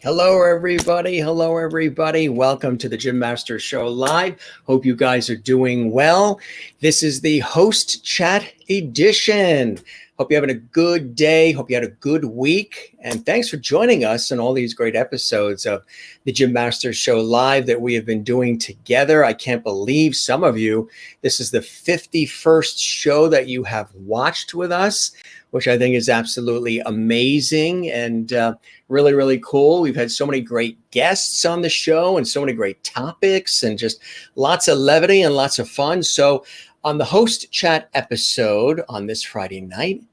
Hello, everybody. Hello, everybody. Welcome to the Jim Masters Show Live. Hope you guys are doing well. This is the host chat edition. Hope you're having a good day. Hope you had a good week. And thanks for joining us in all these great episodes of the Jim Masters Show Live that we have been doing together. I can't believe some of you, this is the 51st show that you have watched with us, which I think is absolutely amazing and really, really cool. We've had so many great guests on the show and so many great topics and just lots of levity and lots of fun. So on the host chat episode on this Friday night,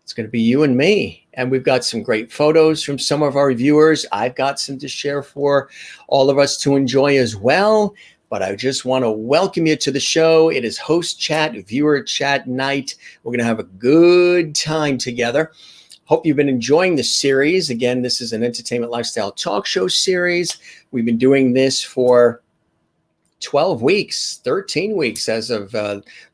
it's going to be you and me. And we've got some great photos from some of our viewers. I've got some to share for all of us to enjoy as well. But I just want to welcome you to the show. It is host chat, viewer chat night. We're going to have a good time together. Hope you've been enjoying this series. Again, this is an entertainment lifestyle talk show series. We've been doing this for 12 weeks, 13 weeks as of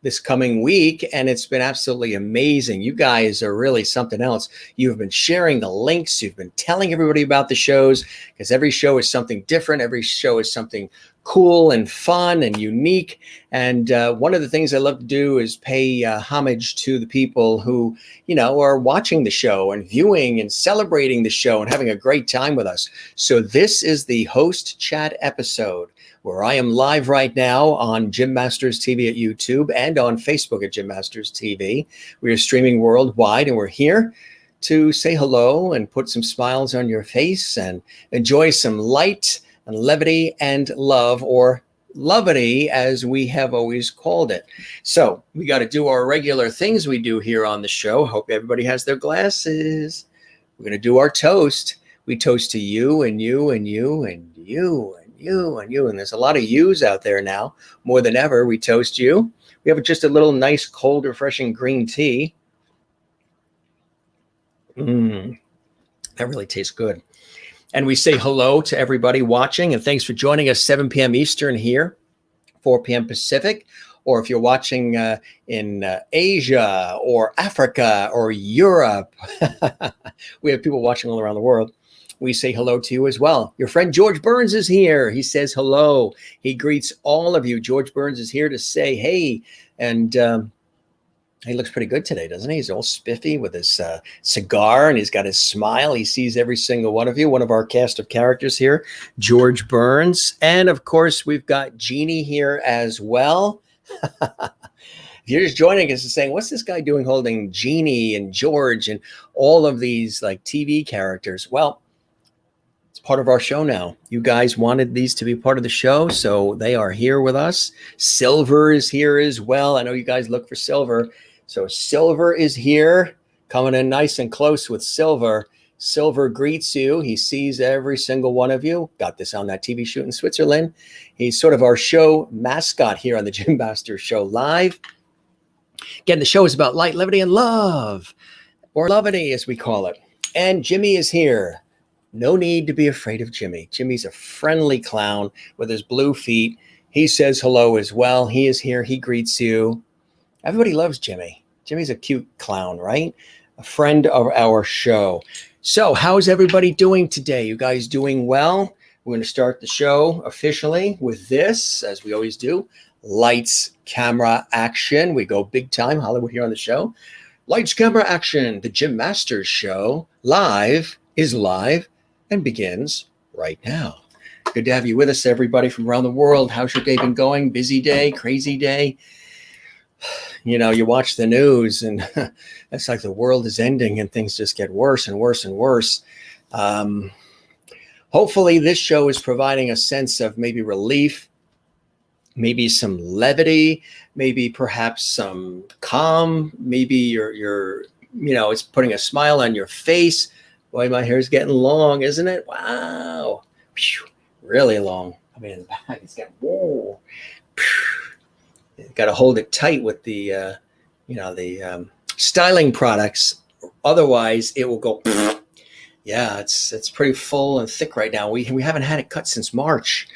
this coming week, and it's been absolutely amazing. You guys are really something else. You've been sharing the links. You've been telling everybody about the shows because every show is something different. Every show is something cool and fun and unique. And one of the things I love to do is pay homage to the people who, are watching the show and viewing and celebrating the show and having a great time with us. So this is the host chat episode where I am live right now on Jim Masters TV at YouTube and on Facebook at Jim Masters TV. We are streaming worldwide, and we're here to say hello and put some smiles on your face and enjoy some light and levity and love, or loveity as we have always called it. So we got to do our regular things we do here on the show. Hope everybody has their glasses. We're going to do our toast. We toast to you and you and you and you and you and you. And there's a lot of yous out there now. More than ever, we toast you. We have just a little nice, cold, refreshing green tea. That really tastes good. And we say hello to everybody watching, and thanks for joining us 7 p.m. Eastern here, 4 p.m. Pacific. Or if you're watching in Asia or Africa or Europe, we have people watching all around the world. We say hello to you as well. Your friend George Burns is here. He says hello. He greets all of you. George Burns is here to say hey. And he looks pretty good today, doesn't he? He's all spiffy with his cigar, and he's got his smile. He sees every single one of you, one of our cast of characters here, George Burns. And, of course, we've got Jeannie here as well. If you're just joining us and saying, what's this guy doing holding Jeannie and George and all of these like TV characters? Well, it's part of our show now. You guys wanted these to be part of the show, so they are here with us. Silver is here as well. I know you guys look for Silver. So Silver is here, coming in nice and close with Silver. Silver greets you. He sees every single one of you. Got this on that TV shoot in Switzerland. He's sort of our show mascot here on the Jim Masters Show Live. Again, the show is about light, levity, and love, or loveity as we call it. And Jimmy is here. No need to be afraid of Jimmy. Jimmy's a friendly clown with his blue feet. He says hello as well. He is here. He greets you. Everybody loves Jimmy. Jimmy's a cute clown, right? A friend of our show. So how's everybody doing today? You guys doing well? We're going to start the show officially with this, as we always do. Lights, camera, action. We go big time Hollywood here on the show. Lights, camera, action. The Jim Masters Show live is live and begins right now. Good to have you with us, everybody from around the world. How's your day been going? Busy day, crazy day? You watch the news and it's like the world is ending and things just get worse and worse and worse. Hopefully this show is providing a sense of maybe relief, maybe some levity, maybe perhaps some calm, maybe you're it's putting a smile on your face. Boy, my hair's getting long, isn't it? Wow. Really long. I mean, in the back, it's getting, whoa. Got to hold it tight with the, styling products. Otherwise, it will go, yeah, it's pretty full and thick right now. We haven't had it cut since March.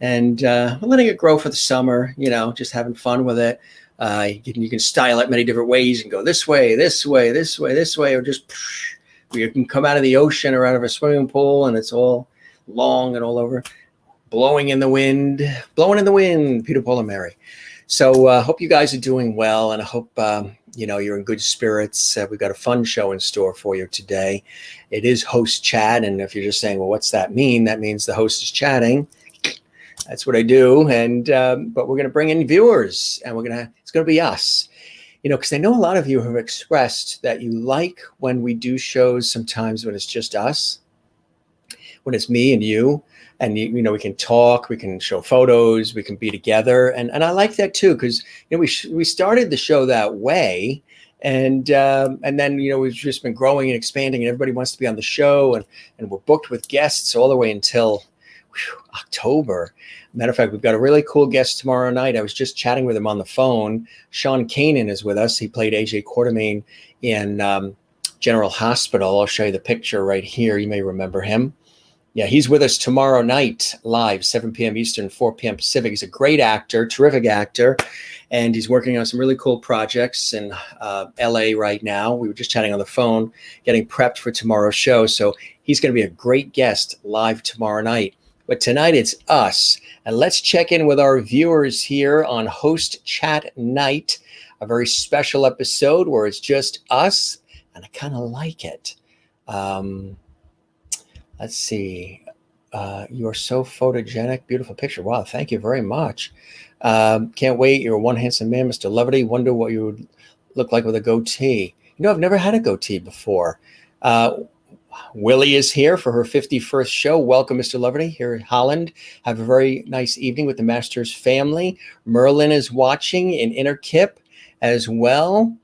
And we're letting it grow for the summer, just having fun with it. You can style it many different ways. You can go this way, this way, or just you can come out of the ocean or out of a swimming pool and it's all long and all over. Blowing in the wind, Peter, Paul, and Mary. So hope you guys are doing well, and I hope you're in good spirits. We've got a fun show in store for you today. It is host chat, and if you're just saying, well, what's that mean? That means the host is chatting. That's what I do, and but we're going to bring in viewers, and it's going to be us. Because I know a lot of you have expressed that you like when we do shows sometimes when it's just us, when it's me and you. And, we can talk, we can show photos, we can be together. And I like that, too, because, we started the show that way. And then, we've just been growing and expanding, and everybody wants to be on the show. And we're booked with guests all the way until October. Matter of fact, we've got a really cool guest tomorrow night. I was just chatting with him on the phone. Sean Kanan is with us. He played AJ Quartermain in General Hospital. I'll show you the picture right here. You may remember him. Yeah, he's with us tomorrow night, live, 7 p.m. Eastern, 4 p.m. Pacific. He's a great actor, terrific actor, and he's working on some really cool projects in L.A. right now. We were just chatting on the phone, getting prepped for tomorrow's show, so he's going to be a great guest live tomorrow night. But tonight it's us, and let's check in with our viewers here on Host Chat Night, a very special episode where it's just us, and I kind of like it. Let's see. You're so photogenic. Beautiful picture. Wow. Thank you very much. Can't wait. You're one handsome man, Mr. Loveity. Wonder what you would look like with a goatee. I've never had a goatee before. Willie is here for her 51st show. Welcome, Mr. Loveity, here in Holland. Have a very nice evening with the Masters family. Merlin is watching in Innerkip as well.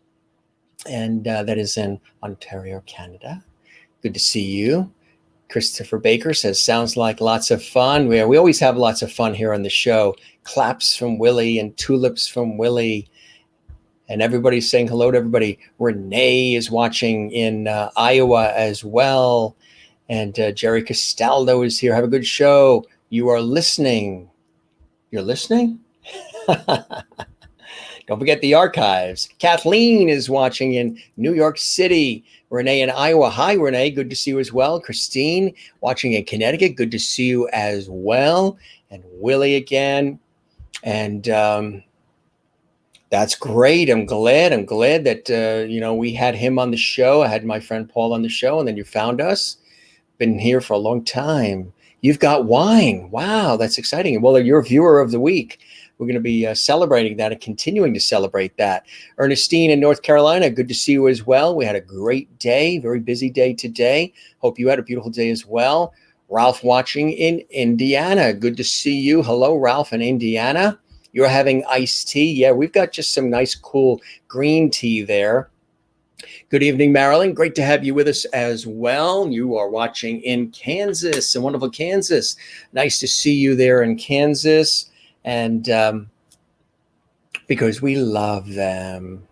And that is in Ontario, Canada. Good to see you. Christopher Baker says, sounds like lots of fun. We always have lots of fun here on the show. Claps from Willie and tulips from Willie. And everybody's saying hello to everybody. Renee is watching in Iowa as well. And Jerry Castaldo is here. Have a good show. You are listening. You're listening? Don't forget the archives. Kathleen is watching in New York City. Renee in Iowa. Hi, Renee. Good to see you as well. Christine watching in Connecticut. Good to see you as well. And Willie again. And that's great. I'm glad that, we had him on the show. I had my friend Paul on the show, and then you found us. Been here for a long time. You've got wine. Wow, that's exciting. Well, you're a viewer of the week. We're going to be celebrating that and continuing to celebrate that. Ernestine in North Carolina, good to see you as well. We had a great day, very busy day today. Hope you had a beautiful day as well. Ralph watching in Indiana. Good to see you. Hello, Ralph in Indiana. You're having iced tea. Yeah, we've got just some nice, cool green tea there. Good evening, Marilyn. Great to have you with us as well. You are watching in Kansas, in wonderful Kansas. Nice to see you there in Kansas. And because we love them.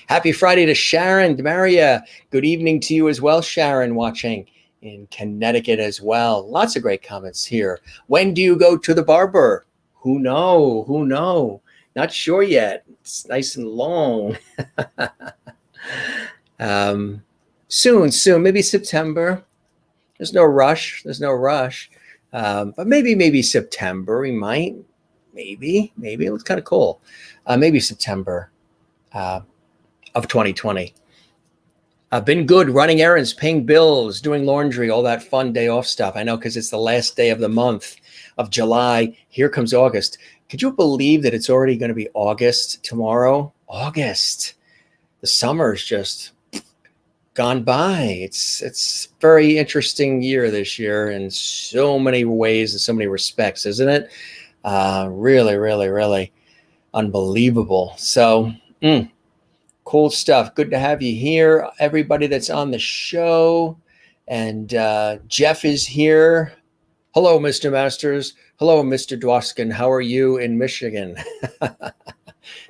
Happy Friday to Sharon, Maria. Good evening to you as well, Sharon, watching in Connecticut as well. Lots of great comments here. When do you go to the barber? Who know? Not sure yet. It's nice and long. Soon, maybe September. There's no rush. But maybe September. We might. Maybe. It looks kind of cool. Maybe September of 2020. Been good running errands, paying bills, doing laundry, all that fun day off stuff. I know, because it's the last day of the month of July. Here comes August. Could you believe that it's already going to be August tomorrow? August. The summer's just gone by. It's very interesting year this year in so many ways and so many respects, isn't it? Really unbelievable. So cool stuff. Good to have you here, everybody that's on the show. And Jeff is here. Hello, Mr. Masters. Hello, Mr. Dwoskin. How are you in Michigan?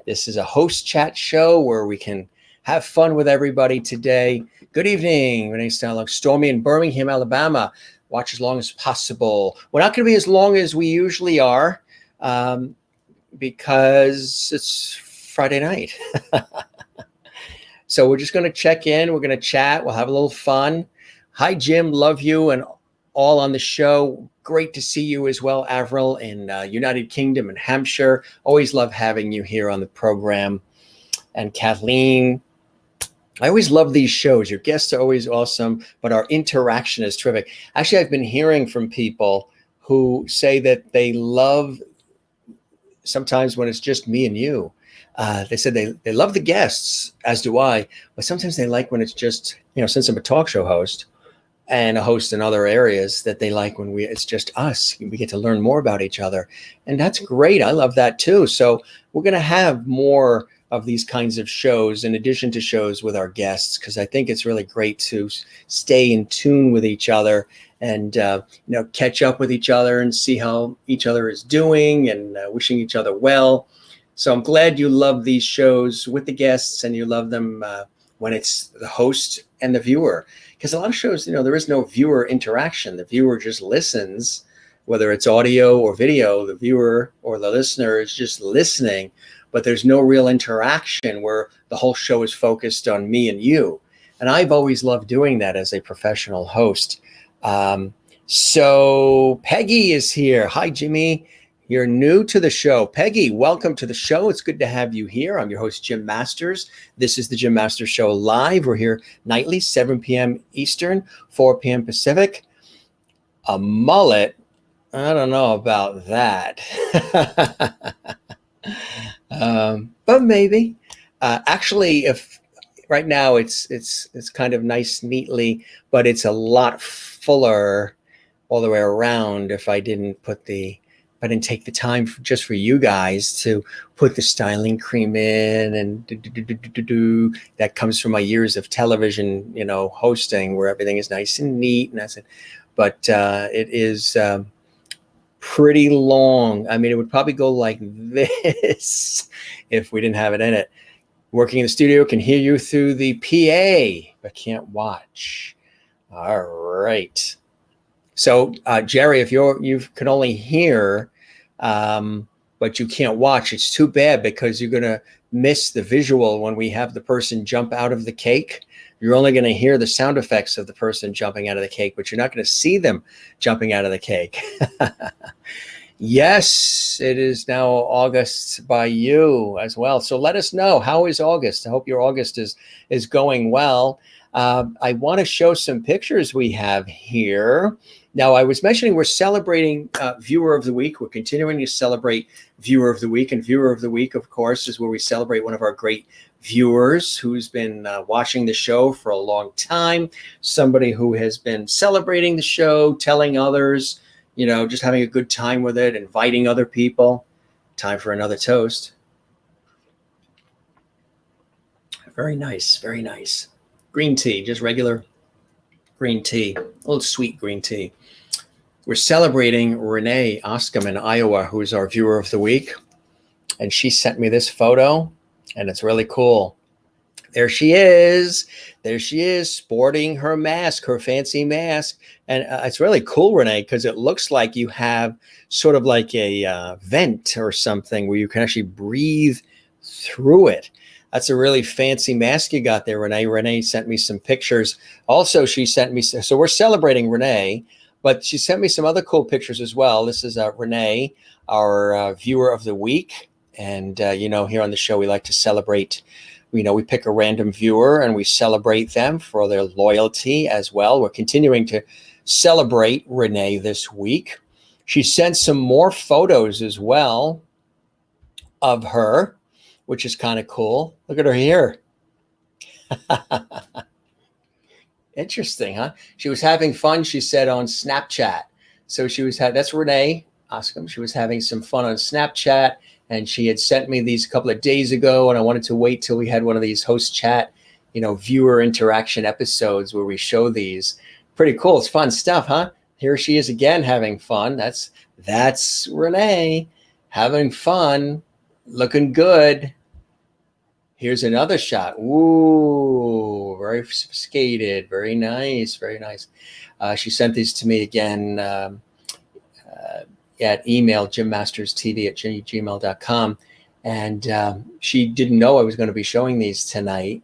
This is a host chat show where we can have fun with everybody today. Good evening. My name's Stormy in Birmingham, Alabama. Watch as long as possible. We're not going to be as long as we usually are because it's Friday night. So we're just going to check in. We're going to chat. We'll have a little fun. Hi, Jim. Love you and all on the show. Great to see you as well, Avril, in United Kingdom and Hampshire. Always love having you here on the program. And Kathleen, I always love these shows. Your guests are always awesome, but our interaction is terrific. Actually, I've been hearing from people who say that they love sometimes when it's just me and you. They said they love the guests, as do I, but sometimes they like when it's just, since I'm a talk show host and a host in other areas, that they like when it's just us. We get to learn more about each other. And that's great. I love that too. So we're going to have more of these kinds of shows in addition to shows with our guests, because I think it's really great to stay in tune with each other and catch up with each other and see how each other is doing and wishing each other well. So I'm glad you love these shows with the guests and you love them when it's the host and the viewer, because a lot of shows, there is no viewer interaction. The viewer just listens, whether it's audio or video. The viewer or the listener is just listening, but there's no real interaction where the whole show is focused on me and you. And I've always loved doing that as a professional host. So Peggy is here. Hi, Jimmy. You're new to the show. Peggy, welcome to the show. It's good to have you here. I'm your host, Jim Masters. This is the Jim Masters Show Live. We're here nightly, 7 p.m. Eastern, 4 p.m. Pacific. A mullet? I don't know about that. But maybe. Actually, if right now it's kind of nice, neatly, but it's a lot fuller all the way around if I didn't take the time just for you guys to put the styling cream in and that comes from my years of television, hosting, where everything is nice and neat. And that's it. But it is pretty long. I mean, it would probably go like this if we didn't have it in it. Working in the studio, can hear you through the PA, but can't watch. All right. So, Jerry, if you can only hear, but you can't watch, it's too bad, because you're going to miss the visual when we have the person jump out of the cake. You're only going to hear the sound effects of the person jumping out of the cake, but you're not going to see them jumping out of the cake. Yes, it is now August by you as well. So let us know, how is August? I hope your August is going well. I want to show some pictures we have here. Now, I was mentioning we're celebrating Viewer of the Week. We're continuing to celebrate Viewer of the Week. And Viewer of the Week, of course, is where we celebrate one of our great viewers who's been watching the show for a long time, somebody who has been celebrating the show, telling others, just having a good time with it, inviting other people. Time for another toast. Very nice, very nice. Green tea, just regular green tea, a little sweet green tea. We're celebrating Renee Oscom in Iowa, who is our Viewer of the Week. And she sent me this photo, and it's really cool. There she is. There she is, sporting her mask, her fancy mask. And it's really cool, Renee, because it looks like you have sort of like a vent or something where you can actually breathe through it. That's a really fancy mask you got there, Renee. Renee sent me some pictures. Also, she sent me, so we're celebrating Renee, but she sent me some other cool pictures as well. This is Renee, our Viewer of the Week. And, here on the show, we like to celebrate. We pick a random viewer and we celebrate them for their loyalty as well. We're continuing to celebrate Renee this week. She sent some more photos as well of her, which is kind of cool. Look at her here. Interesting, huh? She was having fun, she said, on Snapchat. So that's Renee Oscom. She was having some fun on Snapchat. And she had sent me these a couple of days ago, and I wanted to wait till we had one of these host chat, viewer interaction episodes where we show these. Pretty cool. It's fun stuff, huh? Here she is again having fun. That's Renee having fun, looking good. Here's another shot. Ooh, very sophisticated. Very nice. Very nice. She sent these to me again at email, jimmasterstv@gmail.com. And she didn't know I was going to be showing these tonight,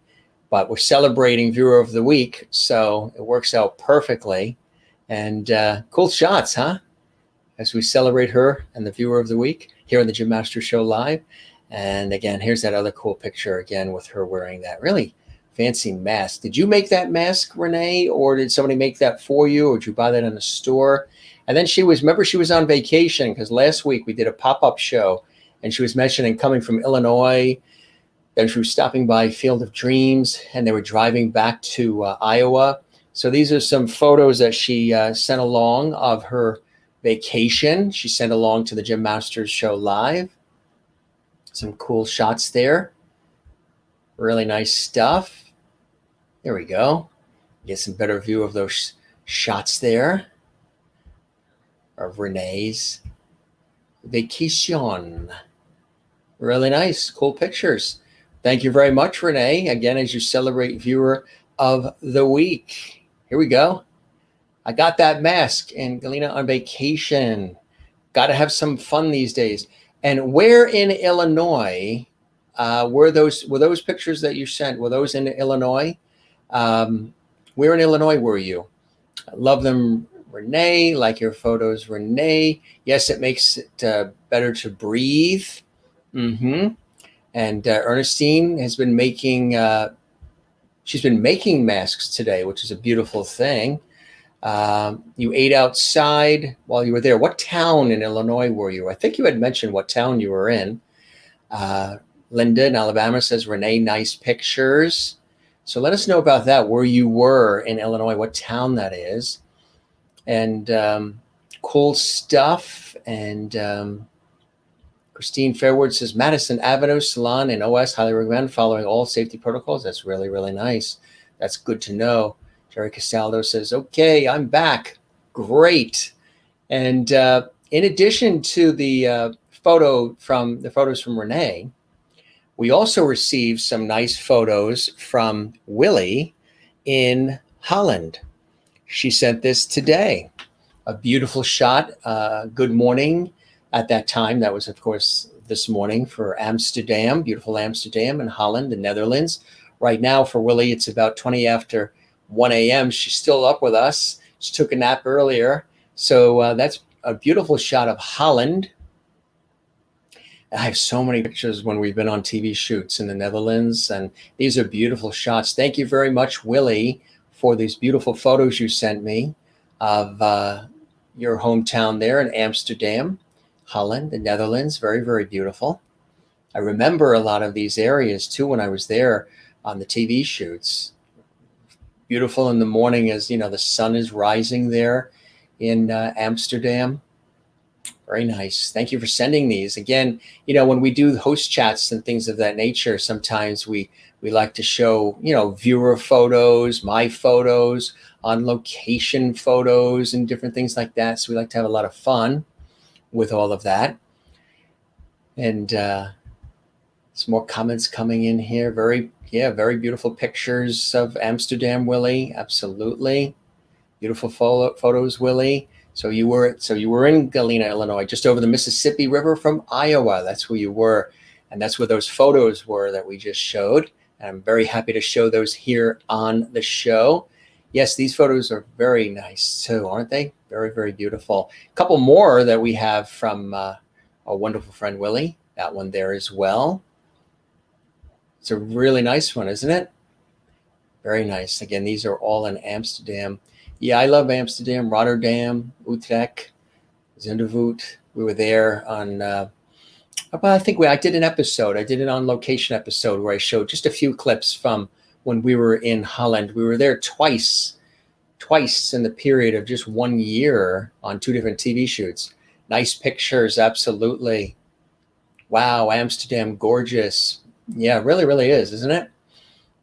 but we're celebrating Viewer of the Week. So it works out perfectly. And cool shots, huh? As we celebrate her and the viewer of the week here on the Jim Master Show Live. And again, here's that other cool picture again with her wearing that really fancy mask. Did you make that mask, Renee, or did somebody make that for you, or did you buy that in a store? And then she was on vacation, because last week we did a pop-up show and she was mentioning coming from Illinois. Then she was stopping by Field of Dreams and they were driving back to Iowa. So these are some photos that she sent along of her vacation. She sent along to the Jim Masters Show Live. Some cool shots there. Really nice stuff. There we go. Get some better view of those shots there of Renee's vacation. Really nice, cool pictures. Thank you very much, Renee. Again, as you celebrate viewer of the week. Here we go. I got that mask and Galena on vacation. Got to have some fun these days. And where in Illinois were those pictures that you sent? Were those in Illinois? Where in Illinois were you? I love them, Renee. Like your photos, Renee. Yes, it makes it better to breathe. And Ernestine has been making. She's been making masks today, which is a beautiful thing. You ate outside while you were there. What town in Illinois were you? I think you had mentioned what town you were in. Linda in Alabama says, Renee, nice pictures. So let us know about that, where you were in Illinois, what town that is. And cool stuff. And Christine Fairwood says, Madison Avenue Salon in OS, highly recommend, following all safety protocols. That's really, really nice. That's good to know. Jerry Castaldo says, okay, I'm back. Great. And in addition to the photos from Renee, we also received some nice photos from Willie in Holland. She sent this today. A beautiful shot. Good morning at that time. That was, of course, this morning for Amsterdam, beautiful Amsterdam in Holland, the Netherlands. Right now for Willie, it's about 20 after 1 a.m. She's still up with us. She took a nap earlier. So that's a beautiful shot of Holland. I have so many pictures when we've been on TV shoots in the Netherlands, and these are beautiful shots. Thank you very much, Willie, for these beautiful photos you sent me of your hometown there in Amsterdam, Holland, the Netherlands. Very, very beautiful. I remember a lot of these areas too when I was there on the TV shoots. Beautiful in the morning as, the sun is rising there in Amsterdam. Very nice. Thank you for sending these. Again, when we do host chats and things of that nature, sometimes we like to show, viewer photos, my photos, on location photos and different things like that. So we like to have a lot of fun with all of that. And some more comments coming in here. Very beautiful pictures of Amsterdam, Willie. Absolutely. Beautiful photos, Willie. So you were in Galena, Illinois, just over the Mississippi River from Iowa. That's where you were. And that's where those photos were that we just showed. And I'm very happy to show those here on the show. Yes, these photos are very nice too, aren't they? Very, very beautiful. A couple more that we have from our wonderful friend Willie. That one there as well. It's a really nice one, isn't it? Very nice. Again, these are all in Amsterdam. Yeah, I love Amsterdam, Rotterdam, Utrecht, Zundervoort. We were there on, I did an episode. I did an on location episode where I showed just a few clips from when we were in Holland. We were there twice in the period of just 1 year on 2 different TV shoots. Nice pictures, absolutely. Wow, Amsterdam, gorgeous. Yeah, it really, really is, isn't it?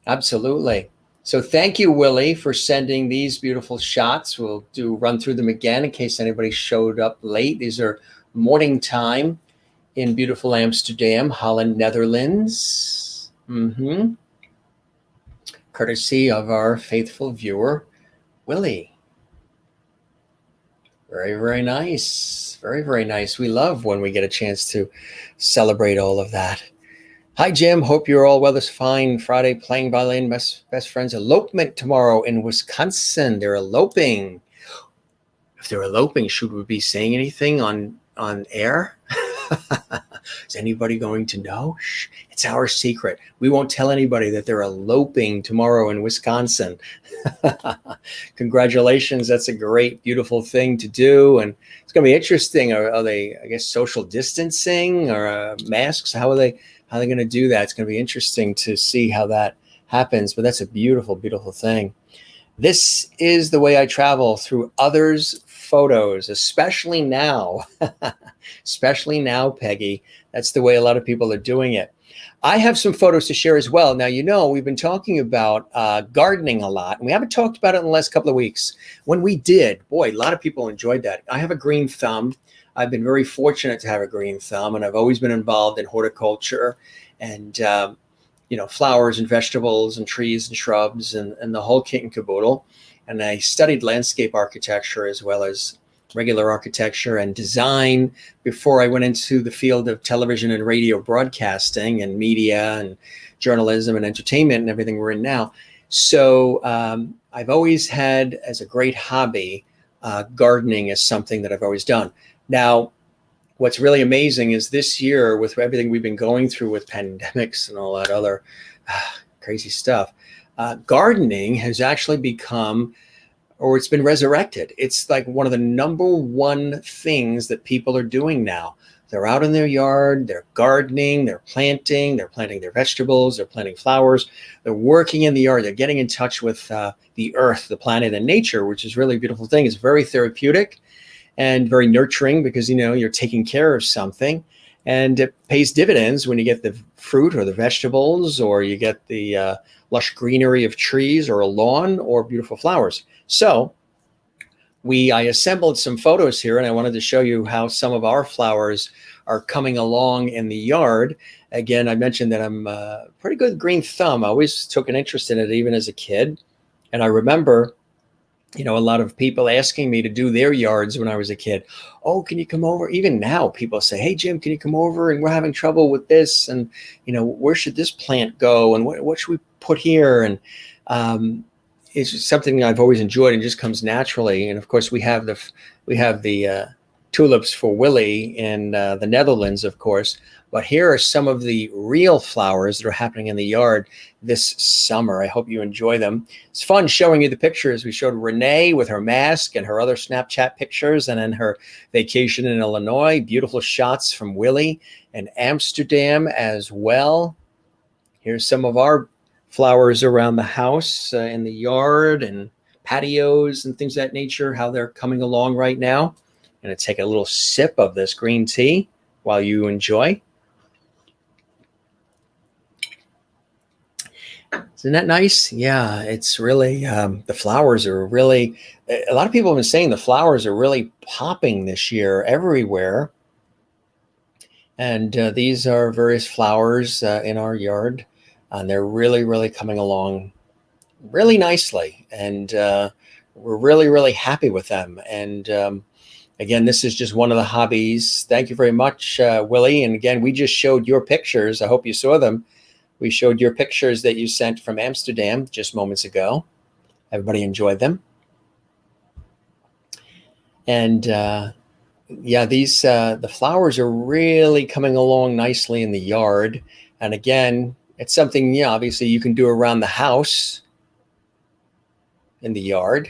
Absolutely. So thank you, Willie, for sending these beautiful shots. We'll run through them again in case anybody showed up late. These are morning time in beautiful Amsterdam, Holland, Netherlands. Courtesy of our faithful viewer, Willie. Very, very nice. Very, very nice. We love when we get a chance to celebrate all of that. Hi, Jim. Hope you're all well this fine Friday playing violin. Best friends elopement tomorrow in Wisconsin. They're eloping. they're eloping, should we be saying anything on air? Is anybody going to know? Shh, it's our secret. We won't tell anybody that they're eloping tomorrow in Wisconsin. Congratulations. That's a great, beautiful thing to do. And it's going to be interesting. Are they, I guess, social distancing or masks? How are they going to do that? It's going to be interesting to see how that happens. But that's a beautiful, beautiful thing. This is the way I travel, through others' photos, especially now. Especially now, Peggy. That's the way a lot of people are doing it. I have some photos to share as well. Now, you know, we've been talking about gardening a lot, and we haven't talked about it in the last couple of weeks. When we did, boy, a lot of people enjoyed that. I have a green thumb. I've been very fortunate to have a green thumb, and I've always been involved in horticulture and, you know, flowers and vegetables and trees and shrubs and the whole kit and caboodle. And I studied landscape architecture as well as regular architecture and design before I went into the field of television and radio broadcasting and media and journalism and entertainment and everything we're in now. So I've always had as a great hobby, gardening is something that I've always done. Now, what's really amazing is this year, with everything we've been going through with pandemics and all that other crazy stuff, gardening has actually become, or it's been resurrected. It's like one of the number one things that people are doing now. They're out in their yard, they're gardening, they're planting their vegetables, they're planting flowers, they're working in the yard, they're getting in touch with the earth, the planet, and nature, which is really a beautiful thing. It's very therapeutic and very nurturing because, you know, you're taking care of something, and it pays dividends when you get the fruit or the vegetables, or you get the lush greenery of trees or a lawn or beautiful flowers. So I assembled some photos here, and I wanted to show you how some of our flowers are coming along in the yard. Again, I mentioned that I'm a pretty good green thumb. I always took an interest in it, even as a kid. And I remember, you know, a lot of people asking me to do their yards when I was a kid. Oh, can you come over? Even now, people say, hey, Jim, can you come over? And we're having trouble with this. And, you know, where should this plant go? And what should we put here? And it's just something I've always enjoyed and just comes naturally. And of course, we have the tulips for Willie in the Netherlands, of course. But here are some of the real flowers that are happening in the yard this summer. I hope you enjoy them. It's fun showing you the pictures. We showed Renee with her mask and her other Snapchat pictures, and then her vacation in Illinois. Beautiful shots from Willie and Amsterdam as well. Here's some of our flowers around the house, in the yard and patios and things of that nature, how they're coming along right now. I'm going to take a little sip of this green tea while you enjoy. Isn't that nice? Yeah, it's really, the flowers are really, a lot of people have been saying the flowers are really popping this year everywhere. And these are various flowers in our yard. And they're really, really coming along really nicely. And we're really, really happy with them. And again, this is just one of the hobbies. Thank you very much, Willie. And again, we just showed your pictures. I hope you saw them. We showed your pictures that you sent from Amsterdam just moments ago. Everybody enjoyed them. And yeah, these the flowers are really coming along nicely in the yard. And again, it's something, yeah, obviously you can do around the house in the yard.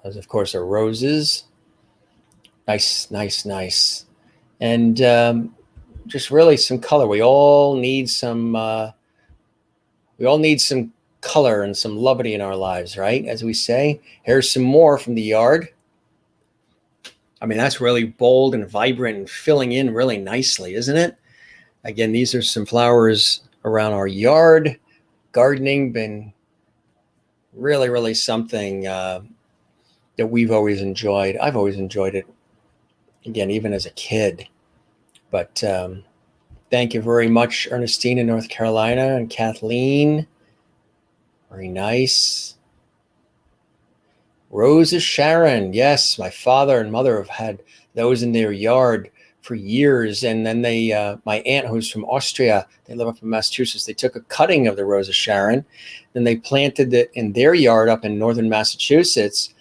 Those, of course, are roses. Nice, nice, nice. And just really some color. We all need some color and some loveity in our lives, right? As we say. Here's some more from the yard. I mean, that's really bold and vibrant and filling in really nicely, isn't it? Again, these are some flowers around our yard. Gardening been really, really something that we've always enjoyed. I've always enjoyed it, again, even as a kid. But thank you very much, Ernestine in North Carolina, and Kathleen. Very nice. Roses Sharon. Yes, my father and mother have had those in their yard for years. And then they, my aunt, who's from Austria, they live up in Massachusetts, they took a cutting of the Rose of Sharon, then they planted it in their yard up in northern Massachusetts.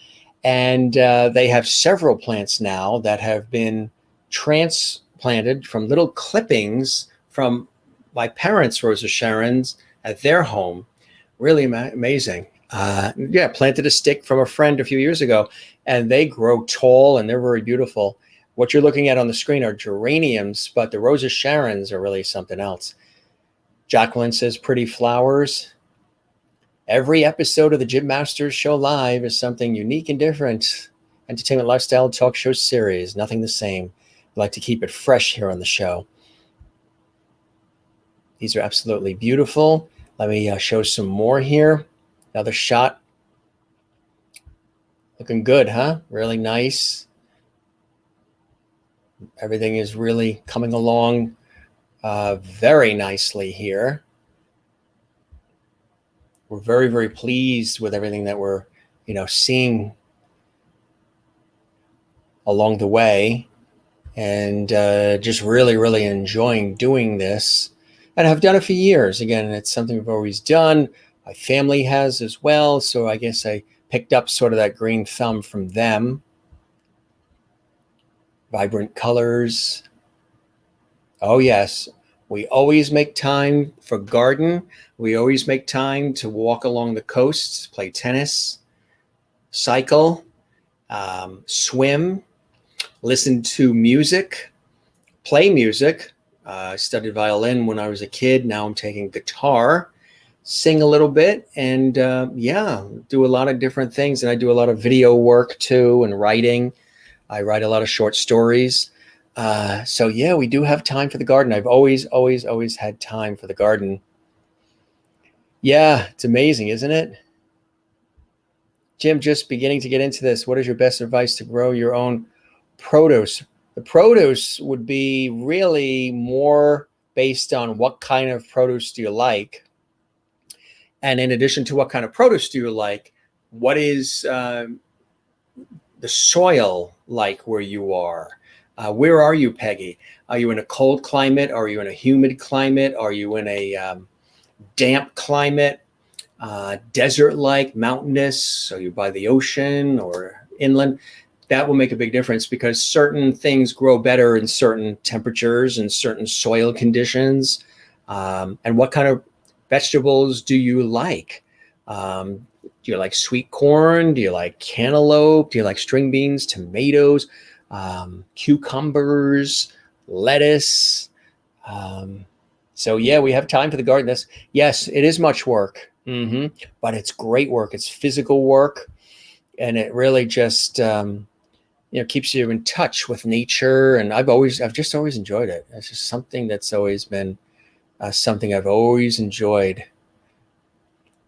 And they have several plants now that have been transplanted from little clippings from my parents' Rosa Sharon's at their home. Really amazing. Yeah, planted a stick from a friend a few years ago, and they grow tall and they're very beautiful. What you're looking at on the screen are geraniums, but the Rosa Sharon's are really something else. Jacqueline says pretty flowers. Every episode of the Jim Masters Show Live is something unique and different. Entertainment, lifestyle, talk show series, nothing the same. We like to keep it fresh here on the show. These are absolutely beautiful. Let me show some more here. Another shot. Looking good, huh? Really nice. Everything is really coming along very nicely here. We're very, very pleased with everything that we're, seeing along the way, and just really, really enjoying doing this. And I've done it for years. Again, it's something we've always done. My family has as well. So I guess I picked up sort of that green thumb from them. Vibrant colors. Oh, yes. We always make time for garden. We always make time to walk along the coast, play tennis, cycle, swim, listen to music, play music. I studied violin when I was a kid. Now I'm taking guitar, sing a little bit, and do a lot of different things. And I do a lot of video work too, and writing. I write a lot of short stories. So yeah, we do have time for the garden. I've always had time for the garden. Yeah, it's amazing, isn't it? Jim, just beginning to get into this. What is your best advice to grow your own produce? The produce would be really more based on what kind of produce do you like. And in addition to what kind of produce do you like, what is the soil like where you are? Where are you, Peggy? Are you in a cold climate? Are you in a humid climate? Are you in a damp climate? Desert-like, mountainous? Are you by the ocean or inland? That will make a big difference because certain things grow better in certain temperatures and certain soil conditions. And what kind of vegetables do you like? Do you like sweet corn? Do you like cantaloupe? Do you like string beans, tomatoes, cucumbers, lettuce? So yeah, we have time for the garden. Yes, it is much work, but it's great work. It's physical work, and it really just keeps you in touch with nature. And I've just always enjoyed it. It's just something that's always been something I've always enjoyed,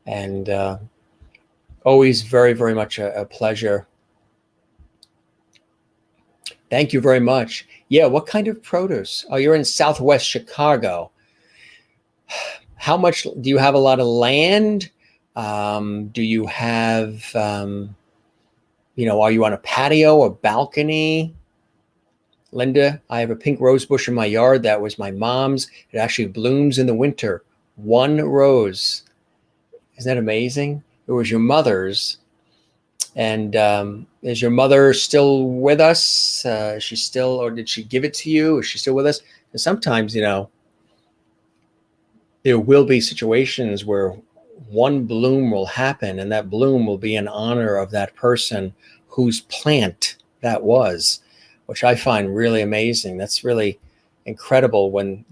and always very, very much a pleasure. Thank you very much. Yeah, what kind of produce? Oh, you're in Southwest Chicago. How much do you have? A lot of land? Do you have, are you on a patio, a balcony? Linda, I have a pink rose bush in my yard. That was my mom's. It actually blooms in the winter. One rose. Isn't that amazing? It was your mother's. And is your mother still with us? Is she still, or did she give it to you? Is she still with us? And sometimes, there will be situations where one bloom will happen, and that bloom will be in honor of that person whose plant that was, which I find really amazing. That's really incredible when,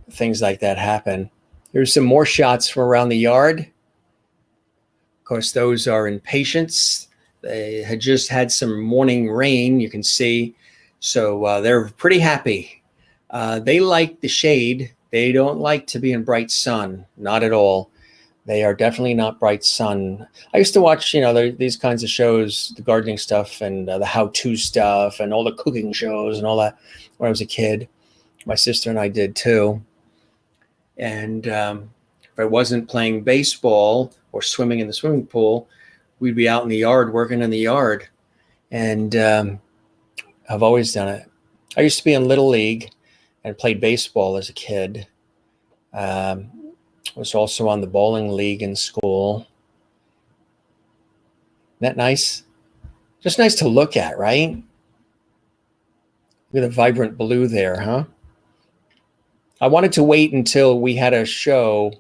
things like that happen. Here's some more shots from around the yard. Of course, those are in patience. They had just had some morning rain, you can see. So they're pretty happy. They like the shade. They don't like to be in bright sun, not at all. They are definitely not bright sun. I used to watch, these kinds of shows, the gardening stuff and the how-to stuff and all the cooking shows and all that when I was a kid. My sister and I did too. And if I wasn't playing baseball or swimming in the swimming pool, we'd be out in the yard, working in the yard. And I've always done it. I used to be in Little League and played baseball as a kid. Was also on the bowling league in school. Isn't that nice? Just nice to look at, right? With a vibrant blue there, huh? I wanted to wait until we had a show,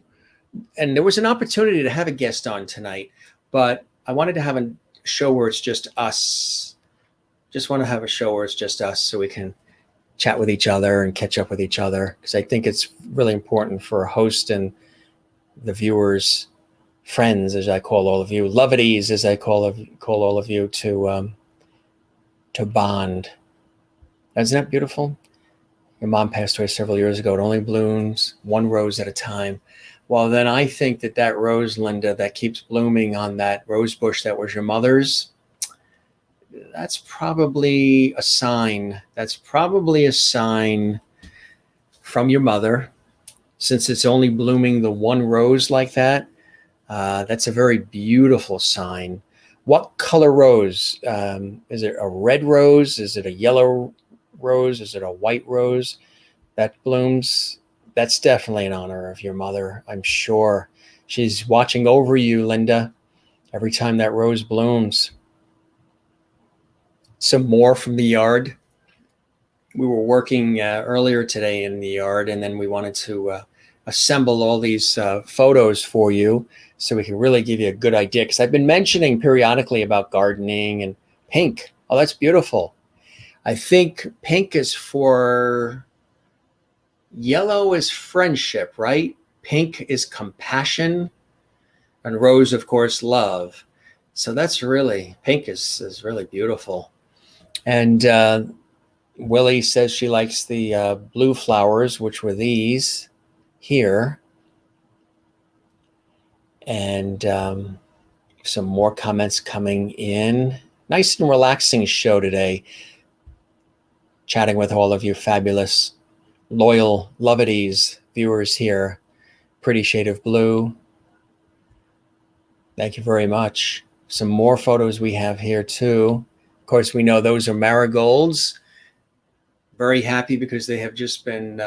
and there was an opportunity to have a guest on tonight, but I wanted to have a show where it's just us. Just want to have a show where it's just us so we can chat with each other and catch up with each other, because I think it's really important for a host and the viewers, friends, as I call all of you, loveities, as I call all of you, to bond. Isn't that beautiful? Your mom passed away several years ago. It only blooms one rose at a time. Well, then I think that rose, Linda, that keeps blooming on that rose bush that was your mother's, that's probably a sign. That's probably a sign from your mother, since it's only blooming the one rose like that. That's a very beautiful sign. What color rose? Is it a red rose? Is it a yellow rose? Is it a white rose that blooms? That's definitely in honor of your mother, I'm sure. She's watching over you, Linda, every time that rose blooms. Some more from the yard. We were working earlier today in the yard, and then we wanted to assemble all these photos for you so we can really give you a good idea. Because I've been mentioning periodically about gardening and pink. Oh, that's beautiful. I think pink is for, yellow is friendship, right? Pink is compassion, and rose, of course, love. So that's really, pink is really beautiful. And Willie says she likes the blue flowers, which were these here. And some more comments coming in. Nice and relaxing show today. Chatting with all of you fabulous, loyal loveities viewers here. Pretty shade of blue. Thank you very much. Some more photos we have here too. Of course, we know those are marigolds. Very happy because they have just been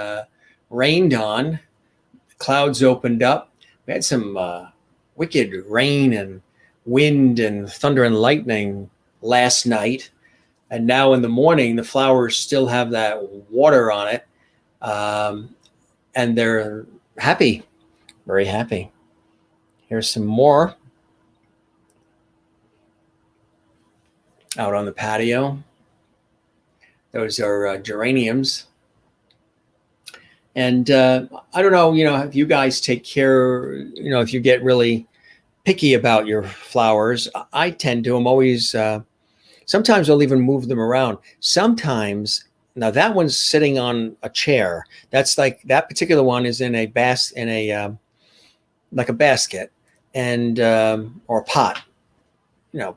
rained on. Clouds opened up. We had some wicked rain and wind and thunder and lightning last night. And now in the morning, the flowers still have that water on it. And they're happy, very happy. Here's some more out on the patio. Those are geraniums. And I don't know, if you guys take care, if you get really picky about your flowers. I tend to. I'm always, sometimes I'll even move them around. Sometimes, now that one's sitting on a chair. That's like, that particular one is in a like a basket and or a pot,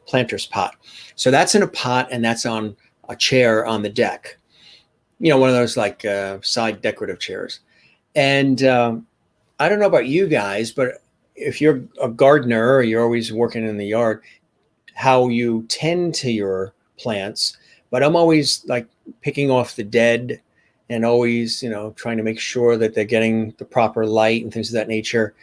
planter's pot. So that's in a pot and that's on a chair on the deck. One of those like side decorative chairs. And I don't know about you guys, but if you're a gardener or you're always working in the yard, how you tend to your plants. But I'm always like picking off the dead and always, trying to make sure that they're getting the proper light and things of that nature.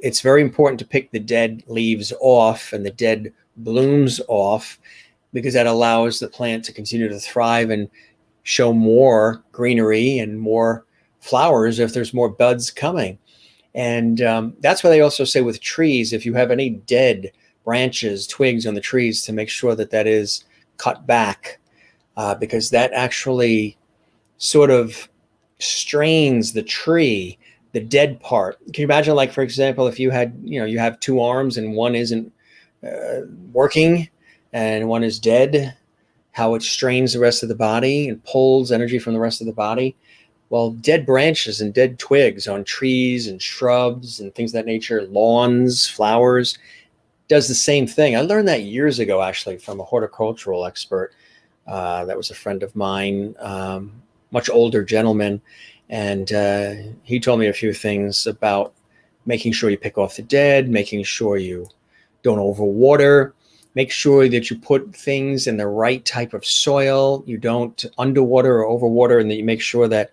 It's very important to pick the dead leaves off and the dead blooms off, because that allows the plant to continue to thrive and show more greenery and more flowers if there's more buds coming. And that's why they also say with trees, if you have any dead branches, twigs on the trees, to make sure that is cut back, because that actually sort of strains the tree, the dead part. Can you imagine, like, for example, if you had, you have two arms and one isn't working and one is dead, how it strains the rest of the body and pulls energy from the rest of the body. Well, dead branches and dead twigs on trees and shrubs and things of that nature, lawns, flowers, does the same thing. I learned that years ago, actually, from a horticultural expert. That was a friend of mine, much older gentleman. And he told me a few things about making sure you pick off the dead, making sure you don't overwater, make sure that you put things in the right type of soil. You don't underwater or overwater, and that you make sure that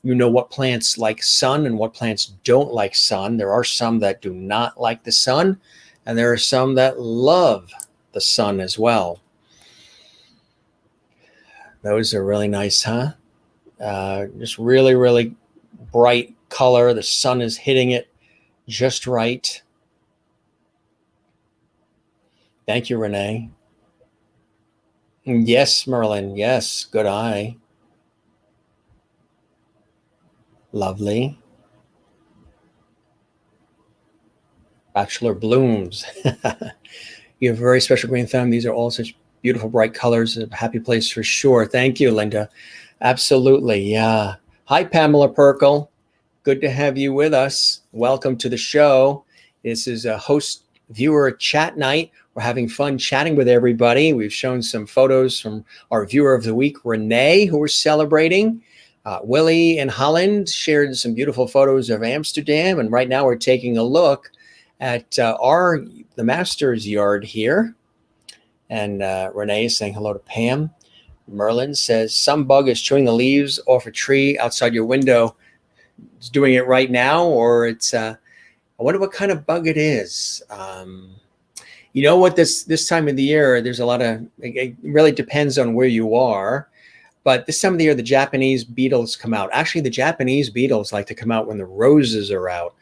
what plants like sun and what plants don't like sun. There are some that do not like the sun, and there are some that love the sun as well. Those are really nice, huh? Just really, really bright color. The sun is hitting it just right. Thank you, Renee. Yes, Merlin. Yes, good eye. Lovely. Bachelor blooms. You have a very special green thumb. These are all such beautiful, bright colors. A happy place for sure. Thank you, Linda. Absolutely. Yeah. Hi, Pamela Perkle. Good to have you with us. Welcome to the show. This is a host viewer chat night. We're having fun chatting with everybody. We've shown some photos from our viewer of the week, Renee, who we're celebrating. Willie in Holland shared some beautiful photos of Amsterdam. And right now we're taking a look at the master's yard here. And Renee is saying hello to Pam. Merlin says, some bug is chewing the leaves off a tree outside your window. It's doing it right now, or it's, I wonder what kind of bug it is. You know what, this time of the year, there's a lot of, it really depends on where you are. But this time of the year, the Japanese beetles come out. Actually, the Japanese beetles like to come out when the roses are out.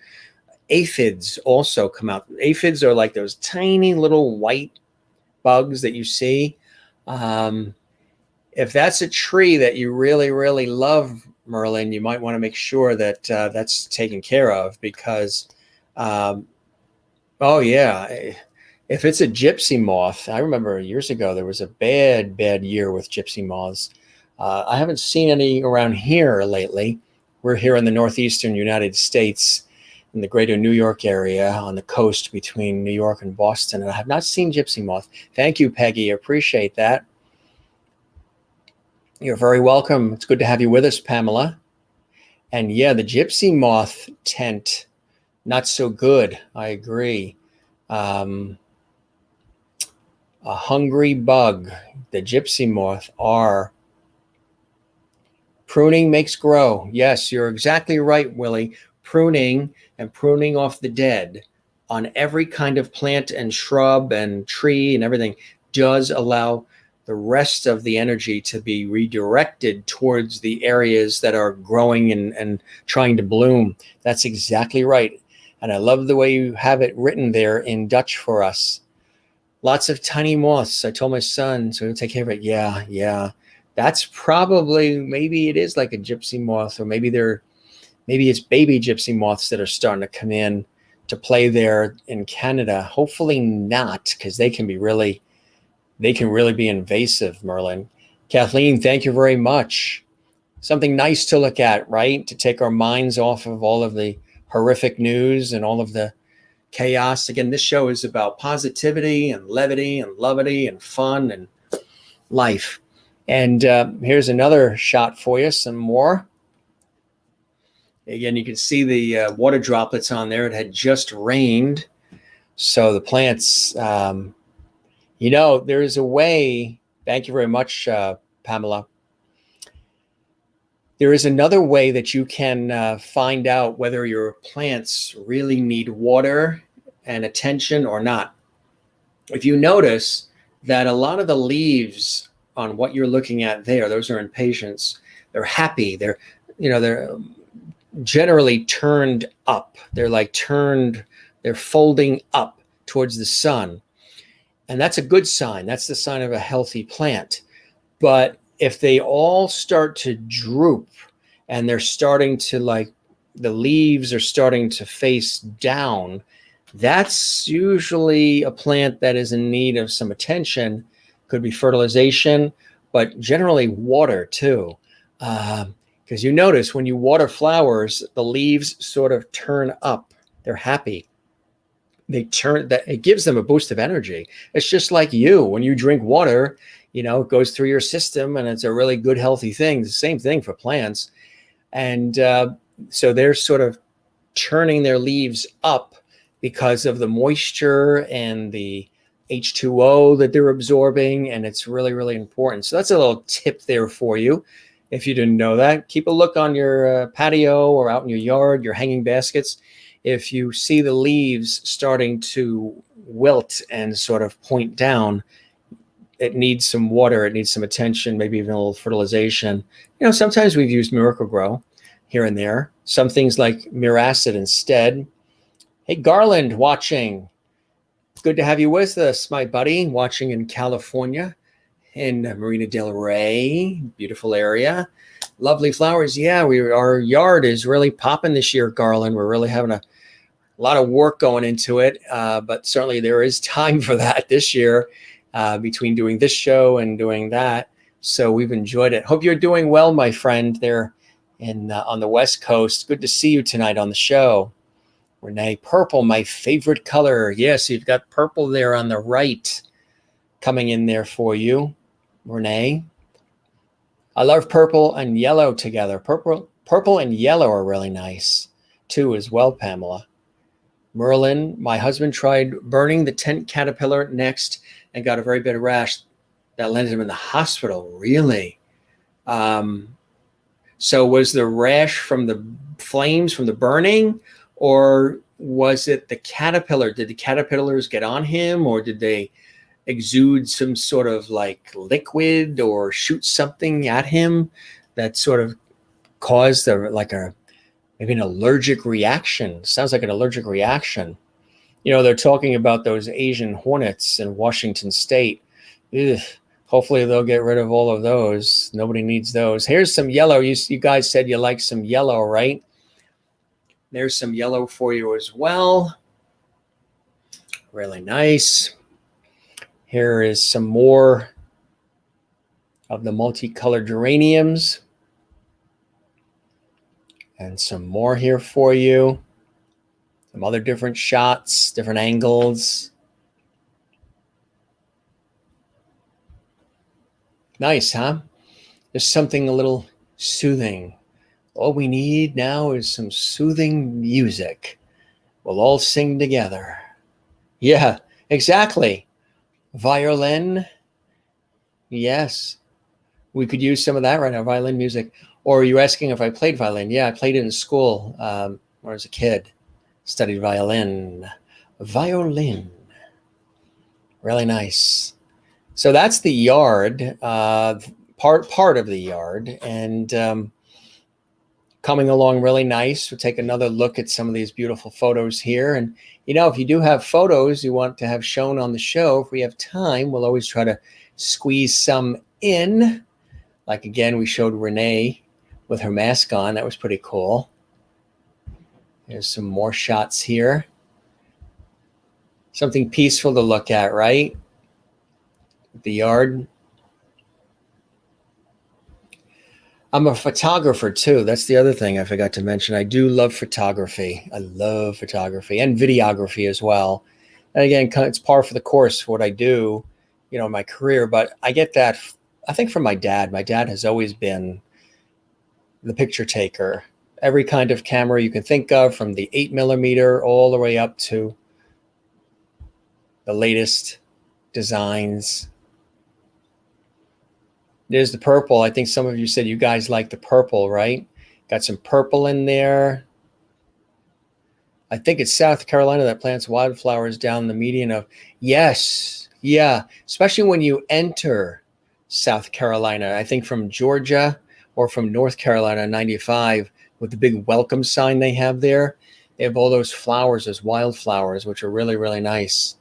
Aphids also come out. Aphids are like those tiny little white bugs that you see. If that's a tree that you really, really love, Merlin, you might want to make sure that that's taken care of because, oh yeah, if it's a gypsy moth, I remember years ago there was a bad year with gypsy moths. I haven't seen any around here lately. We're here in the northeastern United States, in the greater New York area on the coast between New York and Boston, and I have not seen gypsy moth. Thank you, Peggy. I appreciate that. You're very welcome. It's good to have you with us, Pamela. And yeah, the gypsy moth tent, not so good. I agree. A hungry bug. The gypsy moth are. Pruning makes grow. Yes, you're exactly right, Willie. Pruning and pruning off the dead on every kind of plant and shrub and tree and everything does allow the rest of the energy to be redirected towards the areas that are growing and trying to bloom. That's exactly right. And I love the way you have it written there in Dutch for us. Lots of tiny moths. I told my son, so he'll take care of it. Yeah. That's probably, maybe it is like a gypsy moth, or maybe it's baby gypsy moths that are starting to come in to play there in Canada. Hopefully not, because they can really be invasive, Merlin. Kathleen, thank you very much. Something nice to look at, right? To take our minds off of all of the horrific news and all of the chaos. Again, this show is about positivity and levity and loveity and fun and life. And here's another shot for you, some more. Again, you can see the water droplets on there. It had just rained. So the plants, there is a way. Thank you very much, Pamela. There is another way that you can find out whether your plants really need water and attention or not. If you notice that a lot of the leaves on what you're looking at there, those are impatiens. They're happy. They're generally turned up. They're folding up towards the sun. And that's a good sign. That's the sign of a healthy plant. But if they all start to droop and they're starting to the leaves are starting to face down, that's usually a plant that is in need of some attention. Could be fertilization, but generally water too. Because you notice when you water flowers, the leaves sort of turn up. They're happy. It gives them a boost of energy. It's just like you, when you drink water, it goes through your system and it's a really good, healthy thing. The same thing for plants. And so they're sort of turning their leaves up because of the moisture and the H2O that they're absorbing, and it's really, really important. So that's a little tip there for you. If you didn't know that, keep a look on your patio or out in your yard, your hanging baskets. If you see the leaves starting to wilt and sort of point down. It needs some water. It needs some attention, maybe even a little fertilization. Sometimes we've used Miracle Grow here and there. Some things like Miracid instead. Hey, Garland, watching. Good to have you with us, my buddy, watching in California, in Marina del Rey. Beautiful area. Lovely flowers. Yeah, our yard is really popping this year, Garland. We're really having a lot of work going into it, but certainly there is time for that this year between doing this show and doing that. So we've enjoyed it. Hope you're doing well, my friend, there on the West Coast. Good to see you tonight on the show. Renee, purple, my favorite color. Yes, you've got purple there on the right coming in there for you, Renee. I love purple and yellow together. Purple and yellow are really nice too as well, Pamela. Merlin, my husband tried burning the tent caterpillar next and got a very bad rash that landed him in the hospital. Really? So was the rash from the flames from the burning, or was it the caterpillar? Did the caterpillars get on him, or did they exude some sort of like liquid or shoot something at him that sort of caused maybe an allergic reaction? Sounds like an allergic reaction. They're talking about those Asian hornets in Washington State. Ugh. Hopefully they'll get rid of all of those. Nobody needs those. Here's some yellow. You guys said you like some yellow, right? There's some yellow for you as well. Really nice. Here is some more of the multicolored geraniums. And some more here for you. Some other different shots, different angles. Nice, huh? There's something a little soothing. All we need now is some soothing music. We'll all sing together. Yeah, exactly. Violin. Yes. We could use some of that right now, violin music. Or are you asking if I played violin? Yeah, I played it in school when I was a kid. Studied violin. Violin. Really nice. So that's the yard, part of the yard, and coming along really nice. We'll take another look at some of these beautiful photos here. And, if you do have photos you want to have shown on the show, if we have time, we'll always try to squeeze some in. Like, again, we showed Renee with her mask on. That was pretty cool. There's some more shots here. Something peaceful to look at, right? The yard. I'm a photographer too. That's the other thing I forgot to mention. I do love photography. I love photography and videography as well. And again, it's par for the course for what I do, in my career. But I get that, I think, from my dad. My dad has always been the picture taker. Every kind of camera you can think of, from the 8mm all the way up to the latest designs. There's the purple. I think some of you said you guys like the purple, right? Got some purple in there. I think it's South Carolina that plants wildflowers down the median of, yes, yeah, especially when you enter South Carolina. I think from Georgia or from North Carolina, 95, with the big welcome sign they have there. They have all those flowers, those wildflowers, which are really, really nice.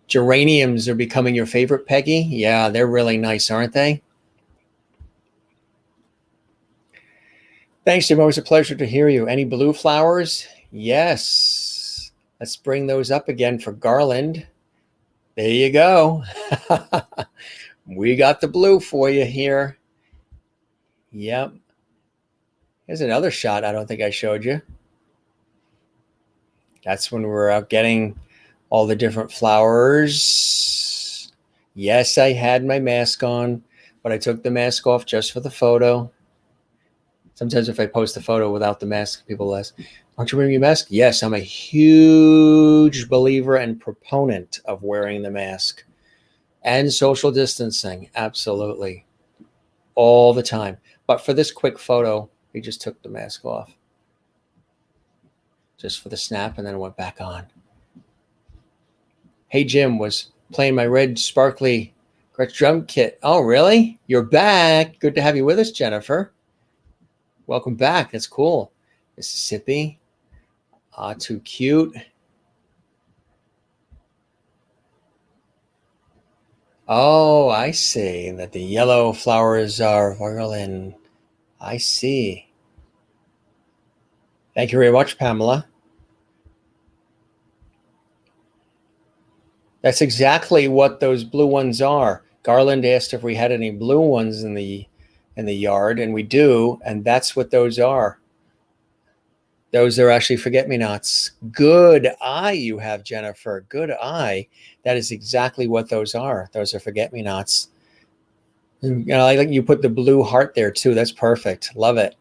Geraniums are becoming your favorite, Peggy? Yeah, they're really nice, aren't they? Thanks, Jim. Always a pleasure to hear you. Any blue flowers? Yes. Let's bring those up again for Garland. There you go. We got the blue for you here. Yep. Here's another shot I don't think I showed you. That's when we're out getting all the different flowers. Yes, I had my mask on, but I took the mask off just for the photo. Sometimes if I post a photo without the mask, people ask, aren't you wearing your mask? Yes, I'm a huge believer and proponent of wearing the mask and social distancing. Absolutely. All the time. But for this quick photo, we just took the mask off. Just for the snap, and then it went back on. Hey, Jim, was playing my red sparkly Gretsch drum kit. Oh, really? You're back. Good to have you with us, Jennifer. Welcome back. That's cool. Mississippi. Ah, too cute. Oh, I see. That the yellow flowers are violin. I see. Thank you very much, Pamela. That's exactly what those blue ones are. Garland asked if we had any blue ones in the yard, and we do, and that's what those are. Those are actually forget-me-nots. Good eye you have, Jennifer. Good eye. That is exactly what those are. Those are forget-me-nots. I like you put the blue heart there too. That's perfect. Love it.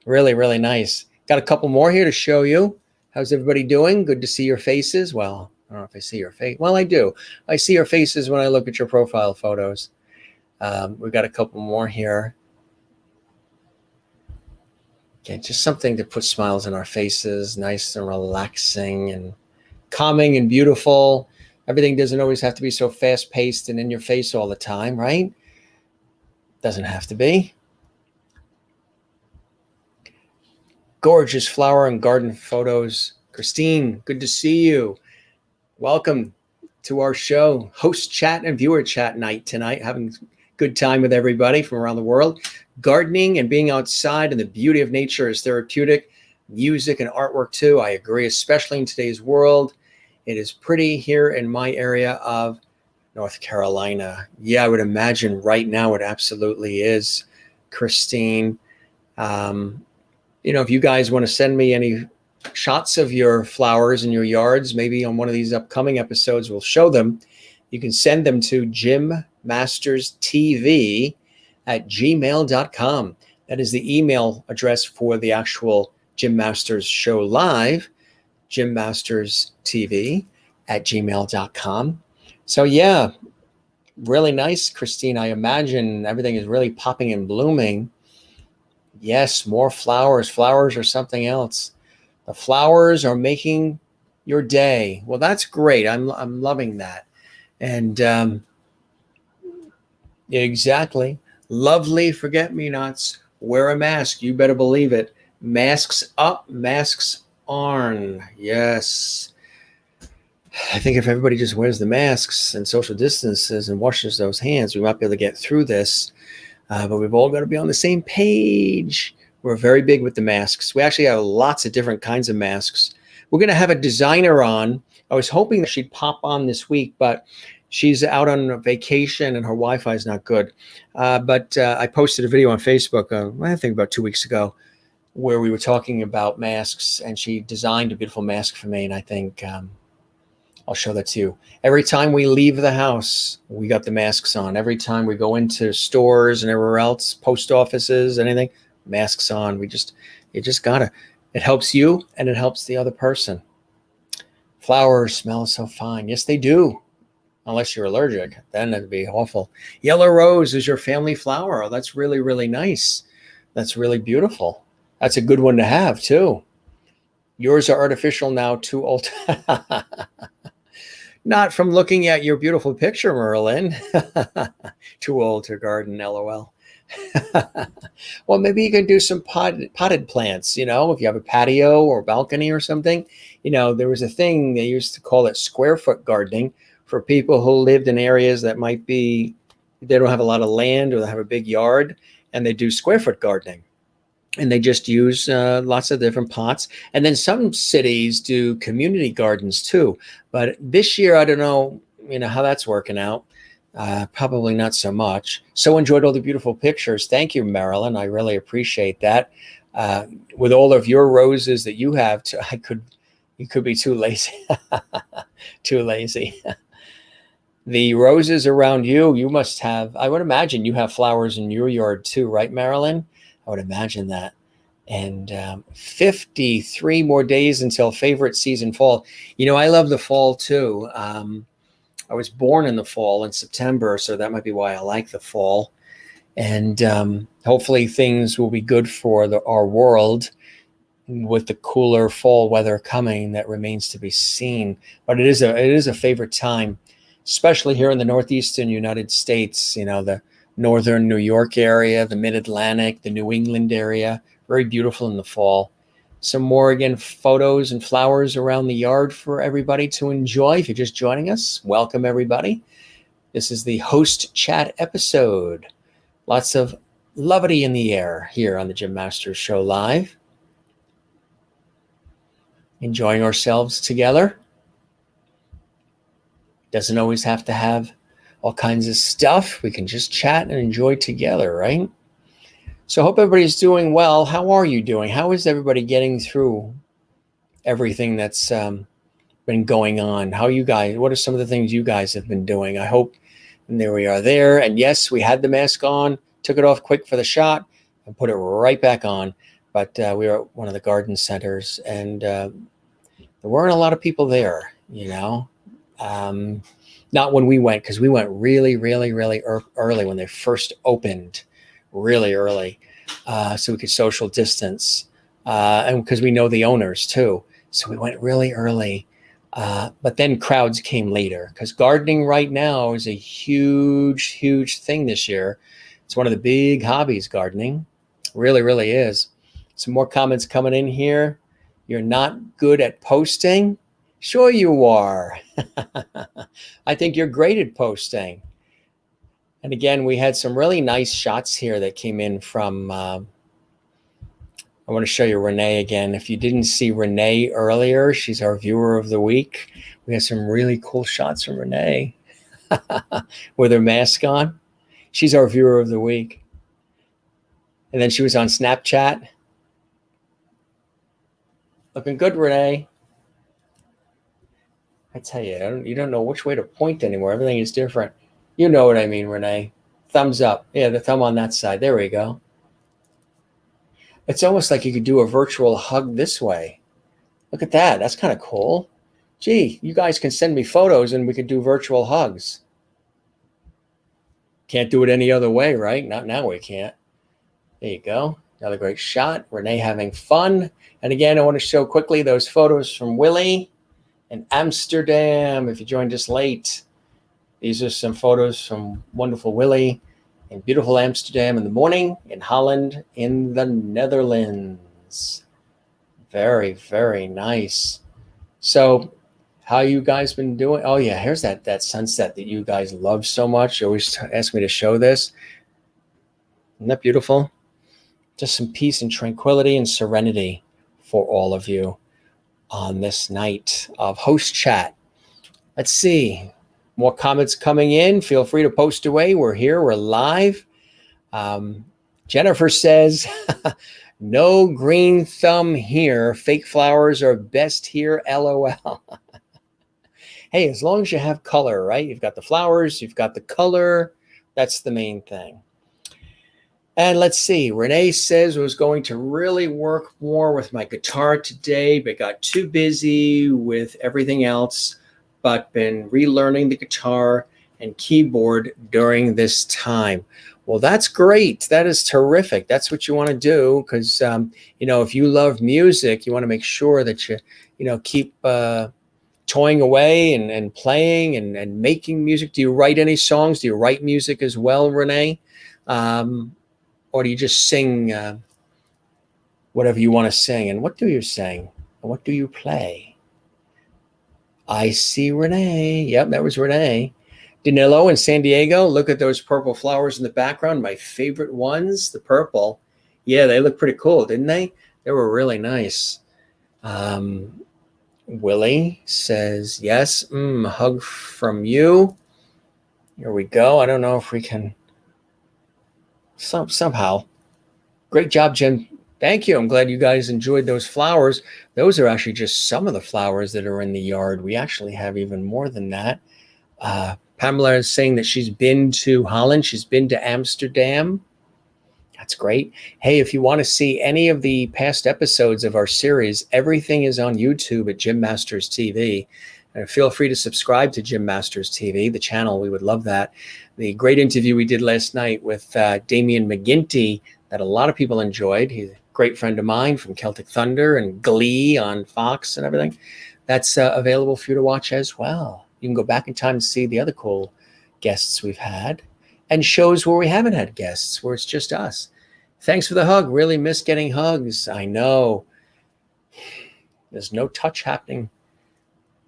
Really, really nice. Got a couple more here to show you. How's everybody doing? Good to see your faces. Well, I don't know if I see your face. Well, I do. I see your faces when I look at your profile photos. We've got a couple more here. Okay, just something to put smiles on our faces, nice and relaxing and calming and beautiful. Everything doesn't always have to be so fast-paced and in your face all the time, right? Doesn't have to be. Gorgeous flower and garden photos. Christine, good to see you. Welcome to our show, host chat and viewer chat night tonight. Having a good time with everybody from around the world. Gardening and being outside and the beauty of nature is therapeutic. Music and artwork too. I agree, especially in today's world. It is pretty here in my area of North Carolina. Yeah, I would imagine right now it absolutely is, Christine. If you guys want to send me any shots of your flowers in your yards, maybe on one of these upcoming episodes, we'll show them. You can send them to jimmasterstv@gmail.com. That is the email address for the actual Jim Masters Show Live, jimmasterstv@gmail.com. So yeah, really nice, Christine. I imagine everything is really popping and blooming. Yes, more flowers. Flowers are something else. The flowers are making your day. Well, that's great. I'm loving that. And exactly. Lovely forget-me-nots. Wear a mask. You better believe it. Masks up, masks on. Yes. I think if everybody just wears the masks and social distances and washes those hands, we might be able to get through this. But we've all got to be on the same page. We're very big with the masks. We actually have lots of different kinds of masks. We're going to have a designer on. I was hoping that she'd pop on this week, but she's out on vacation and her Wi-Fi is not good. But I posted a video on Facebook, I think about 2 weeks ago, where we were talking about masks, and she designed a beautiful mask for me. And I think I'll show that to you. Every time we leave the house, we got the masks on. Every time we go into stores and everywhere else, post offices, anything, masks on. You just gotta. It helps you and it helps the other person. Flowers smell so fine. Yes, they do. Unless you're allergic, then it'd be awful. Yellow rose is your family flower. Oh, that's really, really nice. That's really beautiful. That's a good one to have too. Yours are artificial now, too old. Not from looking at your beautiful picture, Merlin. Too old to garden, LOL. Well, maybe you can do some potted plants, if you have a patio or balcony or something. There was a thing, they used to call it square foot gardening for people who lived in areas that might be, they don't have a lot of land or they have a big yard, and they do square foot gardening. And they just use lots of different pots. And then some cities do community gardens too. But this year, I don't know, how that's working out. Probably not so much. So enjoyed all the beautiful pictures. Thank you, Marilyn. I really appreciate that. With all of your roses that you have, you could be too lazy. Too lazy. The roses around you must have, I would imagine you have flowers in your yard too, right, Marilyn? I would imagine that. And 53 more days until favorite season, fall. I love the fall too. I was born in the fall in September, so that might be why I like the fall. And hopefully things will be good for our world. with the cooler fall weather coming, that remains to be seen. But it is a favorite time, especially here in the northeastern United States. The northern New York area, the mid-Atlantic, the New England area, very beautiful in the fall. Some more, again, photos and flowers around the yard for everybody to enjoy. If you're just joining us, welcome everybody. This is the host chat episode. Lots of loveity in the air here on the Jim Masters Show Live. Enjoying ourselves together. Doesn't always have to have all kinds of stuff. We can just chat and enjoy together, right? So I hope everybody's doing well. How are you doing? How is everybody getting through everything that's been going on? How you guys, what are some of the things you guys have been doing? I hope, and there we are there. And yes, we had the mask on, took it off quick for the shot and put it right back on. But we were at one of the garden centers, and there weren't a lot of people there, Not when we went, because we went really, really, really early when they first opened, really early, so we could social distance, and because we know the owners too. So we went really early, but then crowds came later, because gardening right now is a huge, huge thing this year. It's one of the big hobbies, gardening. Really, really is. Some more comments coming in here. You're not good at posting? Sure you are. I think you're great at posting. And again, we had some really nice shots here that came in from, I want to show you Renee again. If you didn't see Renee earlier, she's our viewer of the week. We have some really cool shots from Renee with her mask on. She's our viewer of the week. And then she was on Snapchat. Looking good, Renee. I tell you, you don't know which way to point anymore. Everything is different. You know what I mean, Renee. Thumbs up. Yeah, the thumb on that side. There we go. It's almost like you could do a virtual hug this way. Look at that. That's kind of cool. Gee, you guys can send me photos and we could do virtual hugs. Can't do it any other way, right? Not now we can't. There you go. Another great shot. Renee having fun. And again, I want to show quickly those photos from Willie in Amsterdam. If you joined us late, these are some photos from wonderful Willie in beautiful Amsterdam in the morning, in Holland, in the Netherlands. Very, very nice. So how you guys been doing? Oh yeah, here's that sunset that you guys love so much. You always ask me to show this. Isn't that beautiful? Just some peace and tranquility and serenity for all of you on this night of host chat. Let's see. More comments coming in. Feel free to post away. We're here. We're live. Jennifer says, no green thumb here. Fake flowers are best here. LOL. Hey, as long as you have color, right? You've got the flowers. You've got the color. That's the main thing. And let's see. Renee says I was going to really work more with my guitar today, but got too busy with everything else. But been relearning the guitar and keyboard during this time. Well, that's great. That is terrific. That's what you want to do, because if you love music, you want to make sure that you keep toying away and playing and making music. Do you write any songs? Do you write music as well, Renee? Or do you just sing whatever you want to sing? And what do you sing? And what do you play? I see Renee. Yep, that was Renee. Danilo in San Diego. Look at those purple flowers in the background. My favorite ones, the purple. Yeah, they look pretty cool, didn't they? They were really nice. Willie says, yes, hug from you. Here we go. I don't know if we can somehow. Great job, Jim. Thank you. I'm glad you guys enjoyed those flowers. Those are actually just some of the flowers that are in the yard. We actually have even more than that. Pamela is saying that she's been to Holland. She's been to Amsterdam. That's great. Hey, if you want to see any of the past episodes of our series, everything is on YouTube at Jim Masters TV. And feel free to subscribe to Jim Masters TV, the channel. We would love that. The great interview we did last night with Damian McGinty that a lot of people enjoyed. He's a great friend of mine from Celtic Thunder and Glee on Fox and everything. That's available for you to watch as well. You can go back in time and see the other cool guests we've had and shows where we haven't had guests, where it's just us. Thanks for the hug. Really miss getting hugs. I know. There's no touch happening.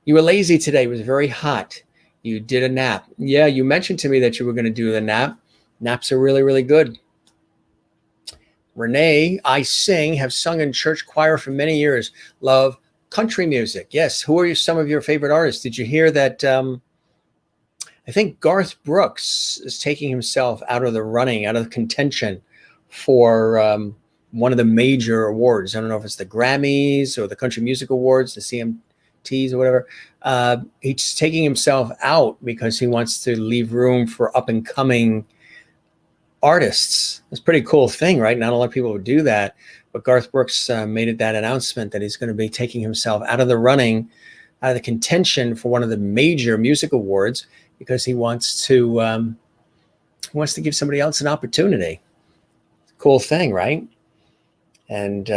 You were lazy today. It was very hot. You did a nap. Yeah, you mentioned to me that you were going to do the nap. Naps are really, really good. Renee, I sing, have sung in church choir for many years. Love country music. Yes. Who are some of your favorite artists? Did you hear that? I think Garth Brooks is taking himself out of the running, out of the contention for one of the major awards. I don't know if it's the Grammys or the Country Music Awards, the CMTs or whatever. He's taking himself out because he wants to leave room for up and coming artists. It's a pretty cool thing, right? Not a lot of people would do that, but Garth Brooks made that announcement that he's going to be taking himself out of the running, out of the contention for one of the major music awards because he wants to give somebody else an opportunity. Cool thing, right? And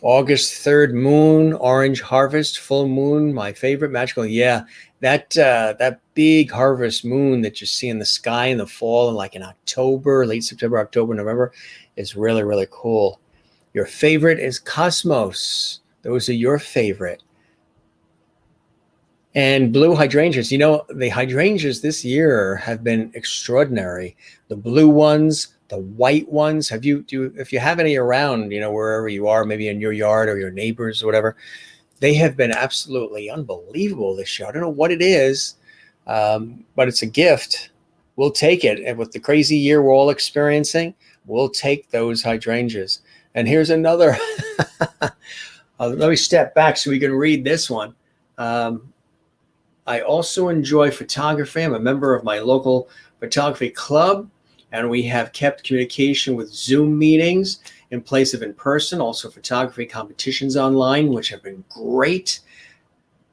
August 3rd moon, orange harvest, full moon, my favorite, magical. Yeah, that big harvest moon that you see in the sky in the fall and like in October, late September, October, November is really, really cool. Your favorite is Cosmos. Those are your favorite. And blue hydrangeas. You know, the hydrangeas this year have been extraordinary. The blue ones, the white ones. If you have any around, you know, wherever you are, maybe in your yard or your neighbors or whatever, they have been absolutely unbelievable this year. I don't know what it is, but it's a gift. We'll take it. And with the crazy year we're all experiencing, we'll take those hydrangeas. And here's another. Let me step back so we can read this one. I also enjoy photography. I'm a member of my local photography club, and we have kept communication with Zoom meetings in place of in person, also photography competitions online, which have been great,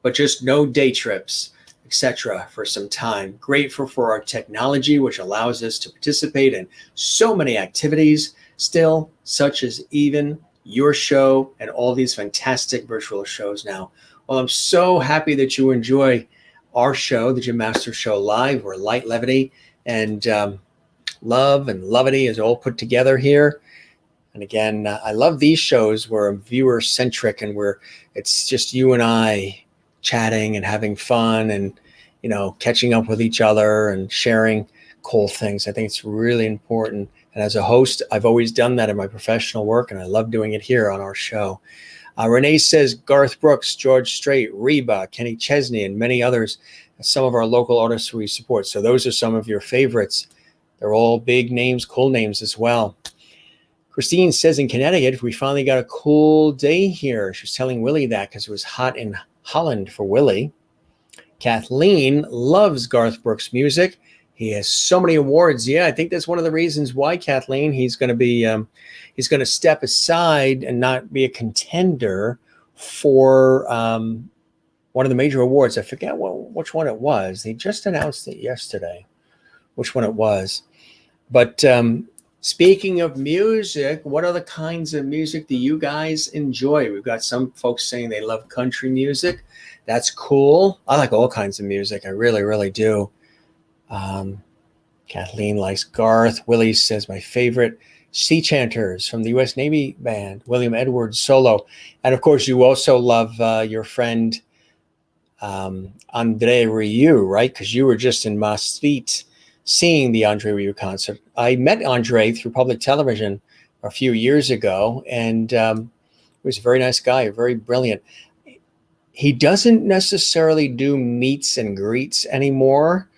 but just no day trips, etc. for some time. Grateful for our technology, which allows us to participate in so many activities still, such as even your show and all these fantastic virtual shows now. Well, I'm so happy that you enjoy our show, the Jim Master Show Live, where light, levity, and love and loveity is all put together here. And again, I love these shows where I'm viewer-centric and where it's just you and I chatting and having fun and, you know, catching up with each other and sharing cool things. I think it's really important. And as a host, I've always done that in my professional work, and I love doing it here on our show. Renee says Garth Brooks, George Strait, Reba, Kenny Chesney, and many others, some of our local artists we support. So those are some of your favorites. They're all big names, cool names as well. Christine says in Connecticut, we finally got a cool day here. She's telling Willie that because it was hot in Holland for Willie. Kathleen loves Garth Brooks' music. He has so many awards. Yeah, I think that's one of the reasons why, Kathleen, he's going to step aside and not be a contender for one of the major awards. I forget which one it was. He just announced it yesterday, which one it was. But speaking of music, what other kinds of music do you guys enjoy? We've got some folks saying they love country music. That's cool. I like all kinds of music. I really, really do. Kathleen likes Garth. Willie says my favorite, Sea Chanters from the U.S. Navy Band, William Edwards solo. And of course, you also love your friend Andre Rieu, right? Because you were just in Maastricht seeing the Andre Rieu concert. I met Andre through public television a few years ago, and he was a very nice guy, very brilliant. He doesn't necessarily do meets and greets anymore,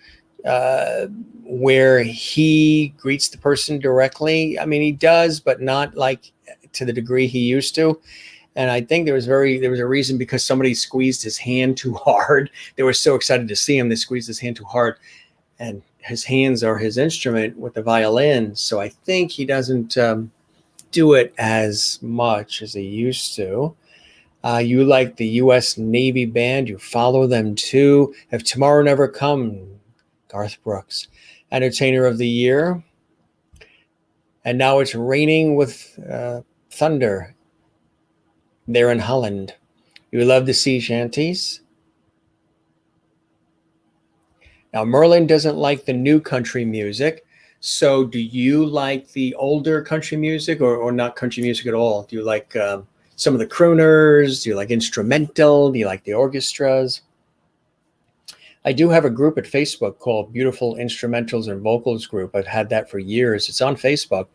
where he greets the person directly. I mean, he does, but not like to the degree he used to. And I think there was a reason, because somebody squeezed his hand too hard. They were so excited to see him, they squeezed his hand too hard. And his hands are his instrument with the violin. So I think he doesn't do it as much as he used to. You like the U.S. Navy Band. You follow them too. If Tomorrow Never Come, Garth Brooks, Entertainer of the Year. And now it's raining with Thunder there in Holland. You love the sea shanties. Now, Merlin doesn't like the new country music. So do you like the older country music or not country music at all? Do you like some of the crooners? Do you like instrumental? Do you like the orchestras? I do have a group at Facebook called Beautiful Instrumentals and Vocals Group. I've had that for years. It's on Facebook.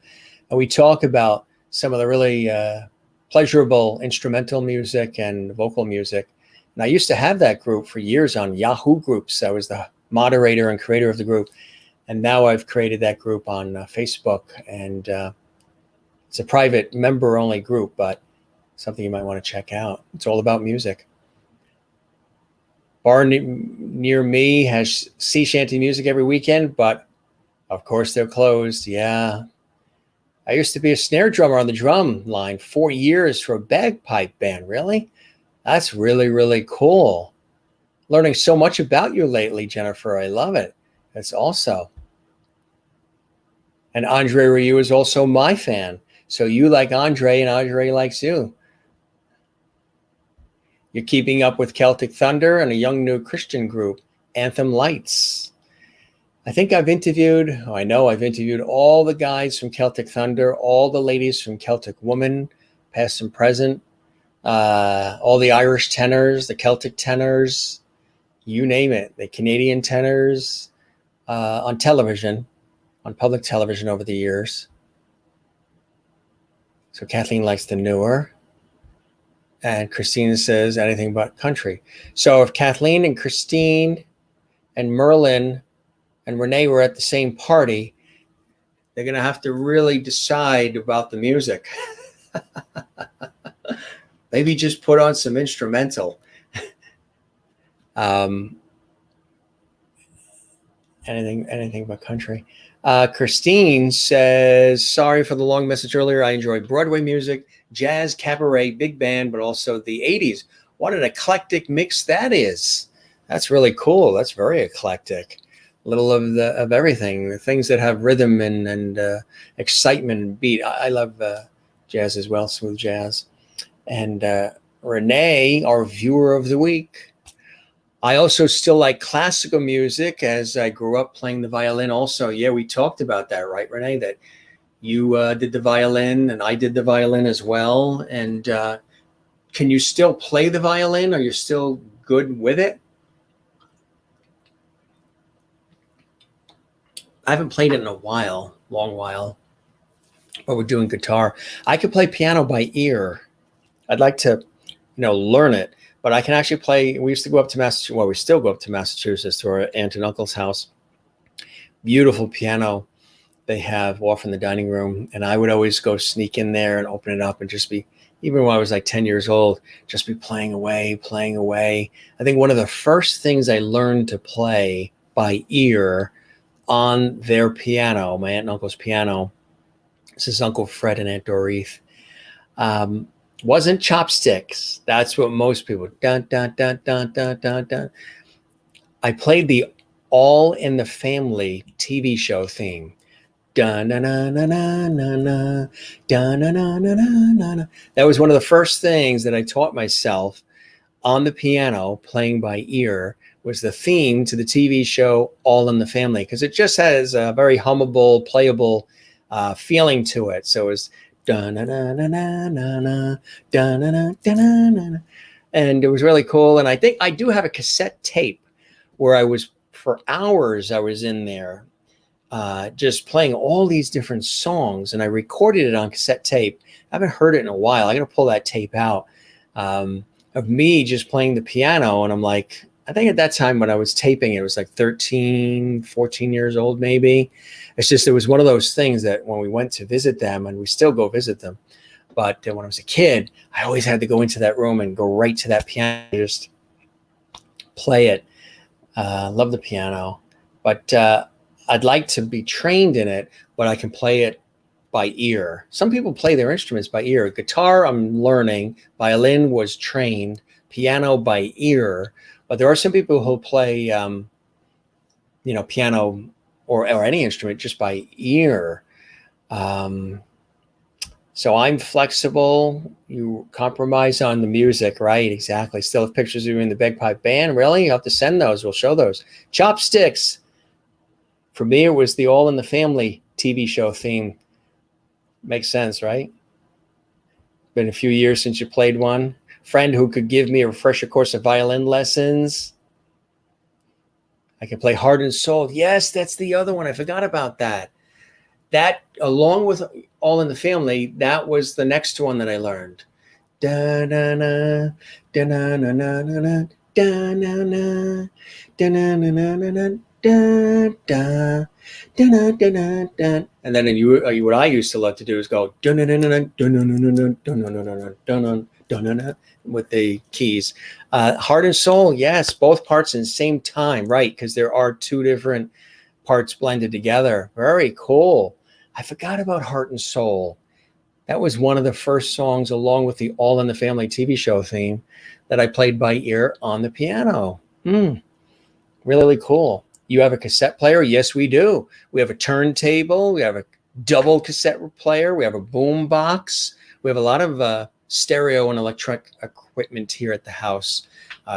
And we talk about some of the really pleasurable instrumental music and vocal music. And I used to have that group for years on Yahoo Groups. I was the moderator and creator of the group. And now I've created that group on Facebook. And it's a private member-only group, but something you might want to check out. It's all about music. Bar near me has sea shanty music every weekend, but of course they're closed. Yeah. I used to be a snare drummer on the drum line 4 years for a bagpipe band. Really? That's really, really cool. Learning so much about you lately, Jennifer. I love it. That's also. And Andre Rieu is also my fan. So you like Andre and Andre likes you. You're keeping up with Celtic Thunder and a young new Christian group, Anthem Lights. I think I've interviewed all the guys from Celtic Thunder, all the ladies from Celtic Woman, past and present, all the Irish tenors, the Celtic tenors, you name it, the Canadian tenors, on television, on public television over the years. So Kathleen likes the newer. And Christine says anything but country. So if Kathleen and Christine and Merlin and Renee were at the same party, they're going to have to really decide about the music. Maybe just put on some instrumental. Anything but country. Christine says, sorry for the long message earlier. I enjoy Broadway music, jazz, cabaret, big band, but also the 80s. What an eclectic mix that is. That's really cool. That's very eclectic. A little of everything, the things that have rhythm and excitement and beat. I love jazz as well, smooth jazz. And Renee, our viewer of the week. I also still like classical music as I grew up playing the violin also. Yeah, we talked about that, right, Renee? That you did the violin and I did the violin as well. And can you still play the violin? Are you still good with it? I haven't played it in a while, long while, but we're doing guitar. I could play piano by ear. I'd like to, learn it. But I can actually play. We used to go up to Massachusetts. Well, we still go up to Massachusetts to our aunt and uncle's house. Beautiful piano they have off in the dining room. And I would always go sneak in there and open it up and just be, even when I was like 10 years old, just be playing away. I think one of the first things I learned to play by ear on their piano, my aunt and uncle's piano, this is Uncle Fred and Aunt Dorothy, wasn't chopsticks. That's what most people dun dun dun dun dun dun dun. I played the All in the Family TV show theme. Dun na na na na na na dun na na na na na. That was one of the first things that I taught myself on the piano, playing by ear, was the theme to the TV show All in the Family, because it just has a very hummable, playable feeling to it. So it was and it was really cool. And I think I do have a cassette tape where I was in there just playing all these different songs, and I recorded it on cassette tape. I haven't heard it in a while. I'm gonna pull that tape out of me just playing the piano. And I'm like, I think at that time when I was taping, it was like 13, 14 years old, maybe. It's just, it was one of those things that when we went to visit them, and we still go visit them, but when I was a kid, I always had to go into that room and go right to that piano, just play it. Love the piano, but I'd like to be trained in it, but I can play it by ear. Some people play their instruments by ear. Guitar, I'm learning. Violin was trained. Piano by ear. But there are some people who play, piano or any instrument just by ear. So I'm flexible. You compromise on the music, right? Exactly. Still have pictures of you in the bagpipe band. Really? You have to send those. We'll show those. Chopsticks. For me, it was the All in the Family TV show theme. Makes sense, right? Been a few years since you played one. Friend who could give me a refresher course of violin lessons. I can play Heart and Soul. Yes, that's the other one. I forgot about that. That, along with All in the Family, that was the next one that I learned. Da na na, da na na na na na, da na na, da na na na na na, da da, da na da na da. And then what I used to love to do is go da na na na na, da na na na na, da na na na na, da na da na na, with the keys. Heart and Soul, yes, both parts in the same time, right? Because there are two different parts blended together. Very cool. I forgot about Heart and Soul. That was one of the first songs, along with the All in the Family TV show theme, that I played by ear on the piano. Really, really cool. You have a cassette player? Yes, we do. We have a turntable. We have a double cassette player. We have a boom box. We have a lot of stereo and electronic equipment here at the house.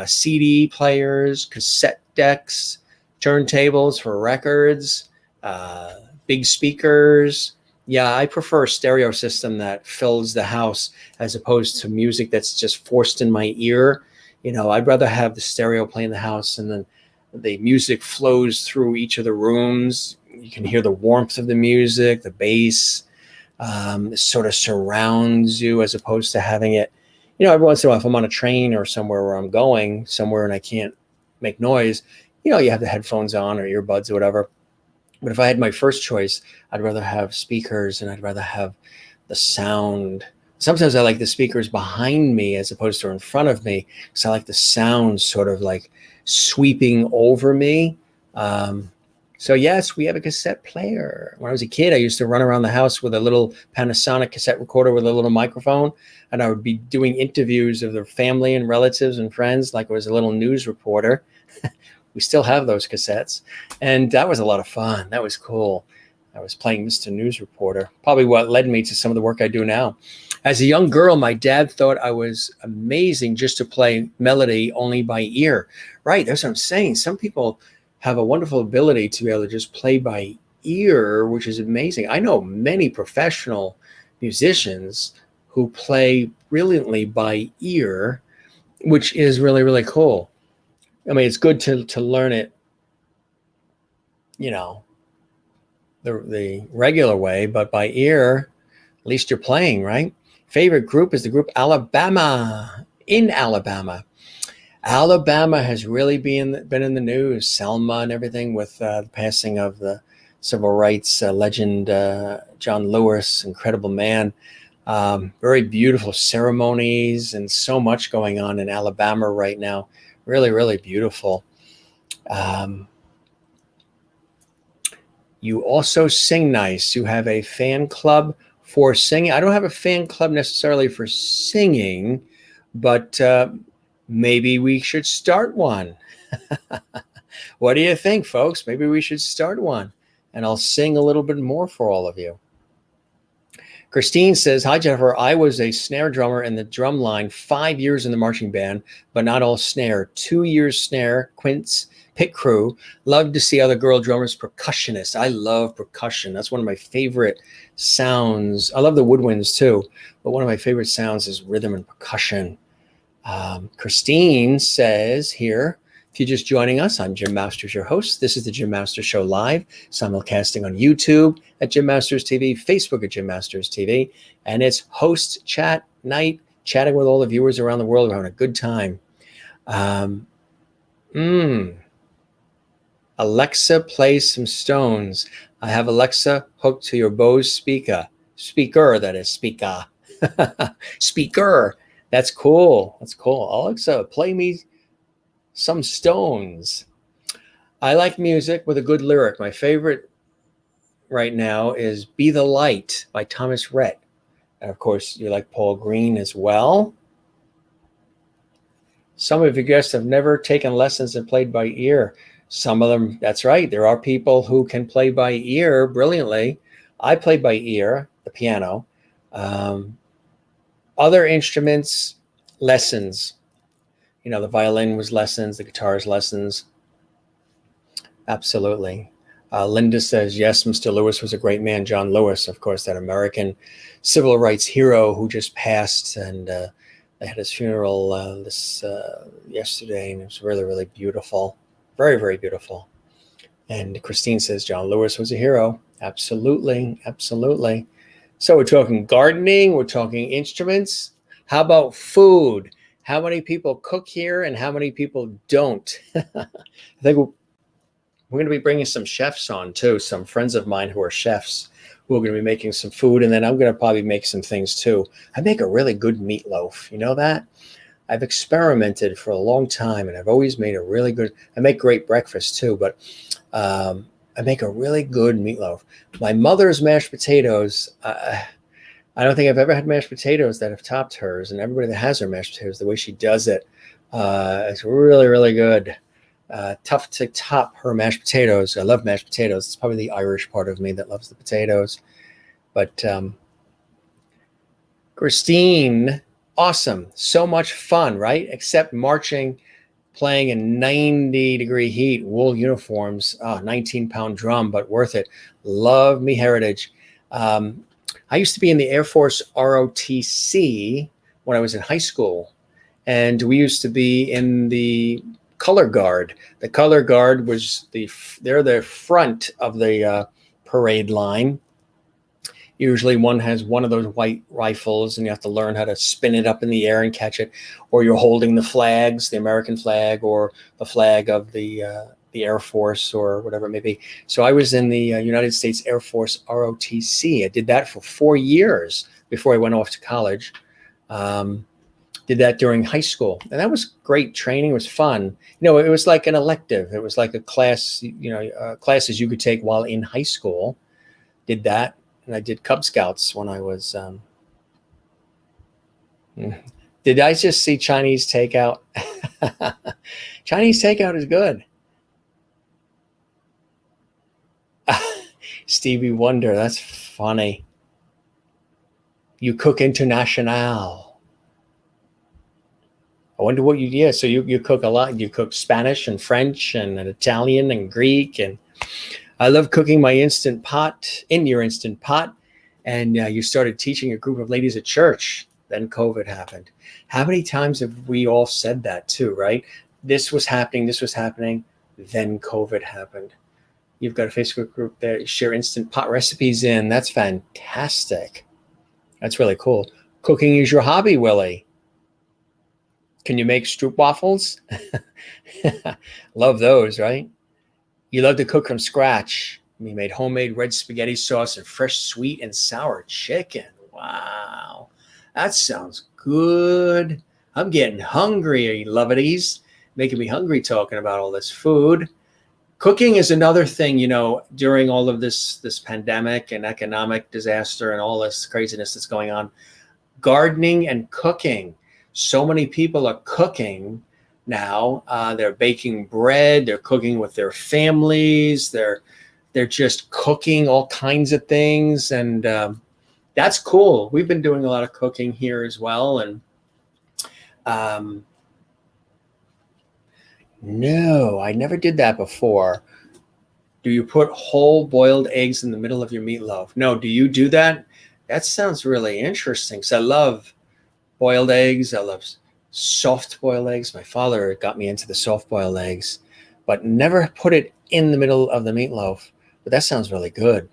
CD players, cassette decks, turntables for records, big speakers. Yeah, I prefer a stereo system that fills the house as opposed to music that's just forced in my ear. I'd rather have the stereo play in the house, and then the music flows through each of the rooms. You can hear the warmth of the music, the bass. It sort of surrounds you, as opposed to having it, every once in a while, if I'm on a train or somewhere where I'm going somewhere and I can't make noise, you have the headphones on or earbuds or whatever. But if I had my first choice, I'd rather have speakers, and I'd rather have the sound. Sometimes I like the speakers behind me as opposed to in front of me, because I like the sound sort of like sweeping over me. So yes, we have a cassette player. When I was a kid, I used to run around the house with a little Panasonic cassette recorder with a little microphone, and I would be doing interviews of their family and relatives and friends like I was a little news reporter. We still have those cassettes, and that was a lot of fun. That was cool. I was playing Mr. News Reporter, probably what led me to some of the work I do now. As a young girl, my dad thought I was amazing just to play melody only by ear. Right, that's what I'm saying. Some people have a wonderful ability to be able to just play by ear, which is amazing. I know many professional musicians who play brilliantly by ear, which is really, really cool. I mean, it's good to learn it, the regular way, but by ear, at least you're playing, right? Favorite group is the group Alabama. In Alabama. Alabama has really been in the news, Selma and everything, with the passing of the civil rights legend John Lewis, incredible man. Very beautiful ceremonies and so much going on in Alabama right now. Really, really beautiful. You also sing nice. You have a fan club for singing. I don't have a fan club necessarily for singing, but maybe we should start one. What do you think, folks? Maybe we should start one, and I'll sing a little bit more for all of you. Christine says, hi, Jennifer. I was a snare drummer in the drum line, 5 years in the marching band, but not all snare. 2 years snare, quints, pit crew. Love to see other girl drummers, percussionists. I love percussion. That's one of my favorite sounds. I love the woodwinds too, but one of my favorite sounds is rhythm and percussion. Christine says here, if you're just joining us, I'm Jim Masters, your host. This is the Jim Masters Show live, simulcasting on YouTube at Jim Masters TV, Facebook at Jim Masters TV, and it's host chat night, chatting with all the viewers around the world. We're having a good time. Alexa, play some Stones. I have Alexa hooked to your Bose speaker, that is, speaker. Speaker. That's cool. That's cool. Alexa, play me some Stones. I like music with a good lyric. My favorite right now is Be the Light by Thomas Rhett. And of course, you like Paul Green as well. Some of your guests have never taken lessons and played by ear. Some of them, that's right. There are people who can play by ear brilliantly. I play by ear, the piano. Um, Other instruments, lessons. The violin was lessons, the guitar is lessons. Absolutely. Linda says, yes, Mr. Lewis was a great man. John Lewis, of course, that American civil rights hero who just passed. And they had his funeral yesterday, and it was really, really beautiful. Very, very beautiful. And Christine says, John Lewis was a hero. Absolutely. Absolutely. So we're talking gardening. We're talking instruments. How about food? How many people cook here and how many people don't? I think we're going to be bringing some chefs on too, some friends of mine who are chefs who are going to be making some food. And then I'm going to probably make some things too. I make a really good meatloaf. You know that? I've experimented for a long time and I've always made I make great breakfast too, but I make a really good meatloaf. My mother's mashed potatoes, I don't think I've ever had mashed potatoes that have topped hers, and everybody that has her mashed potatoes, the way she does it, it's really, really good. Tough to top her mashed potatoes. I love mashed potatoes. It's probably the Irish part of me that loves the potatoes. But Christine, awesome. So much fun, right? Except marching, playing in 90-degree heat, wool uniforms, 19-pound drum, but worth it. Love me heritage. I used to be in the Air Force ROTC when I was in high school, and we used to be in the color guard. The color guard was they're the front of the parade line. Usually one has one of those white rifles and you have to learn how to spin it up in the air and catch it, or you're holding the flags, the American flag or the flag of the Air Force or whatever it may be. So I was in the United States Air Force ROTC. I did that for 4 years before I went off to college. Did that during high school, and that was great training. It was fun. It was like an elective. It was like a class, classes you could take while in high school. Did that, and I did Cub Scouts when I was. Did I just see Chinese takeout? Chinese takeout is good. Stevie Wonder, that's funny. You cook international. I wonder what so you cook a lot. You cook Spanish and French and Italian and Greek. And I love cooking my Instant Pot in your Instant Pot. And you started teaching a group of ladies at church. Then COVID happened. How many times have we all said that too, right? This was happening. Then COVID happened. You've got a Facebook group there. You share Instant Pot recipes in. That's fantastic. That's really cool. Cooking is your hobby, Willie. Can you make stroopwafels? Love those, right? You love to cook from scratch. We made homemade red spaghetti sauce and fresh sweet and sour chicken. Wow. That sounds good. I'm getting hungry, loveities. Making me hungry talking about all this food. Cooking is another thing, during all of this pandemic and economic disaster and all this craziness that's going on. Gardening and cooking. So many people are cooking now. They're baking bread. They're cooking with their families. They're just cooking all kinds of things. And that's cool. We've been doing a lot of cooking here as well. And no, I never did that before. Do you put whole boiled eggs in the middle of your meatloaf? No, do you do that? That sounds really interesting. So I love boiled eggs. I love soft boiled eggs. My father got me into the soft boiled eggs, but never put it in the middle of the meatloaf. But that sounds really good.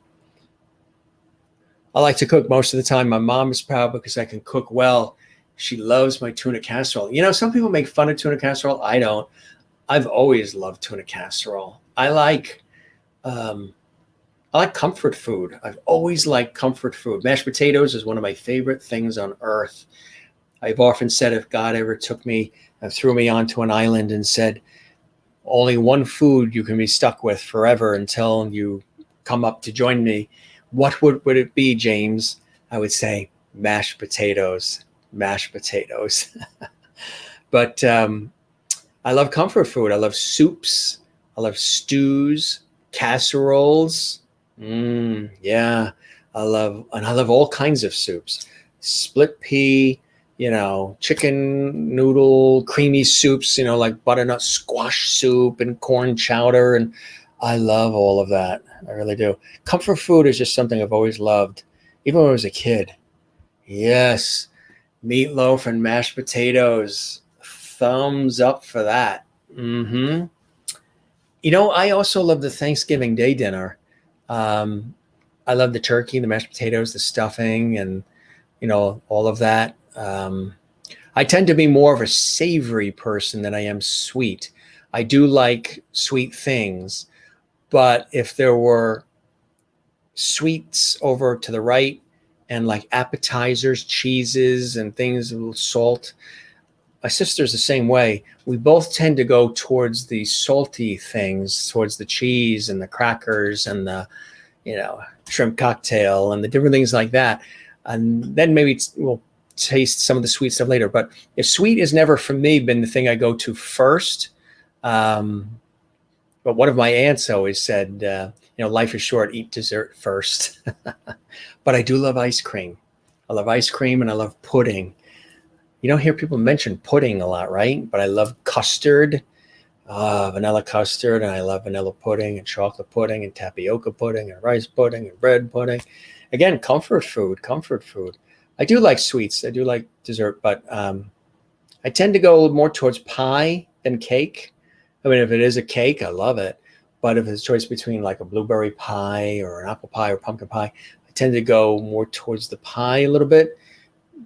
I like to cook most of the time. My mom is proud because I can cook well. She loves my tuna casserole. Some people make fun of tuna casserole. I don't. I've always loved tuna casserole. I like comfort food. I've always liked comfort food. Mashed potatoes is one of my favorite things on earth. I've often said if God ever took me and threw me onto an island and said, only one food you can be stuck with forever until you come up to join me, what would it be, James? I would say mashed potatoes. But I love comfort food. I love soups. I love stews, casseroles. Yeah. And I love all kinds of soups. Split pea, chicken noodle, creamy soups, like butternut squash soup and corn chowder. And I love all of that. I really do. Comfort food is just something I've always loved, even when I was a kid. Yes, meatloaf and mashed potatoes. Thumbs up for that. Mm-hmm. I also love the Thanksgiving Day dinner. Um, I love the turkey, the mashed potatoes, the stuffing, and all of that. I tend to be more of a savory person than I am sweet. I do like sweet things, but if there were sweets over to the right and like appetizers, cheeses, and things, a little salt. My sister's the same way. We both tend to go towards the salty things, towards the cheese and the crackers and the, shrimp cocktail and the different things like that. And then maybe we'll taste some of the sweet stuff later. But if sweet has never for me been the thing I go to first. But one of my aunts always said, life is short, eat dessert first. But I do love ice cream. I love ice cream and I love pudding. You don't hear people mention pudding a lot, right? But I love custard, vanilla custard, and I love vanilla pudding and chocolate pudding and tapioca pudding and rice pudding and bread pudding. Again, comfort food. I do like sweets. I do like dessert, but I tend to go more towards pie than cake. I mean, if it is a cake, I love it. But if it's a choice between like a blueberry pie or an apple pie or pumpkin pie, I tend to go more towards the pie a little bit.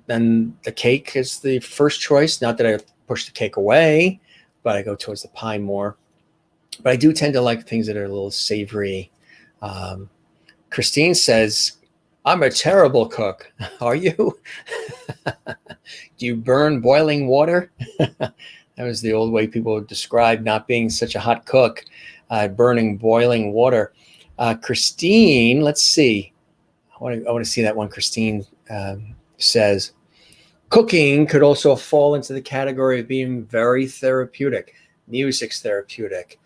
Then the cake is the first choice. Not that I push the cake away, but I go towards the pie more. But I do tend to like things that are a little savory. Christine says, I'm a terrible cook. Are you? Do you burn boiling water? That was the old way people would describe not being such a hot cook, burning boiling water. Christine, let's see. I want to see that one. Christine says, cooking could also fall into the category of being very therapeutic. Music's therapeutic.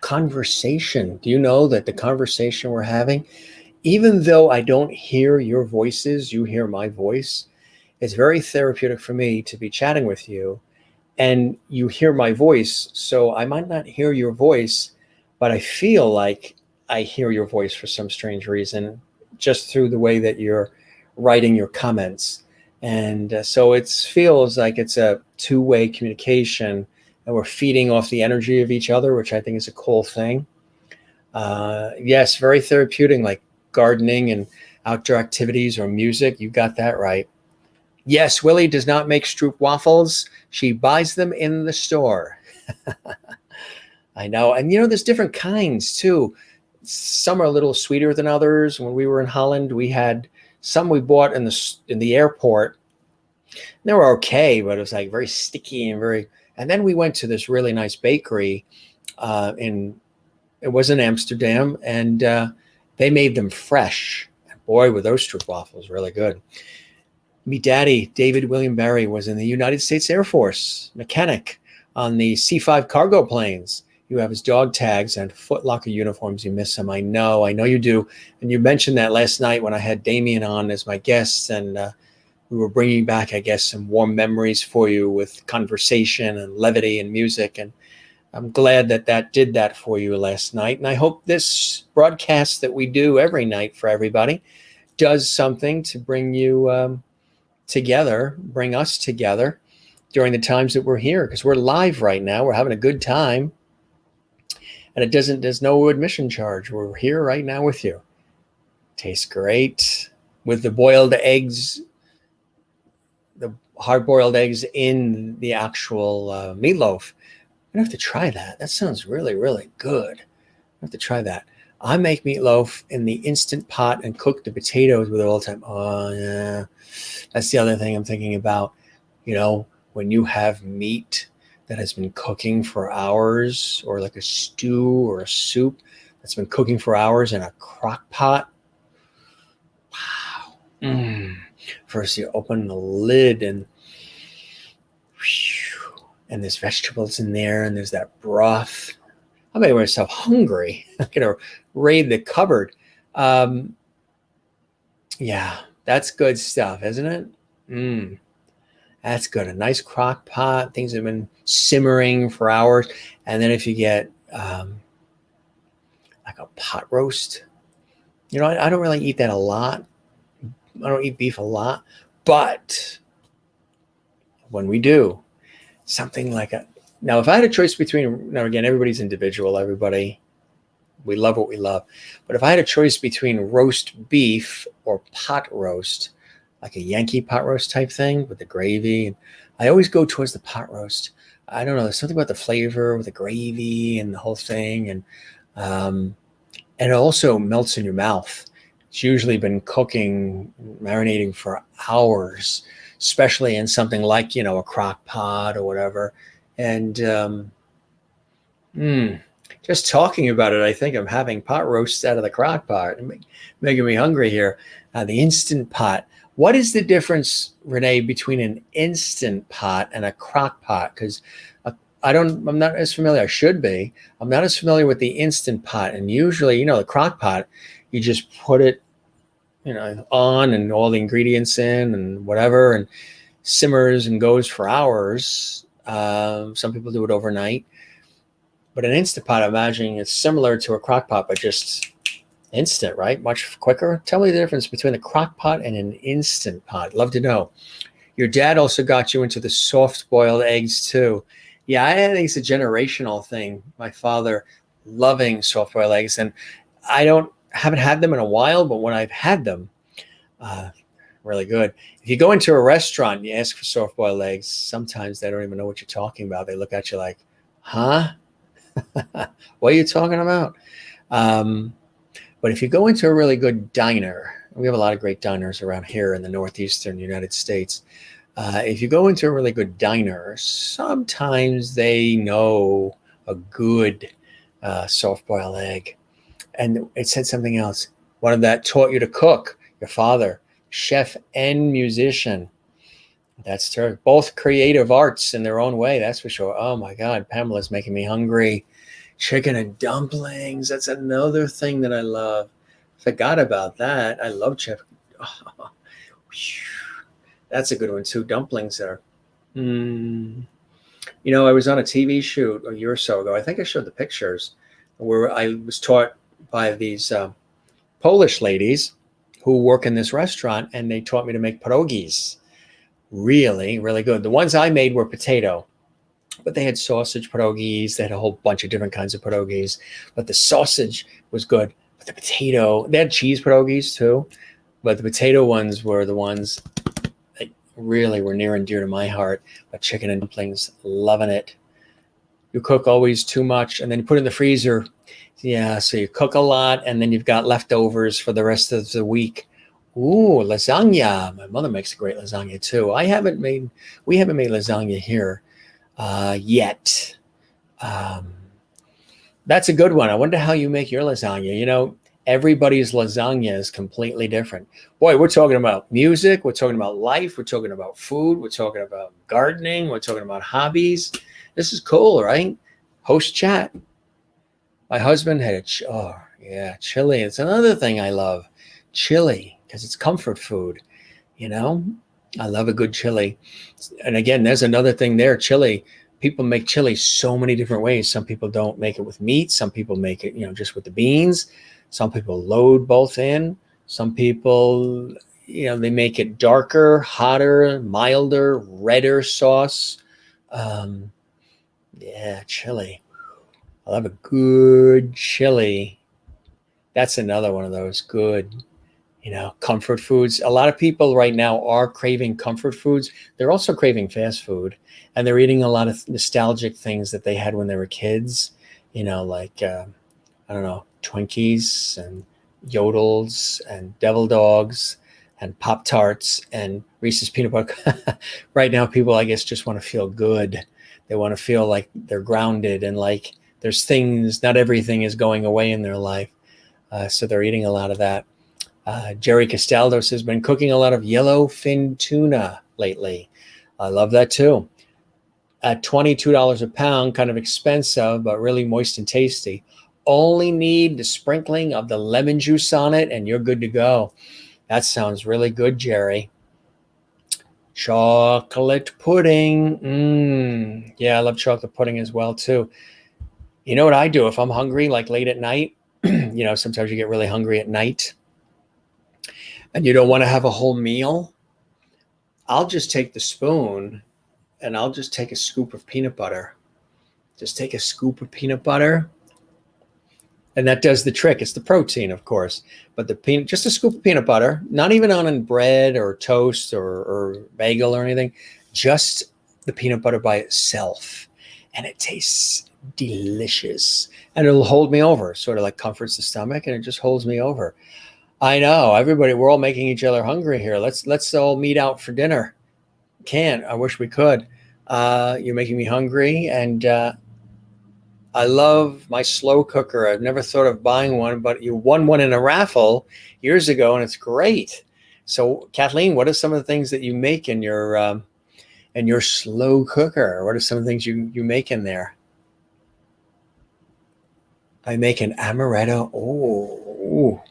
Conversation. Do you know that the conversation we're having, even though I don't hear your voices, you hear my voice, it's very therapeutic for me to be chatting with you. And you hear my voice, so I might not hear your voice, but I feel like I hear your voice for some strange reason, just through the way that you're writing your comments. And so it feels like it's a two-way communication, and we're feeding off the energy of each other, which I think is a cool thing. Yes, very therapeutic, like gardening and outdoor activities or music. You got that right. Yes, Willie does not make Stroop waffles. She buys them in the store. I know. And, there's different kinds, too. Some are a little sweeter than others. When we were in Holland, we had some we bought in the airport. They were okay, but it was like very sticky and then we went to this really nice bakery it was in Amsterdam, and they made them fresh. And boy, were those Stroop waffles really good. Me daddy, David William Barry, was in the United States Air Force, mechanic on the C-5 cargo planes. You have his dog tags and Foot Locker uniforms. You miss him. I know you do. And you mentioned that last night when I had Damien on as my guest, and we were bringing back, I guess, some warm memories for you with conversation and levity and music. And I'm glad that did that for you last night. And I hope this broadcast that we do every night for everybody does something to bring you together, bring us together during the times that we're here, because we're live right now. We're having a good time, and there's no admission charge. We're here right now with you. Tastes great with the boiled eggs, the hard-boiled eggs in the actual meatloaf. I'm gonna have to try that. That sounds really, really good. I have to try that. I make meatloaf in the Instant Pot and cook the potatoes with it all the time. Oh, yeah. That's the other thing I'm thinking about. When you have meat that has been cooking for hours, or like a stew or a soup that's been cooking for hours in a crock pot. Wow. First you open the lid and there's vegetables in there and there's that broth. I'm making myself hungry. I'm going to raid the cupboard. Yeah, that's good stuff, isn't it? Mm, that's good. A nice crock pot. Things have been simmering for hours. And then if you get like a pot roast, I don't really eat that a lot. I don't eat beef a lot. But when we do, something like a now, if I had a choice between now again, everybody's individual, everybody we love what we love. But if I had a choice between roast beef or pot roast, like a Yankee pot roast type thing with the gravy, I always go towards the pot roast. I don't know, there's something about the flavor with the gravy and the whole thing, um, and it also melts in your mouth. It's usually been cooking, marinating for hours, especially in something like a crock pot or whatever. And mm, just talking about it, I think I'm having pot roasts out of the crock pot, making me hungry here. The instant pot. What is the difference, Renee, between an instant pot and a crock pot? Because I'm not as familiar. I should be. I'm not as familiar with the instant pot. And usually, the crock pot, you just put it, on and all the ingredients in and whatever, and simmers and goes for hours. Some people do it overnight. But an Instant Pot, I'm imagining it's similar to a crock pot, but just instant, right? Much quicker. Tell me the difference between a crock pot and an Instant Pot. Love to know. Your dad also got you into the soft boiled eggs too. Yeah, I think it's a generational thing. My father loving soft boiled eggs, and haven't had them in a while, but when I've had them, really good. If you go into a restaurant and you ask for soft boiled eggs, sometimes they don't even know what you're talking about. They look at you like, huh? What are you talking about? But if you go into a really good diner, we have a lot of great diners around here in the northeastern United States. If you go into a really good diner, sometimes they know a good soft-boiled egg. And it said something else. One of that taught you to cook, your father, chef and musician. That's true. Both creative arts in their own way, that's for sure. Oh my God, Pamela's making me hungry. Chicken and dumplings. That's another thing that I love. Forgot about that. I love chicken. Oh, that's a good one too. Dumplings are. I was on a TV shoot a year or so ago. I think I showed the pictures where I was taught by these Polish ladies who work in this restaurant, and they taught me to make pierogies. Really, really good. The ones I made were potato, but they had sausage pierogies. They had a whole bunch of different kinds of pierogies, but the sausage was good. But the potato, they had cheese pierogies too, but the potato ones were the ones that really were near and dear to my heart. But chicken and dumplings, loving it. You cook always too much, and then you put it in the freezer. Yeah, so you cook a lot, and then you've got leftovers for the rest of the week. Ooh, lasagna. My mother makes a great lasagna too. We haven't made lasagna here yet. That's a good one. I wonder how you make your lasagna. Everybody's lasagna is completely different. Boy, we're talking about music. We're talking about life. We're talking about food. We're talking about gardening. We're talking about hobbies. This is cool, right? Host chat. My husband had chili. It's another thing I love. Chili, because it's comfort food. I love a good chili. And again, there's another thing there. Chili. People make chili so many different ways. Some people don't make it with meat. Some people make it, just with the beans. Some people load both in. Some people, they make it darker, hotter, milder, redder sauce. Chili. I love a good chili. That's another one of those good, comfort foods. A lot of people right now are craving comfort foods. They're also craving fast food, and they're eating a lot of nostalgic things that they had when they were kids, like, I don't know, Twinkies and Yodels and Devil Dogs and Pop-Tarts and Reese's Peanut Butter. Right now, people, I guess, just want to feel good. They want to feel like they're grounded and like there's things, not everything is going away in their life. So they're eating a lot of that. Jerry Castaldos has been cooking a lot of yellowfin tuna lately. I love that too. At $22 a pound, kind of expensive, but really moist and tasty. Only need the sprinkling of the lemon juice on it, and you're good to go. That sounds really good, Jerry. Chocolate pudding. Yeah, I love chocolate pudding as well, too. You know what I do if I'm hungry, like late at night? Sometimes you get really hungry at night and you don't want to have a whole meal. I'll just take the spoon and I'll just take a scoop of peanut butter. Just take a scoop of peanut butter. And that does the trick. It's the protein, of course, but just a scoop of peanut butter, not even on bread or toast or bagel or anything, just the peanut butter by itself. And it tastes delicious. And it'll hold me over, sort of like comforts the stomach, and it just holds me over. I know, everybody, we're all making each other hungry here. Let's all meet out for dinner. Can't. I wish we could. You're making me hungry, and I love my slow cooker. I've never thought of buying one, but you won one in a raffle years ago, and it's great. So, Kathleen, what are some of the things that you make in your slow cooker? What are some of the things you make in there? I make an amaretto. Oh,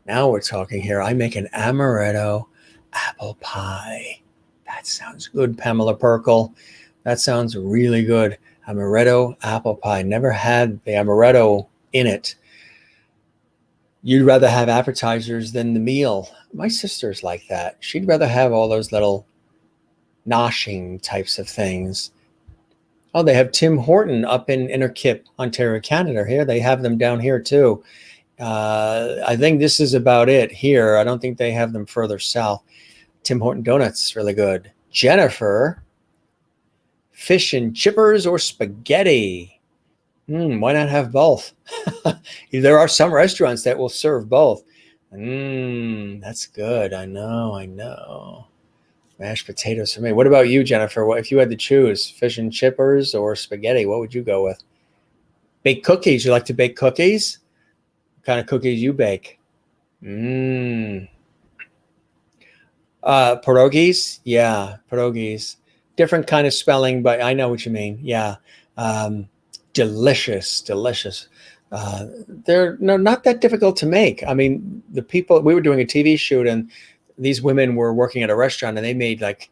now we're talking here. I make an amaretto apple pie. That sounds good, Pamela Perkle. That sounds really good. Amaretto apple pie. Never had the amaretto in it. You'd rather have appetizers than the meal. My sister's like that. She'd rather have all those little noshing types of things. Oh, they have Tim Horton up in Innerkip, Ontario, Canada. Here, they have them down here too. I think this is about it here. I don't think they have them further south. Tim Horton Donuts, really good. Jennifer, fish and chippers or spaghetti? Why not have both? There are some restaurants that will serve both. That's good. I know. Mashed potatoes for me. What about you, Jennifer? What if you had to choose fish and chippers or spaghetti? What would you go with? Bake cookies. You like to bake cookies? What kind of cookies you bake? Pierogies? Yeah, pierogies. Different kind of spelling, but I know what you mean. Yeah. Delicious. They're not that difficult to make. I mean, we were doing a TV shoot and these women were working at a restaurant and they made like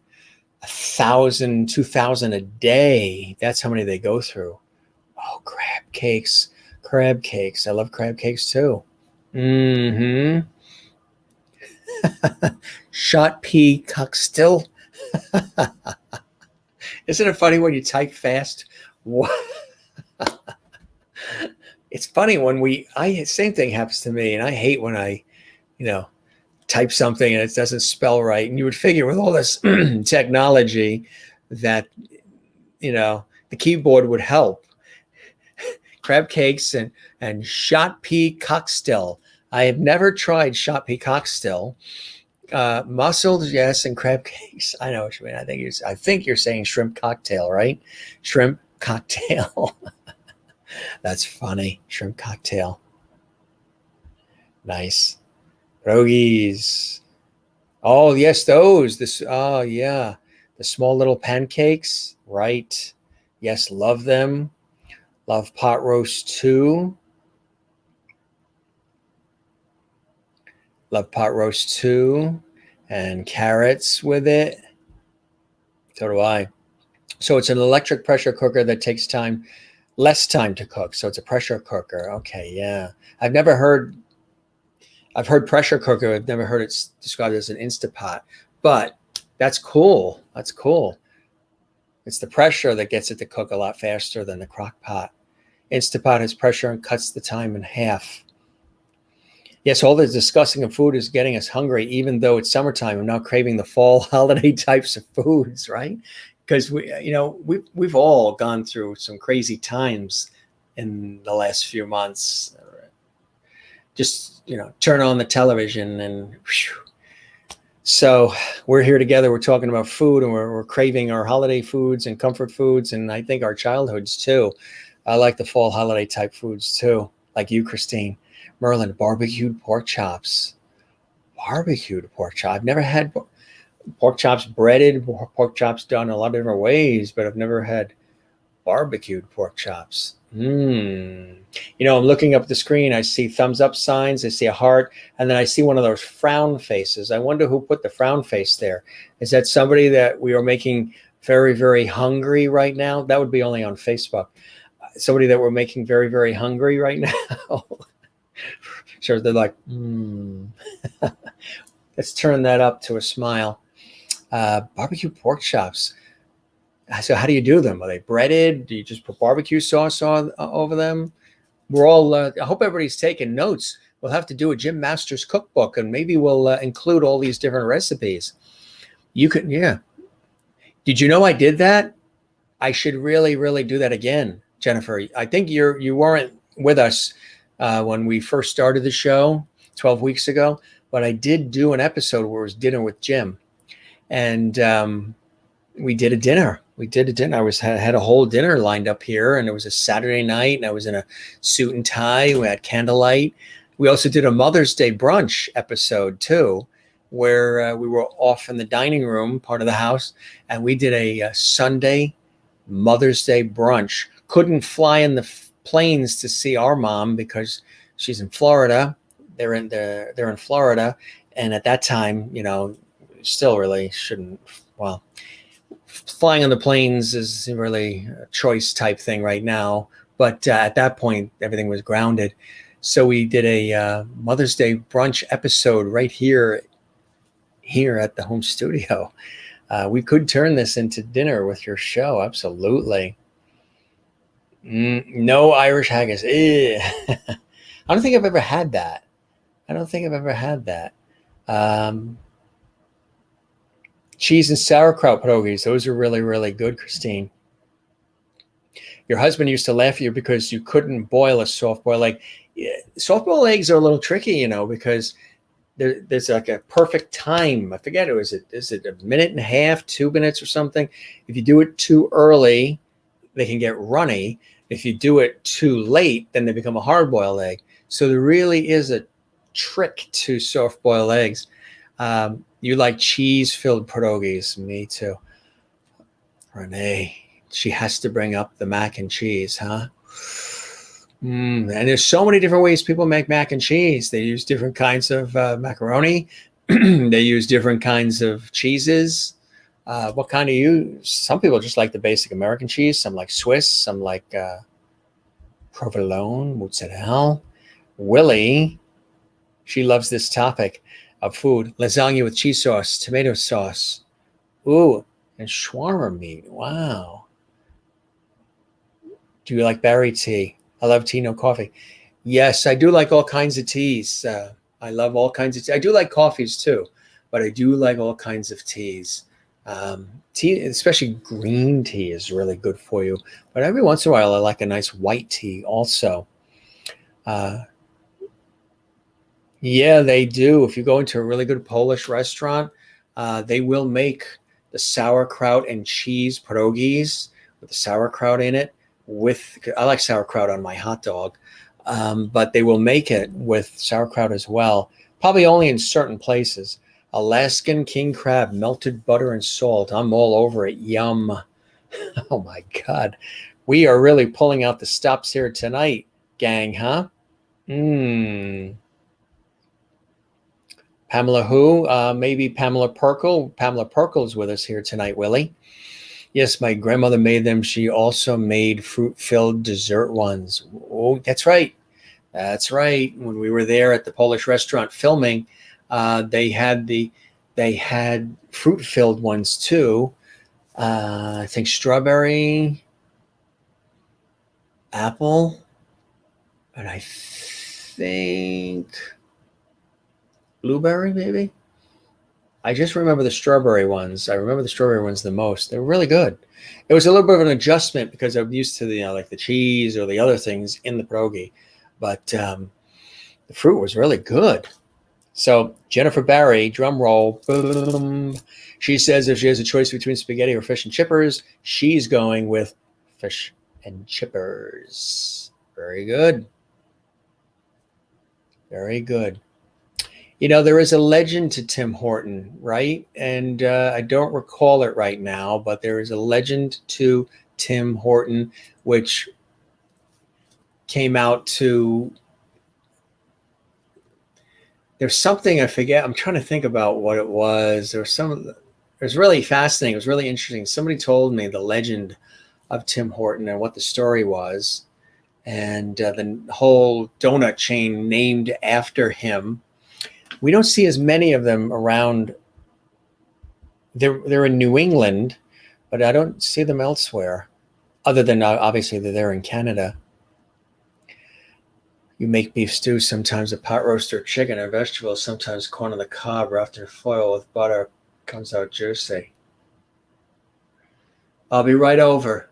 1,000, 2,000 a day. That's how many they go through. Oh, crab cakes. I love crab cakes too. Shot pea cockstill. Isn't it funny when you type fast? What? It's funny when same thing happens to me, and I hate when I, type something and it doesn't spell right. And you would figure with all this technology that, the keyboard would help. Crab cakes and shot pea cockstill. I have never tried shot pea cockstill. Mussels, yes, and crab cakes. I know what you mean. I think you're saying shrimp cocktail, right? Shrimp cocktail. That's funny. Shrimp cocktail. Nice. Pierogies. Oh, yes, those. Oh, yeah. The small little pancakes. Right. Yes, love them. Love pot roast too. Love pot roast too. And carrots with it. So do I. So it's an electric pressure cooker that takes less time to cook. So it's a pressure cooker. Okay, yeah. I've heard pressure cooker. I've never heard it described as an Instapot. But that's cool. It's the pressure that gets it to cook a lot faster than the crock pot. Instapot has pressure and cuts the time in half. Yes, all the discussing of food is getting us hungry, even though it's summertime. I'm now craving the fall holiday types of foods, right? Because we've all gone through some crazy times in the last few months. Just turn on the television and whew. So we're here together. We're talking about food, and we're craving our holiday foods and comfort foods, and I think our childhoods too. I like the fall holiday type foods too, like you, Christine. Merlin, barbecued pork chops. I've never had pork chops breaded, pork chops done a lot of different ways, but I've never had Barbecued pork chops. You know, I'm looking up the screen. I see thumbs up signs. I see a heart. And then I see one of those frown faces. I wonder who put the frown face there. Is that somebody that we are making very, very hungry right now? That would be only on Facebook. Somebody that we're making very, very hungry right now. Sure, they're like, Let's turn that up to a smile. Barbecue pork chops. So how do you do them? Are they breaded? Do you just put barbecue sauce on over them? We're all, I hope everybody's taking notes. We'll have to do a Jim Masters cookbook, and maybe we'll include all these different recipes. You could, yeah. Did you know I did that? I should really, really do that again, Jennifer. I think you weren't with us when we first started the show 12 weeks ago, but I did do an episode where it was dinner with Jim, and we did a dinner. I had a whole dinner lined up here, and it was a Saturday night, and I was in a suit and tie. We had candlelight. We also did a Mother's Day brunch episode too, where we were off in the dining room part of the house, and we did a Sunday Mother's Day brunch. Couldn't fly in the planes to see our mom because she's in Florida. They're in Florida, and at that time, you know, still really shouldn't. Well, flying on the planes is really a choice type thing right now. But at that point, everything was grounded. So we did a Mother's Day brunch episode right here at the home studio. We could turn this into dinner with your show. Absolutely. No Irish haggis. I don't think I've ever had that. Cheese and sauerkraut pierogies. Those are really, really good, Christine. Your husband used to laugh at you because you couldn't boil a soft-boiled egg. Soft-boiled eggs are a little tricky, you know, because there's like a perfect time. I forget, is it a minute and a half, 2 minutes or something? If you do it too early, they can get runny. If you do it too late, then they become a hard-boiled egg. So there really is a trick to soft-boiled eggs. You like cheese-filled pierogies. Me too. Renee, she has to bring up the mac and cheese, huh? And there's so many different ways people make mac and cheese. They use different kinds of macaroni. They use different kinds of cheeses. What kind do you use? Some people just like the basic American cheese. Some like Swiss. Some like provolone, mozzarella. Willie, she loves this topic of food. Lasagna with cheese sauce, tomato sauce. Ooh, and shawarma meat. Wow. Do you like berry tea? I love tea, no coffee. Yes, I do like all kinds of teas. I love all kinds of tea. I do like coffees too, but I do like all kinds of teas. Tea, especially green tea, is really good for you. But every once in a while, I like a nice white tea also. Yeah, they do. If you go into a really good Polish restaurant, they will make the sauerkraut and cheese pierogies with the sauerkraut in it. I like sauerkraut on my hot dog, but they will make it with sauerkraut as well. Probably only in certain places. Alaskan king crab, melted butter and salt. I'm all over it. Yum. Oh my God. We are really pulling out the stops here tonight, gang, huh? Pamela who? Maybe Pamela Perkle. Pamela Perkle is with us here tonight, Willie. Yes, my grandmother made them. She also made fruit-filled dessert ones. Oh, that's right. That's right. When we were there at the Polish restaurant filming, they had fruit-filled ones too. I think strawberry, apple, and I think blueberry, maybe. I just remember the strawberry ones. I remember the strawberry ones the most. They were really good. It was a little bit of an adjustment because I'm used to the like the cheese or the other things in the pierogi, but the fruit was really good. So Jennifer Barry, drum roll, boom. She says if she has a choice between spaghetti or fish and chippers, she's going with fish and chippers. Very good. Very good. You know, there is a legend to Tim Horton, right? And I don't recall it right now, but there is a legend to Tim Horton, which came out to, there's something I forget. I'm trying to think about what it was. It was really fascinating. It was really interesting. Somebody told me the legend of Tim Horton and what the story was, and the whole donut chain named after him. We don't see as many of them around. They're in New England, but I don't see them elsewhere, other than obviously they're there in Canada. You make beef stew, sometimes a pot roast or chicken and vegetables, sometimes corn on the cob wrapped in foil with butter. Comes out juicy. I'll be right over.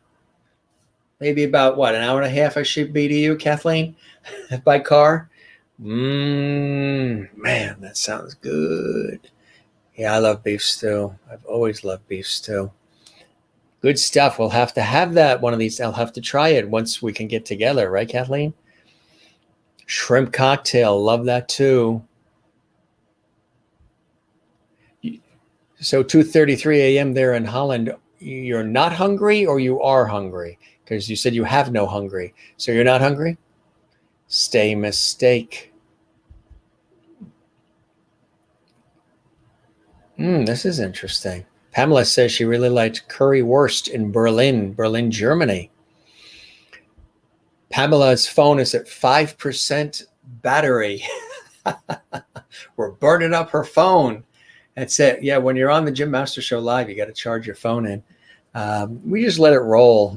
Maybe about, what, an hour and a half I should be to you, Kathleen, by car? Man, that sounds good. Yeah, I love beef stew. I've always loved beef stew. Good stuff. We'll have to have that one of these. I'll have to try it once we can get together, right, Kathleen? Shrimp cocktail. Love that too. So 2:33 a.m. there in Holland. You're not hungry, or you are hungry? Because you said you have no hungry. So you're not hungry? Stay mistake. This is interesting. Pamela says she really liked currywurst in Berlin, Germany. Pamela's phone is at 5% battery. We're burning up her phone. That's it. Yeah, when you're on the Jim Master Show Live, you got to charge your phone in. We just let it roll,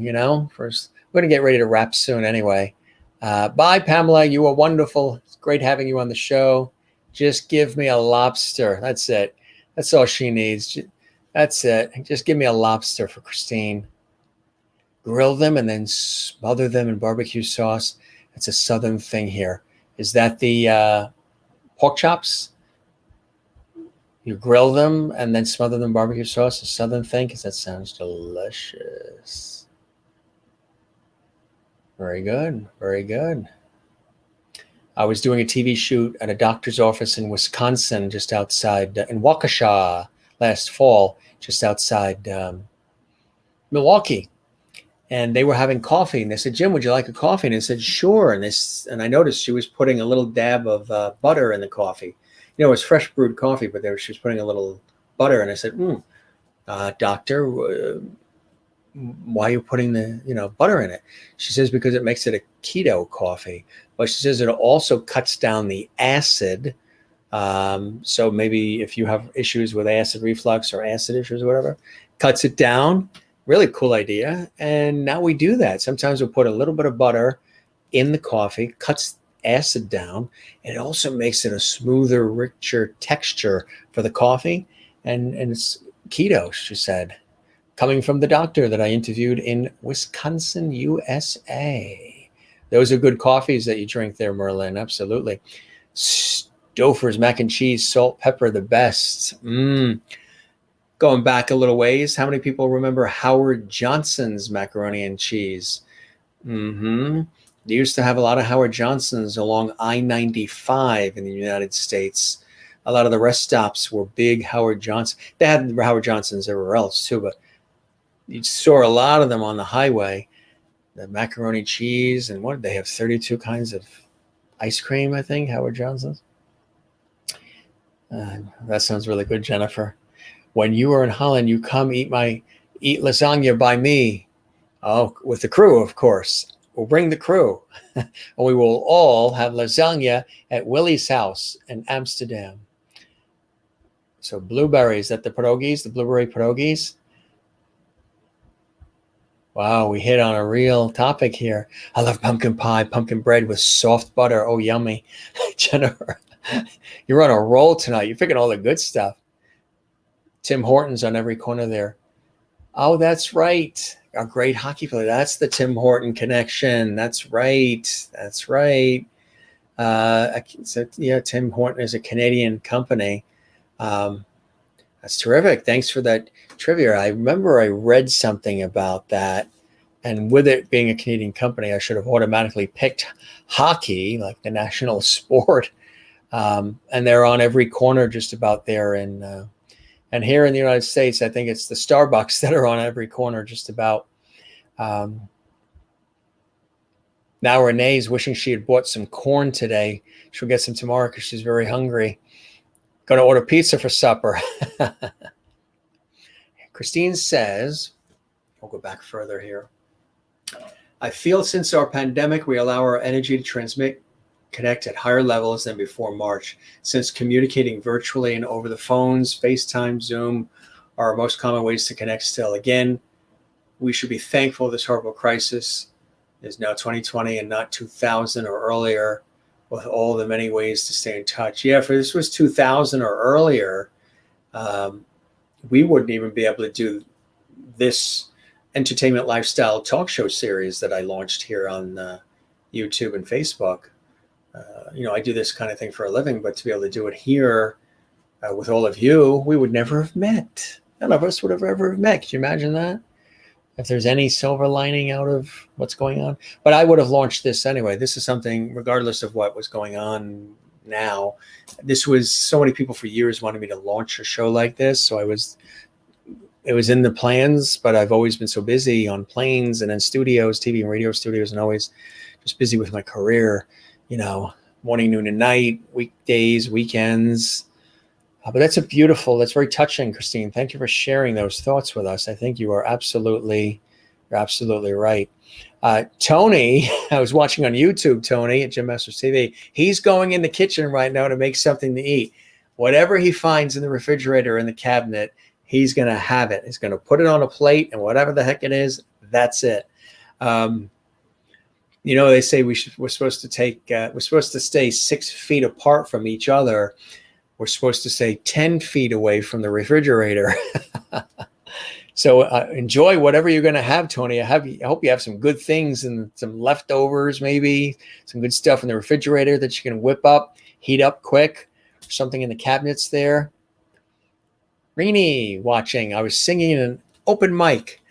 First, we're going to get ready to wrap soon anyway. Bye, Pamela. You are wonderful. It's great having you on the show. Just give me a lobster. That's it. That's all she needs. That's it. Just give me a lobster for Christine. Grill them and then smother them in barbecue sauce. It's a Southern thing here. Is that the pork chops? You grill them and then smother them in barbecue sauce. A Southern thing, because that sounds delicious. Very good. Very good. I was doing a TV shoot at a doctor's office in Wisconsin, just outside, in Waukesha last fall, just outside Milwaukee. And they were having coffee, and they said, "Jim, would you like a coffee?" And I said, "Sure." And I noticed she was putting a little dab of butter in the coffee. It was fresh brewed coffee, but she was putting a little butter. And I said, "Doctor, why are you putting the butter in it?" She says, "Because it makes it a keto coffee." But she says it also cuts down the acid. So maybe if you have issues with acid reflux or acid issues or whatever, cuts it down. Really cool idea. And now we do that. Sometimes we'll put a little bit of butter in the coffee, cuts acid down. And it also makes it a smoother, richer texture for the coffee. And it's keto, she said, coming from the doctor that I interviewed in Wisconsin, USA. Those are good coffees that you drink there, Merlin. Absolutely. Stouffer's mac and cheese, salt, pepper, the best. Going back a little ways, how many people remember Howard Johnson's macaroni and cheese? They used to have a lot of Howard Johnsons along I-95 in the United States. A lot of the rest stops were big Howard Johnson. They had Howard Johnsons everywhere else too, but you saw a lot of them on the highway. The macaroni cheese, and what did they have? 32 kinds of ice cream, I think, Howard Johnson's. That sounds really good, Jennifer. When you are in Holland, you come eat lasagna by me. Oh, with the crew, of course. We'll bring the crew. And we will all have lasagna at Willie's house in Amsterdam. So blueberries, the blueberry pierogies. Wow, we hit on a real topic here. I love pumpkin pie, pumpkin bread with soft butter. Oh, yummy. Jennifer, you're on a roll tonight. You're picking all the good stuff. Tim Hortons on every corner there. Oh, that's right. A great hockey player. That's the Tim Horton connection. That's right. That's right. Tim Horton is a Canadian company. That's terrific. Thanks for that trivia. I remember I read something about that. And with it being a Canadian company, I should have automatically picked hockey, like the national sport. And they're on every corner just about there. And here in the United States, I think it's the Starbucks that are on every corner just about. Um, Now Renee's wishing she had bought some corn today. She'll get some tomorrow because she's very hungry. Going to order pizza for supper. Christine says, we'll go back further here. I feel since our pandemic, we allow our energy to transmit, connect at higher levels than before March. Since communicating virtually and over the phones, FaceTime, Zoom are our most common ways to connect still. Again, we should be thankful this horrible crisis is now 2020 and not 2000 or earlier, with all the many ways to stay in touch. Yeah, if this was 2000 or earlier, we wouldn't even be able to do this entertainment lifestyle talk show series that I launched here on YouTube and Facebook. I do this kind of thing for a living, but to be able to do it here with all of you, we would never have met. None of us would have ever met. Could you imagine that? If there's any silver lining out of what's going on. But I would have launched this anyway. This is something, regardless of what was going on now, this was, so many people for years wanted me to launch a show like this. So it was in the plans, but I've always been so busy on planes and in studios, TV and radio studios, and always just busy with my career, morning, noon, and night, weekdays, weekends. But that's very touching, Christine. Thank you for sharing those thoughts with us. I think you're absolutely right. Tony, I was watching on YouTube, Tony at Jim Masters TV. He's going in the kitchen right now to make something to eat. Whatever he finds in the refrigerator, in the cabinet, he's going to have it. He's going to put it on a plate, and whatever the heck it is, that's it. They say we're supposed to stay 6 feet apart from each other. We're supposed to stay 10 feet away from the refrigerator. So enjoy whatever you're going to have, Tony. I hope you have some good things and some leftovers, maybe some good stuff in the refrigerator that you can whip up, heat up quick, something in the cabinets there. Rini watching. I was singing in an open mic,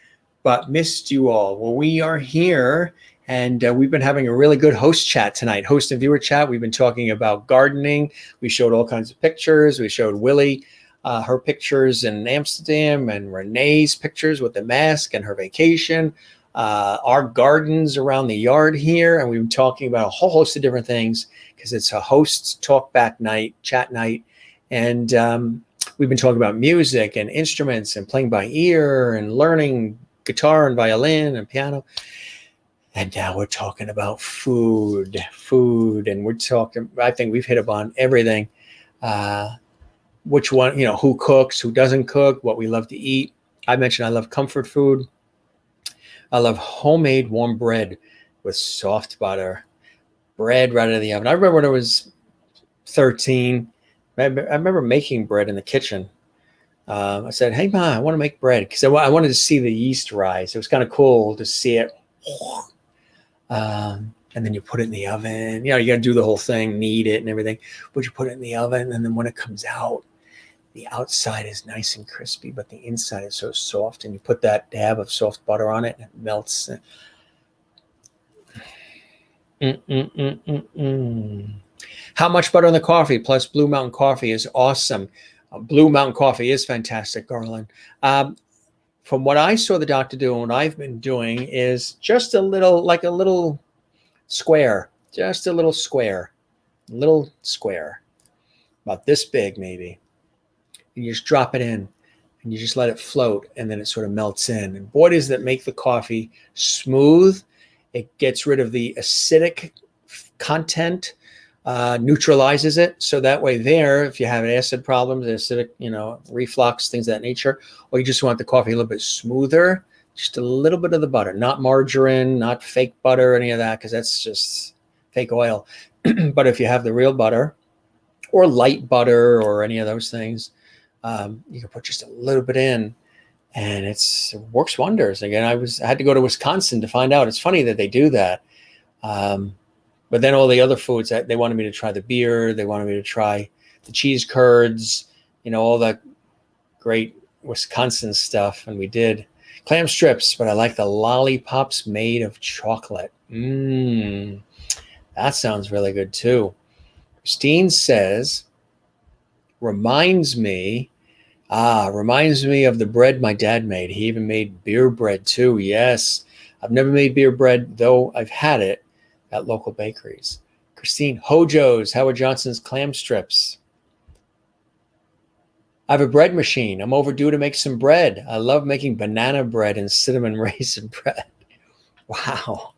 but missed you all. Well, we are here. And we've been having a really good host chat tonight, host and viewer chat. We've been talking about gardening. We showed all kinds of pictures. We showed Willie, her pictures in Amsterdam, and Renee's pictures with the mask and her vacation, our gardens around the yard here. And we've been talking about a whole host of different things because it's a host's talk back night, chat night. And we've been talking about music and instruments and playing by ear and learning guitar and violin and piano. And now we're talking about food, and I think we've hit upon everything. Which one, who cooks, who doesn't cook, what we love to eat. I mentioned I love comfort food. I love homemade warm bread with soft butter, bread right out of the oven. I remember when I was 13, I remember making bread in the kitchen. I said, hey, Ma, I want to make bread because I wanted to see the yeast rise. It was kind of cool to see it. And then you put it in the oven. You got to do the whole thing, knead it and everything. But you put it in the oven, and then when it comes out, the outside is nice and crispy, but the inside is so soft. And you put that dab of soft butter on it, and it melts. How much butter in the coffee plus Blue Mountain coffee is awesome. Blue Mountain coffee is fantastic, Garland. From what I saw the doctor do and what I've been doing is just a little square, about this big maybe. And you just drop it in and you just let it float, and then it sort of melts in. And boy, does that make the coffee smooth. It gets rid of the acidic content, neutralizes it. So that way there, if you have acid problems, acidic, reflux, things of that nature, or you just want the coffee a little bit smoother, just a little bit of the butter, not margarine, not fake butter, any of that, because that's just fake oil. But if you have the real butter or light butter or any of those things, you can put just a little bit in, and it works wonders. Again, I had to go to Wisconsin to find out. It's funny that they do that. But then all the other foods, they wanted me to try the beer. They wanted me to try the cheese curds, all that great Wisconsin stuff. And we did clam strips, but I like the lollipops made of chocolate. That sounds really good too. Christine says, reminds me of the bread my dad made. He even made beer bread too. Yes. I've never made beer bread, though I've had it at local bakeries. Christine, Hojo's, Howard Johnson's clam strips. I have a bread machine. I'm overdue to make some bread. I love making banana bread and cinnamon raisin bread. Wow.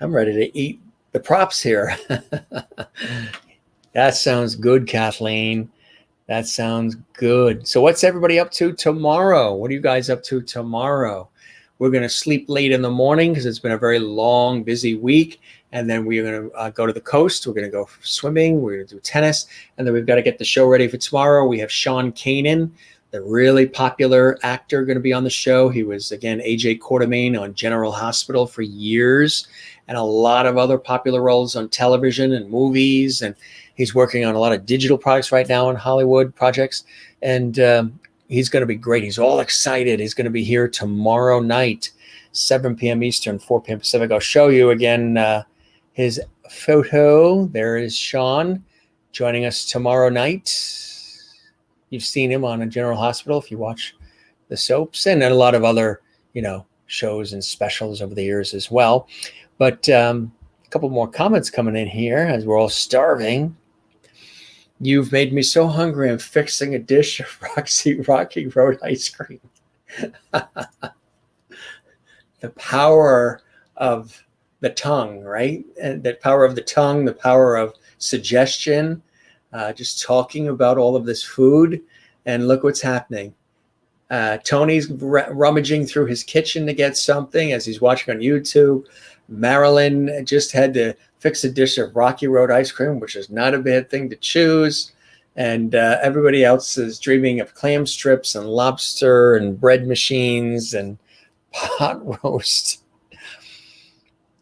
I'm ready to eat the props here. That sounds good, Kathleen. That sounds good. So what's everybody up to tomorrow? What are you guys up to tomorrow? We're going to sleep late in the morning because it's been a very long, busy week. And then we're going to go to the coast. We're going to go swimming. We're going to do tennis. And then we've got to get the show ready for tomorrow. We have Sean Kanan, the really popular actor, going to be on the show. He was, again, A.J. Quartermain on General Hospital for years, and a lot of other popular roles on television and movies. And he's working on a lot of digital products right now in Hollywood projects. And he's going to be great. He's all excited. He's going to be here tomorrow night, 7 p.m. Eastern, 4 p.m. Pacific. I'll show you again his photo. There is Sean joining us tomorrow night. You've seen him on a General Hospital if you watch the soaps, and a lot of other, shows and specials over the years as well. But a couple more comments coming in here as we're all starving. You've made me so hungry. I'm fixing a dish of Rocky Road ice cream. The power of the tongue, right? And the power of the tongue, the power of suggestion. Just talking about all of this food, and look what's happening. Tony's rummaging through his kitchen to get something as he's watching on YouTube. Marilyn just had to fix a dish of Rocky Road ice cream, which is not a bad thing to choose. And everybody else is dreaming of clam strips and lobster and bread machines and pot roast.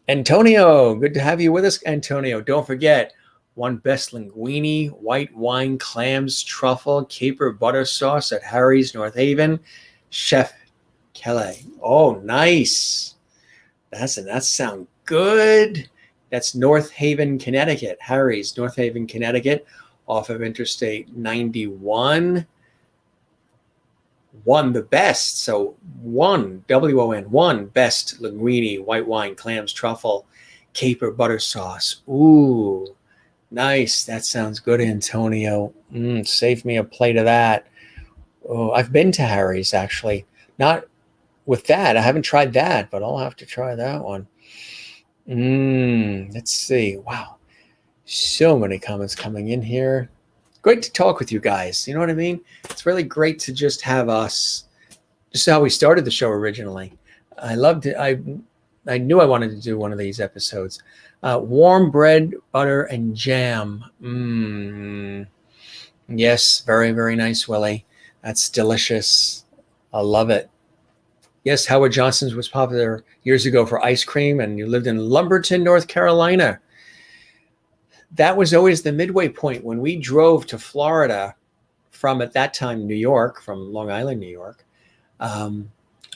Antonio, good to have you with us, Antonio. Don't forget, one best linguine, white wine, clams, truffle, caper butter sauce at Harry's North Haven. Chef Kelly. Oh, nice. That sounds good. That's North Haven, Connecticut. Harry's, North Haven, Connecticut, off of Interstate 91. Won the best. So one, W-O-N, one best linguine, white wine, clams, truffle, caper butter sauce. Ooh. Nice. That sounds good, Antonio. Save me a plate of that. Oh, I've been to Harry's, actually. Not with that. I haven't tried that, but I'll have to try that one. Let's see. Wow. So many comments coming in here. Great to talk with you guys. You know what I mean? It's really great to just have us. Just how we started the show originally. I loved it. I knew I wanted to do one of these episodes. Warm bread, butter, and jam. Yes, very, very nice, Willie. That's delicious. I love it. Yes, Howard Johnson's was popular years ago for ice cream, and you lived in Lumberton, North Carolina. That was always the midway point when we drove to Florida from, at that time, New York, from Long Island, New York.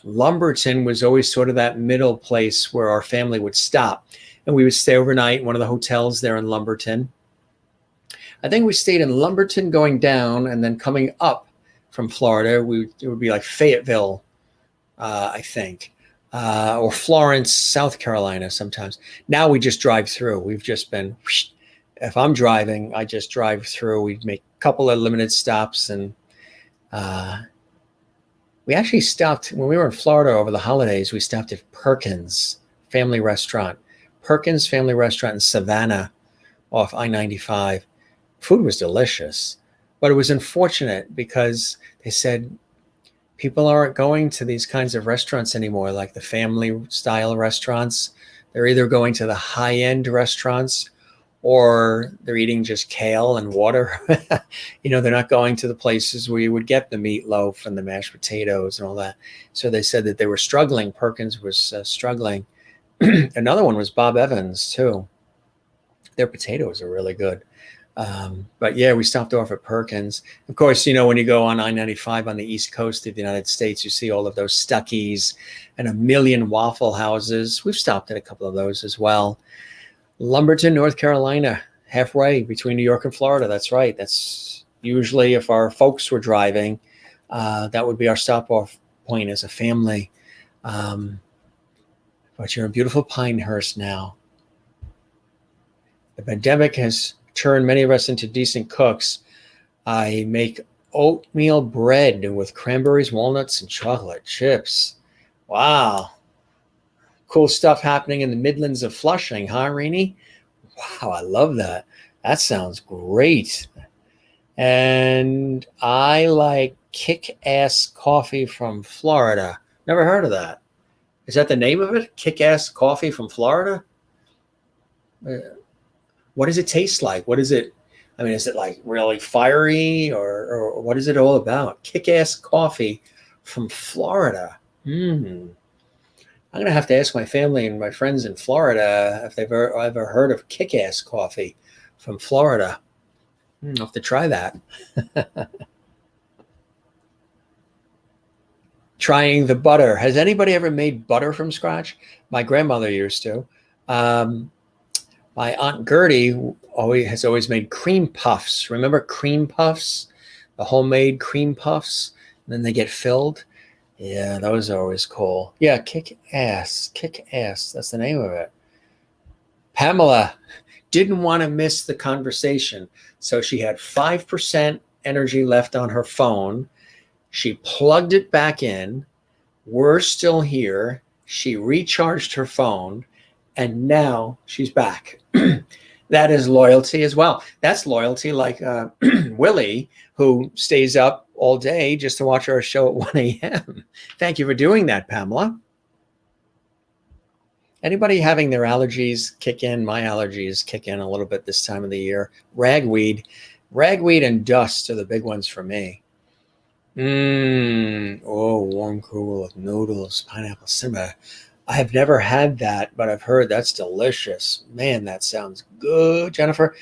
Lumberton was always sort of that middle place where our family would stop. And we would stay overnight in one of the hotels there in Lumberton. I think we stayed in Lumberton going down, and then coming up from Florida, it would be like Fayetteville, I think, or Florence, South Carolina sometimes. Now we just drive through. We've just been, if I'm driving, I just drive through. We make a couple of limited stops, and we actually stopped, when we were in Florida over the holidays, we stopped at Perkins Family Restaurant. Perkins Family Restaurant in Savannah off I-95. Food was delicious, but it was unfortunate because they said people aren't going to these kinds of restaurants anymore, like the family style restaurants. They're either going to the high-end restaurants or they're eating just kale and water. They're not going to the places where you would get the meatloaf and the mashed potatoes and all that. So they said that they were struggling. Perkins was struggling. Another one was Bob Evans, too. Their potatoes are really good. But yeah, we stopped off at Perkins. Of course, when you go on I-95 on the East Coast of the United States, you see all of those Stuckey's and a million Waffle Houses. We've stopped at a couple of those as well. Lumberton, North Carolina, halfway between New York and Florida. That's right. That's usually, if our folks were driving, that would be our stop-off point as a family. But you're in beautiful Pinehurst now. The pandemic has turned many of us into decent cooks. I make oatmeal bread with cranberries, walnuts, and chocolate chips. Wow. Cool stuff happening in the Midlands of Flushing, huh, Rini? Wow, I love that. That sounds great. And I like Kick-Ass Coffee from Florida. Never heard of that. Is that the name of it? Kick-Ass Coffee from Florida? What does it taste like? What is it? I mean, is it like really fiery or what is it all about? Kick-Ass Coffee from Florida. I'm going to have to ask my family and my friends in Florida if they've ever heard of Kick-Ass Coffee from Florida. I'll have to try that. Trying the butter. Has anybody ever made butter from scratch? My grandmother used to. My Aunt Gertie has always made cream puffs. Remember cream puffs? The homemade cream puffs? And then they get filled. Yeah, those are always cool. Yeah, kick ass. That's the name of it. Pamela didn't want to miss the conversation. So she had 5% energy left on her phone. She plugged it back in. We're still here. She recharged her phone. And now she's back. That is loyalty as well. That's loyalty like Willie, who stays up all day just to watch our show at 1 a.m. Thank you for doing that, Pamela. Anybody having their allergies kick in? My allergies kick in a little bit this time of the year. Ragweed and dust are the big ones for me. Warm kugel with noodles, pineapple cinnamon. I have never had that, but I've heard that's delicious. Man, that sounds good, Jennifer.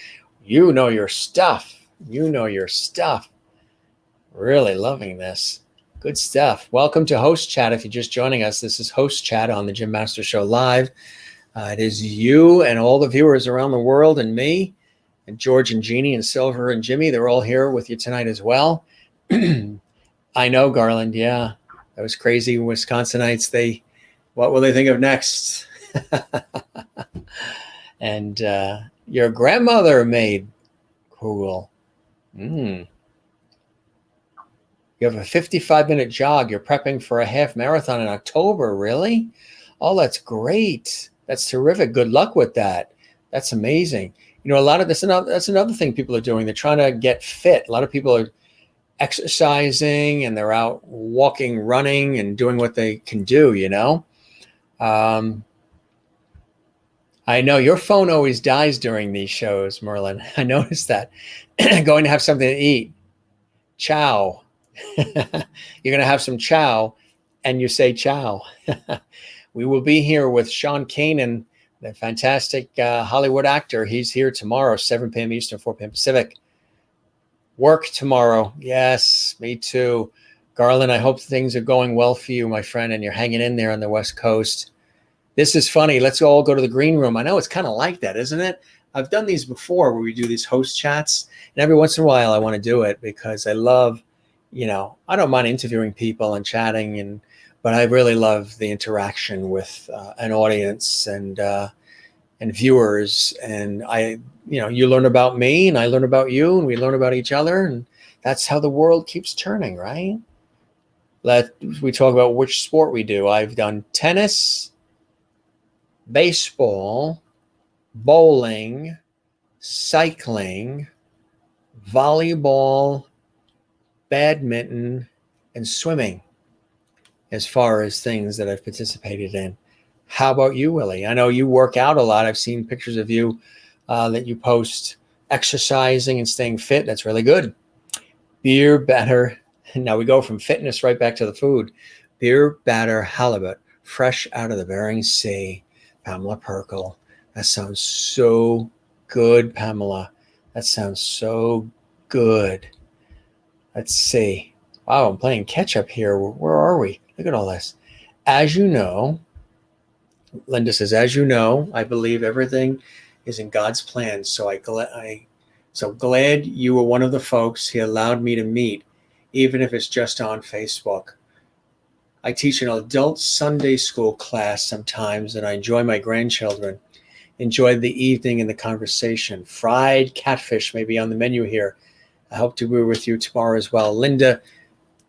You know your stuff. Really loving this. Good stuff. Welcome to Host Chat. If you're just joining us, this is Host Chat on the Jim Master Show Live. It is you and all the viewers around the world and me and George and Jeannie and Silver and Jimmy. They're all here with you tonight as well. I know, Garland. Yeah, that was crazy. Wisconsinites, what will they think of next? And your grandmother made kugel. You have a 55-minute jog. You're prepping for a half marathon in October. Really? Oh, that's great. That's terrific. Good luck with that. That's amazing. You know, a lot of this, that's another thing people are doing. They're trying to get fit. A lot of people are exercising and they're out walking, running, and doing what they can do, you know? I know your phone always dies during these shows, Merlin. I noticed that. Going to have something to eat. Chow. You're going to have some chow and you say chow. We will be here with Sean Kanan, the fantastic Hollywood actor. He's here tomorrow, 7 p.m. Eastern, 4 p.m. Pacific. Work tomorrow. Yes, me too. Garland, I hope things are going well for you, my friend, and you're hanging in there on the West Coast. This is funny. Let's all go to the green room. I know it's kind of like that, isn't it? I've done these before where we do these host chats, and every once in a while I want to do it because I love, I don't mind interviewing people and chatting, but I really love the interaction with an audience and viewers. And you learn about me and I learn about you and we learn about each other. And that's how the world keeps turning, right? We talk about which sport we do. I've done tennis, baseball, bowling, cycling, volleyball, badminton, and swimming as far as things that I've participated in. How about you, Willie? I know you work out a lot. I've seen pictures of you that you post exercising and staying fit. That's really good. Beer batter. Now we go from fitness right back to the food. Beer batter halibut, fresh out of the Bering Sea. Pamela Perkle. That sounds so good, Pamela. That sounds so good. Let's see. Wow, I'm playing catch up here. Where are we? Look at all this. As you know, Linda says, as you know, I believe everything is in God's plan. So so glad you were one of the folks he allowed me to meet, even if it's just on Facebook. I teach an adult Sunday school class sometimes, and I enjoy my grandchildren. Enjoy the evening and the conversation. Fried catfish may be on the menu here. I hope to be with you tomorrow as well. Linda,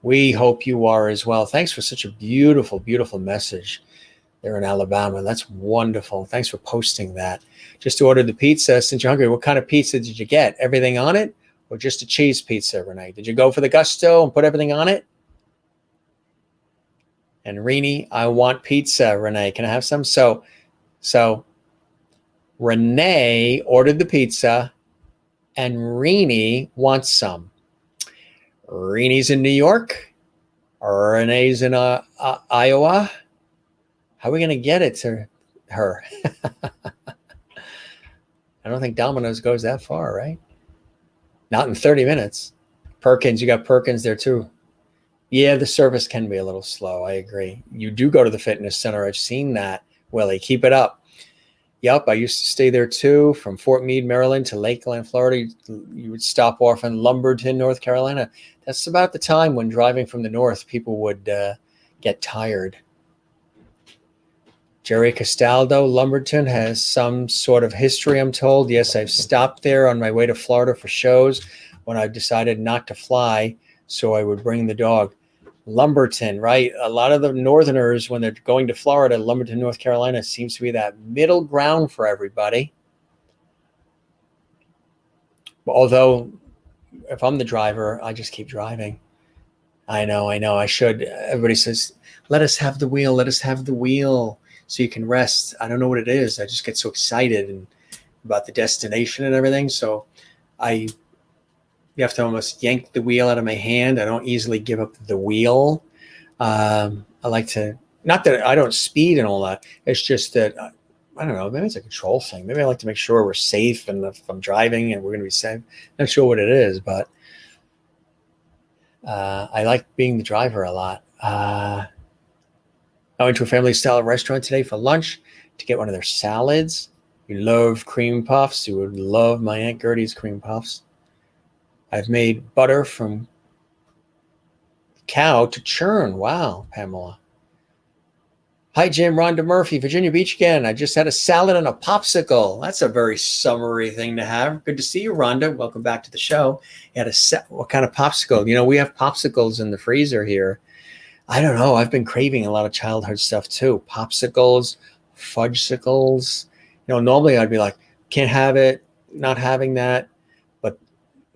we hope you are as well. Thanks for such a beautiful, beautiful message there in Alabama. That's wonderful. Thanks for posting that. Just ordered the pizza. Since you're hungry, what kind of pizza did you get? Everything on it or just a cheese pizza, Renee? Did you go for the gusto and put everything on it? And Rini, I want pizza, Renee. Can I have some? So Renee ordered the pizza and Rini wants some. Rini's in New York. Renee's in Iowa. How are we going to get it to her? I don't think Domino's goes that far, right? Not in 30 minutes. Perkins, you got Perkins there too. Yeah, the service can be a little slow. I agree. You do go to the fitness center. I've seen that, Willie. Keep it up. Yep, I used to stay there too. From Fort Meade, Maryland to Lakeland, Florida. You would stop off in Lumberton, North Carolina. That's about the time when driving from the north, people would get tired. Jerry Castaldo, Lumberton has some sort of history, I'm told. Yes, I've stopped there on my way to Florida for shows when I decided not to fly, so I would bring the dog. Lumberton, right? A lot of the northerners, when they're going to Florida, Lumberton, North Carolina, seems to be that middle ground for everybody. Although, if I'm the driver, I just keep driving. I know. I should. Everybody says, let us have the wheel. Let us have the wheel so you can rest. I don't know what it is. I just get so excited about the destination and everything. So you have to almost yank the wheel out of my hand. I don't easily give up the wheel. I like to, not that I don't speed and all that. It's just that, I don't know, maybe it's a control thing. Maybe I like to make sure we're safe and if I'm driving and we're going to be safe. Not sure what it is, but I like being the driver a lot. I went to a family-style restaurant today for lunch to get one of their salads. You love cream puffs. You would love my Aunt Gertie's cream puffs. I've made butter from cow to churn. Wow, Pamela. Hi, Jim. Rhonda Murphy, Virginia Beach again. I just had a salad and a popsicle. That's a very summery thing to have. Good to see you, Rhonda. Welcome back to the show. You had what kind of popsicle? You know, we have popsicles in the freezer here. I don't know. I've been craving a lot of childhood stuff too. Popsicles, fudgesicles. You know, normally I'd be like, can't have it, not having that. But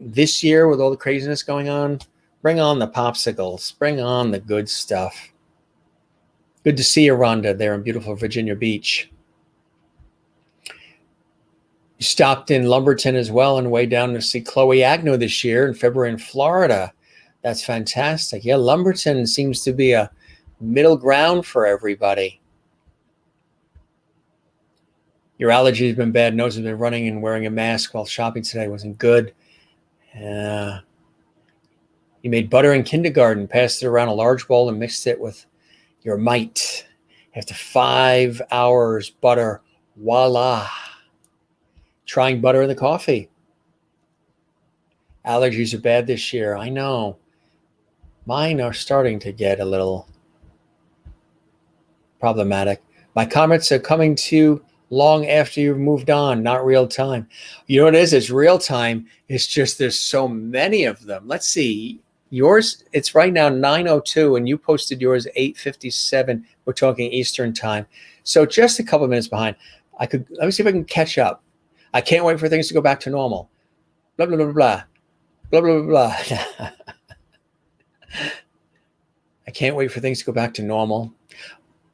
this year with all the craziness going on, bring on the popsicles. Bring on the good stuff. Good to see you, Rhonda, there in beautiful Virginia Beach. You stopped in Lumberton as well on the way down to see Chloe Agnew this year in February in Florida. That's fantastic. Yeah, Lumberton seems to be a middle ground for everybody. Your allergy has been bad. Nose has been running and wearing a mask while shopping today wasn't good. You made butter in kindergarten, passed it around a large bowl and mixed it with your might. After 5 hours, butter, voila. Trying butter in the coffee. Allergies are bad this year. I know. Mine are starting to get a little problematic. My comments are coming to you long after you've moved on, not real time. You know what it is? It's real time. It's just there's so many of them. Let's see. Yours, it's right now 9:02, and you posted yours 8:57. We're talking Eastern time. So just a couple of minutes behind. Let me see if I can catch up. I can't wait for things to go back to normal. Blah, blah, blah, blah, blah, blah, blah, blah. I can't wait for things to go back to normal.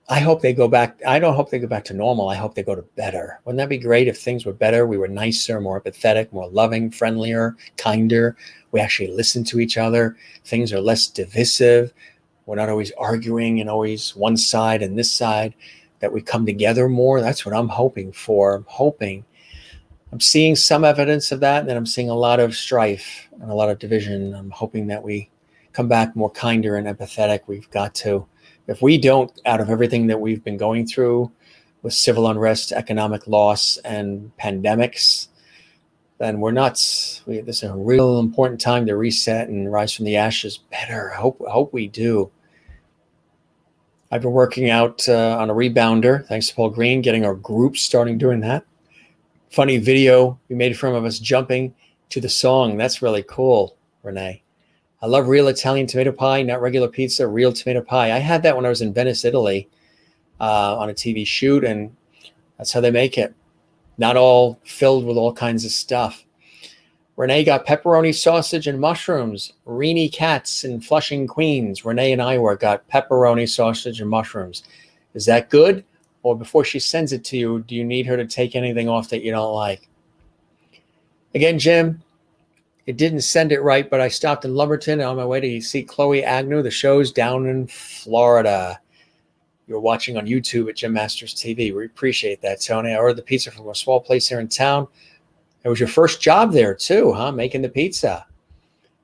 I hope they go back. I don't hope they go back to normal. I hope they go to better. Wouldn't that be great if things were better? We were nicer, more empathetic, more loving, friendlier, kinder. We actually listen to each other. Things are less divisive. We're not always arguing and always one side and this side, that we come together more. That's what I'm hoping for. I'm seeing some evidence of that, and then I'm seeing a lot of strife and a lot of division. I'm hoping that we come back more kinder and empathetic. We've got to. If we don't, out of everything that we've been going through with civil unrest, economic loss, and pandemics, then we're nuts. This is a real important time to reset and rise from the ashes better. I hope we do. I've been working out on a rebounder, thanks to Paul Green, getting our group starting doing that. Funny video we made from of us jumping to the song. That's really cool, Renee. I love real Italian tomato pie, not regular pizza, real tomato pie. I had that when I was in Venice, Italy, on a TV shoot, and that's how they make it. Not all filled with all kinds of stuff. Renee got pepperoni, sausage, and mushrooms. Reenie Cats in Flushing, Queens. Renee and Iowa got pepperoni, sausage, and mushrooms. Is that good? Or before she sends it to you, do you need her to take anything off that you don't like? Again, Jim, it didn't send it right, but I stopped in Lumberton on my way to see Chloe Agnew. The show's down in Florida. You're watching on YouTube at Jim Masters TV. We appreciate that, Tony. I ordered the pizza from a small place here in town. It was your first job there too, huh? Making the pizza.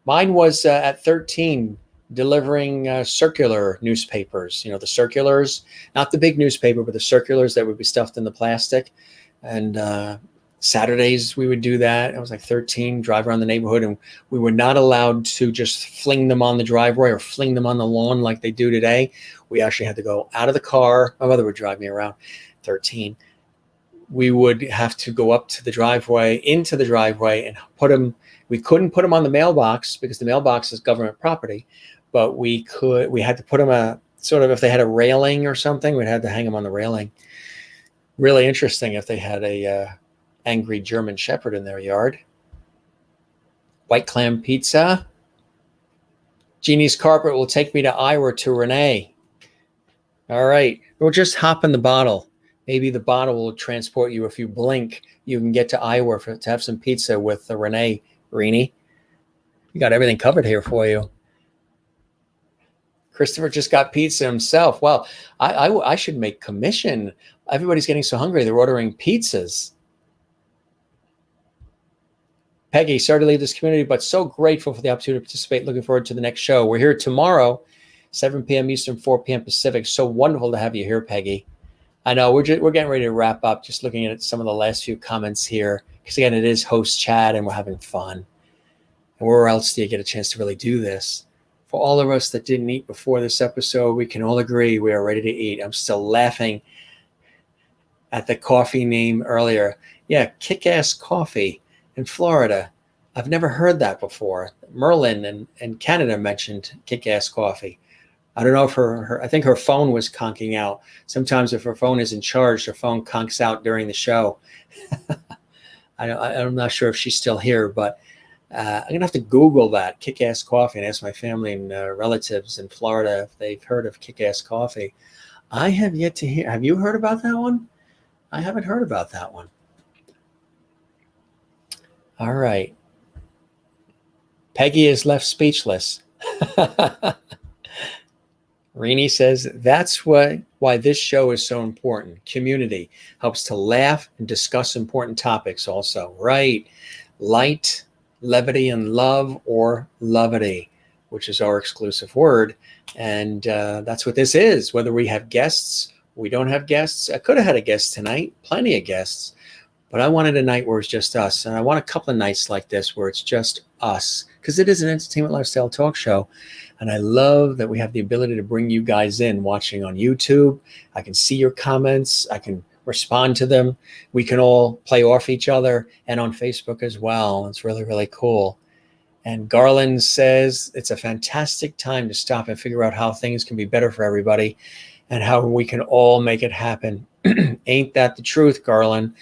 Mine was at 13, delivering circular newspapers. You know, the circulars, not the big newspaper, but the circulars that would be stuffed in the plastic. And Saturdays we would do that. I was like 13, drive around the neighborhood, and we were not allowed to just fling them on the driveway or fling them on the lawn like they do today. We actually had to go out of the car. My mother would drive me around, 13. We would have to go up to the driveway, into the driveway, and put them. We couldn't put them on the mailbox because the mailbox is government property, but we had to put them sort of, if they had a railing or something, we'd have to hang them on the railing. Really interesting if they had a angry German Shepherd in their yard. White clam pizza. Jeannie's carpet will take me to Iowa to Renee. All right, we'll just hop in the bottle. Maybe the bottle will transport you. If you blink, you can get to Iowa to have some pizza with Renee, Rini. We got everything covered here for you. Christopher just got pizza himself. Well, I should make commission. Everybody's getting so hungry, they're ordering pizzas. Peggy, sorry to leave this community, but so grateful for the opportunity to participate. Looking forward to the next show. We're here tomorrow, 7 p.m. Eastern, 4 p.m. Pacific. So wonderful to have you here, Peggy. I know we're getting ready to wrap up, just looking at some of the last few comments here, because again, it is host chat and we're having fun. And where else do you get a chance to really do this? For all of us that didn't eat before this episode, we can all agree we are ready to eat. I'm still laughing at the coffee name earlier. Yeah, Kick-Ass Coffee in Florida. I've never heard that before. Merlin and Canada mentioned Kick-Ass Coffee. I don't know if I think her phone was conking out. Sometimes if her phone isn't charged, her phone conks out during the show. I'm not sure if she's still here, but I'm going to have to Google that, Kick-Ass Coffee, and ask my family and relatives in Florida if they've heard of Kick-Ass Coffee. I have yet to hear. Have you heard about that one? I haven't heard about that one. All right. Peggy is left speechless. Rini says, that's why this show is so important. Community helps to laugh and discuss important topics also. Right. Light, levity, and love, or loveity, which is our exclusive word. And that's what this is. Whether we have guests, we don't have guests. I could have had a guest tonight, plenty of guests. But I wanted a night where it's just us. And I want a couple of nights like this where it's just us, because it is an entertainment lifestyle talk show. And I love that we have the ability to bring you guys in watching on YouTube. I can see your comments. I can respond to them. We can all play off each other, and on Facebook as well. It's really, really cool. And Garland says it's a fantastic time to stop and figure out how things can be better for everybody and how we can all make it happen. Ain't that the truth, Garland?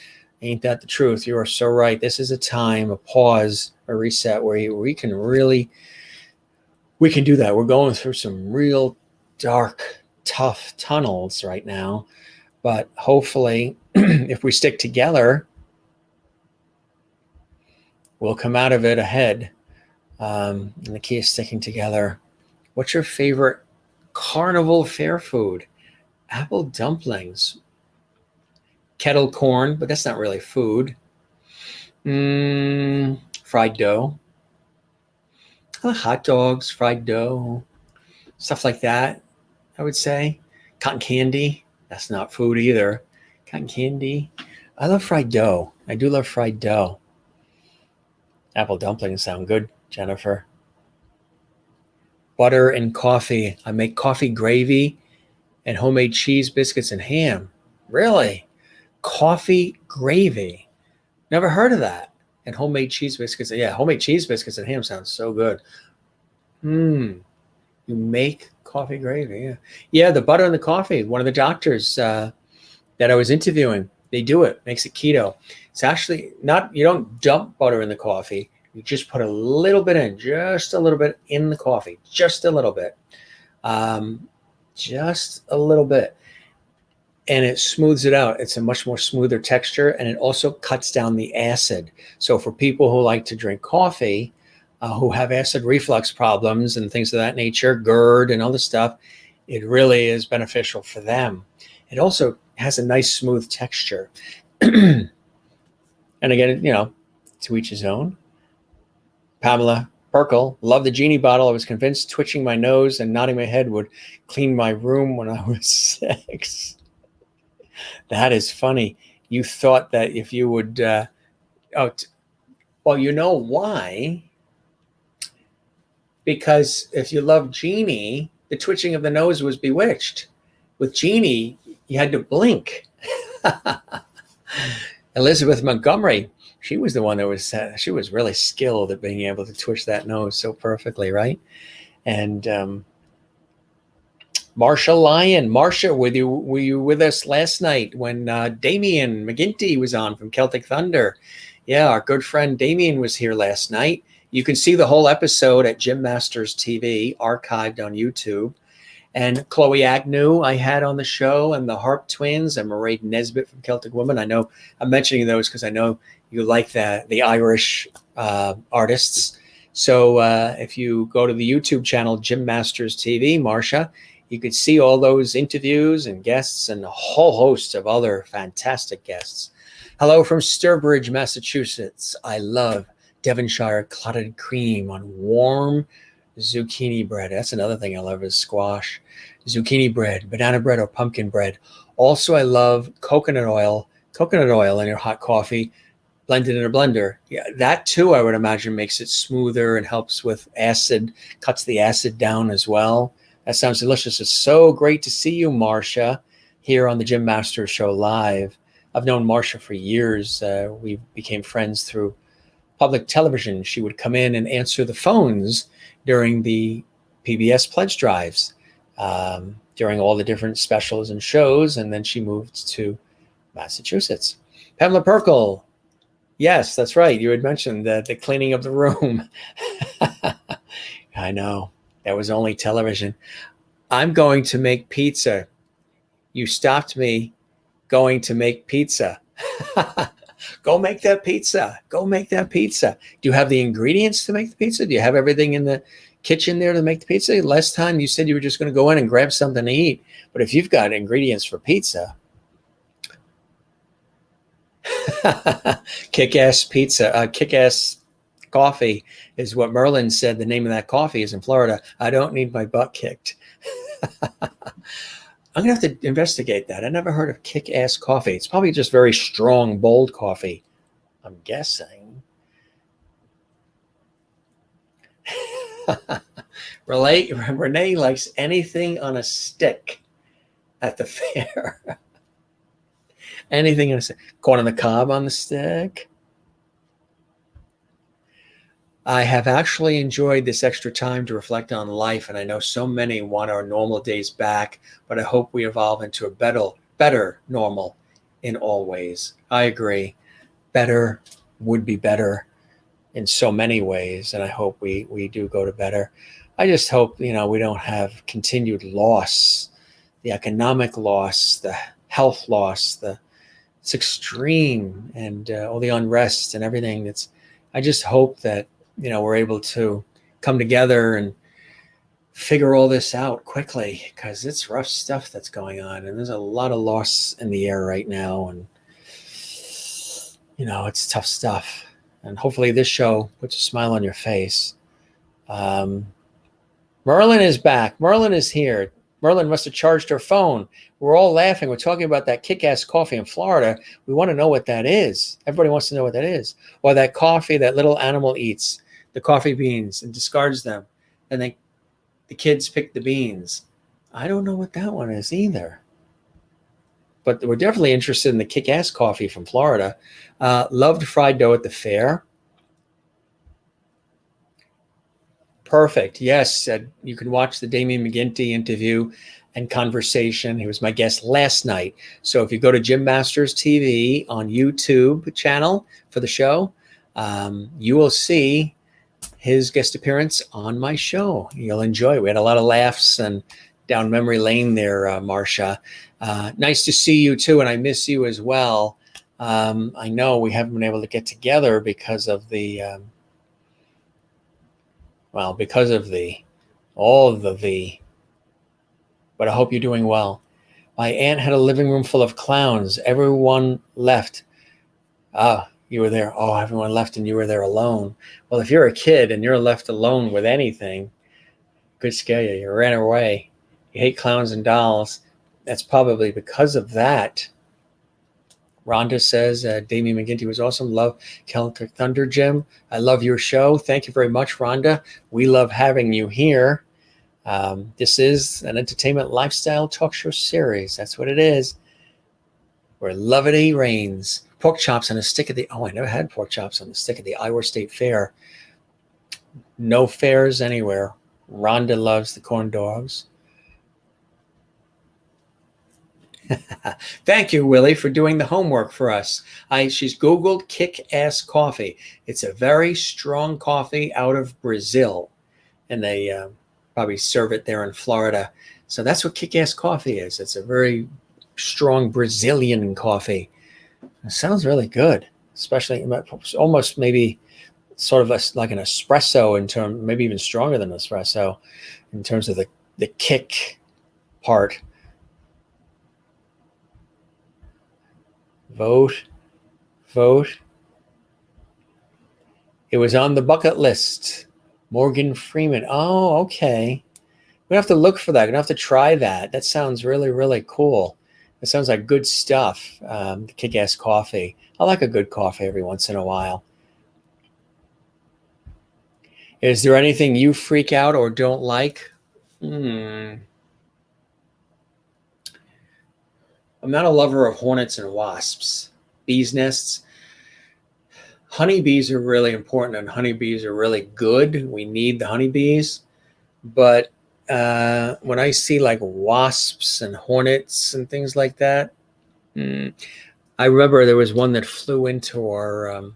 Ain't that the truth? You are so right. This is a time, a pause, a reset where we can really, we can do that. We're going through some real dark, tough tunnels right now. But hopefully, if we stick together, we'll come out of it ahead. And the key is sticking together. What's your favorite carnival fair food? Apple dumplings. Kettle corn, but that's not really food. Fried dough. Hot dogs, fried dough, stuff like that, I would say. Cotton candy, that's not food either. Cotton candy. I love fried dough. I do love fried dough. Apple dumplings sound good, Jennifer. Butter and coffee. I make coffee gravy and homemade cheese, biscuits, and ham. Really? Coffee gravy. Never heard of that. And homemade cheese biscuits. Yeah, homemade cheese biscuits and ham sounds so good. You make coffee gravy. Yeah. Yeah, the butter in the coffee. One of the doctors that I was interviewing, they do it. Makes it keto. It's actually not, you don't dump butter in the coffee. You just put a little bit in, just a little bit in the coffee. Just a little bit. Just a little bit. And it smooths it out. It's a much more smoother texture, and it also cuts down the acid. So for people who like to drink coffee, who have acid reflux problems and things of that nature, GERD and other stuff, it really is beneficial for them. It also has a nice smooth texture. And again, to each his own. Pamela Perkle, love the genie bottle. I was convinced twitching my nose and nodding my head would clean my room when I was 6. That is funny. You thought that if you would, well, you know why? Because if you love Genie, the twitching of the nose was bewitched. With Genie, you had to blink. Elizabeth Montgomery, she was the one that she was really skilled at being able to twitch that nose so perfectly, right? And Marsha Lyon. Marsha, were you with us last night when Damien McGinty was on from Celtic Thunder? Yeah, our good friend Damien was here last night. You can see the whole episode at Jim Masters TV, archived on YouTube. And Chloe Agnew I had on the show, and the Harp Twins, and Mairead Nesbitt from Celtic Woman. I know I'm mentioning those because I know you like the Irish artists. So if you go to the YouTube channel, Jim Masters TV, Marsha, you could see all those interviews and guests and a whole host of other fantastic guests. Hello from Sturbridge, Massachusetts. I love Devonshire clotted cream on warm zucchini bread. That's another thing I love is squash. Zucchini bread, banana bread, or pumpkin bread. Also, I love coconut oil in your hot coffee, blended in a blender. Yeah, that too, I would imagine, makes it smoother and helps with acid, cuts the acid down as well. That sounds delicious. It's so great to see you, Marsha, here on the Jim Masters Show live. I've known Marsha for years. We became friends through public television. She would come in and answer the phones during the PBS pledge drives, during all the different specials and shows, and then she moved to Massachusetts. Pamela Perkle. Yes, that's right. You had mentioned the cleaning of the room. I know. That was only television. I'm going to make pizza. You stopped me going to make pizza. Go make that pizza. Go make that pizza. Do you have the ingredients to make the pizza? Do you have everything in the kitchen there to make the pizza? Last time you said you were just going to go in and grab something to eat. But if you've got ingredients for pizza, kick-ass pizza, kick-ass coffee is what Merlin said the name of that coffee is in Florida. I don't need my butt kicked. I'm going to have to investigate that. I never heard of kick-ass coffee. It's probably just very strong, bold coffee, I'm guessing. Renee likes anything on a stick at the fair. Anything on a stick. Corn on the cob on the stick. I have actually enjoyed this extra time to reflect on life, and I know so many want our normal days back, but I hope we evolve into a better normal in all ways. I agree. Better would be better in so many ways, and I hope we do go to better. I just hope, we don't have continued loss, the economic loss, the health loss, it's extreme, and all the unrest and everything. I just hope that we're able to come together and figure all this out quickly, because it's rough stuff that's going on, and there's a lot of loss in the air right now, and it's tough stuff. And hopefully this show puts a smile on your face. Merlin is back. Merlin is here. Merlin must have charged her phone. We're all laughing. We're talking about that kick-ass coffee in Florida. We want to know what that is. Everybody wants to know what that is. Or that coffee that little animal eats, the coffee beans, and discards them. And then the kids pick the beans. I don't know what that one is either. But we're definitely interested in the kick-ass coffee from Florida. Loved fried dough at the fair. Perfect. Yes. You can watch the Damien McGinty interview and conversation. He was my guest last night. So if you go to Jim Masters TV on YouTube channel for the show, you will see his guest appearance on my show. You'll enjoy it. We had a lot of laughs and down memory lane there, Marcia. Nice to see you too, and I miss you as well. I know we haven't been able to get together because of the all of the V. But I hope you're doing well. My aunt had a living room full of clowns. Everyone left. Ah, you were there. Oh, everyone left and you were there alone. Well, if you're a kid and you're left alone with anything, it could scare you. You ran away. You hate clowns and dolls. That's probably because of that. Rhonda says, Damien McGinty was awesome. Love Celtic Thunder, Jim. I love your show. Thank you very much, Rhonda. We love having you here. This is an entertainment lifestyle talk show series. That's what it is. Where loveity reigns. Pork chops on a stick at the... Oh, I never had pork chops on the stick at the Iowa State Fair. No fairs anywhere. Rhonda loves the corn dogs. Thank you, Willie, for doing the homework for us. She's Googled kick-ass coffee. It's a very strong coffee out of Brazil, and they probably serve it there in Florida. So that's what kick-ass coffee is. It's a very strong Brazilian coffee. It sounds really good, especially almost maybe sort of like an espresso in terms, maybe even stronger than espresso in terms of the kick part. Vote. It was on the bucket list. Morgan Freeman. Oh, okay. We have to look for that. We have to try that. That sounds really, really cool. It sounds like good stuff. Kick-ass coffee. I like a good coffee every once in a while. Is there anything you freak out or don't like? I'm not a lover of hornets and wasps. Bees nests. Honeybees are really important, and honeybees are really good. We need the honeybees. But when I see like wasps and hornets and things like that, I remember there was one that flew into our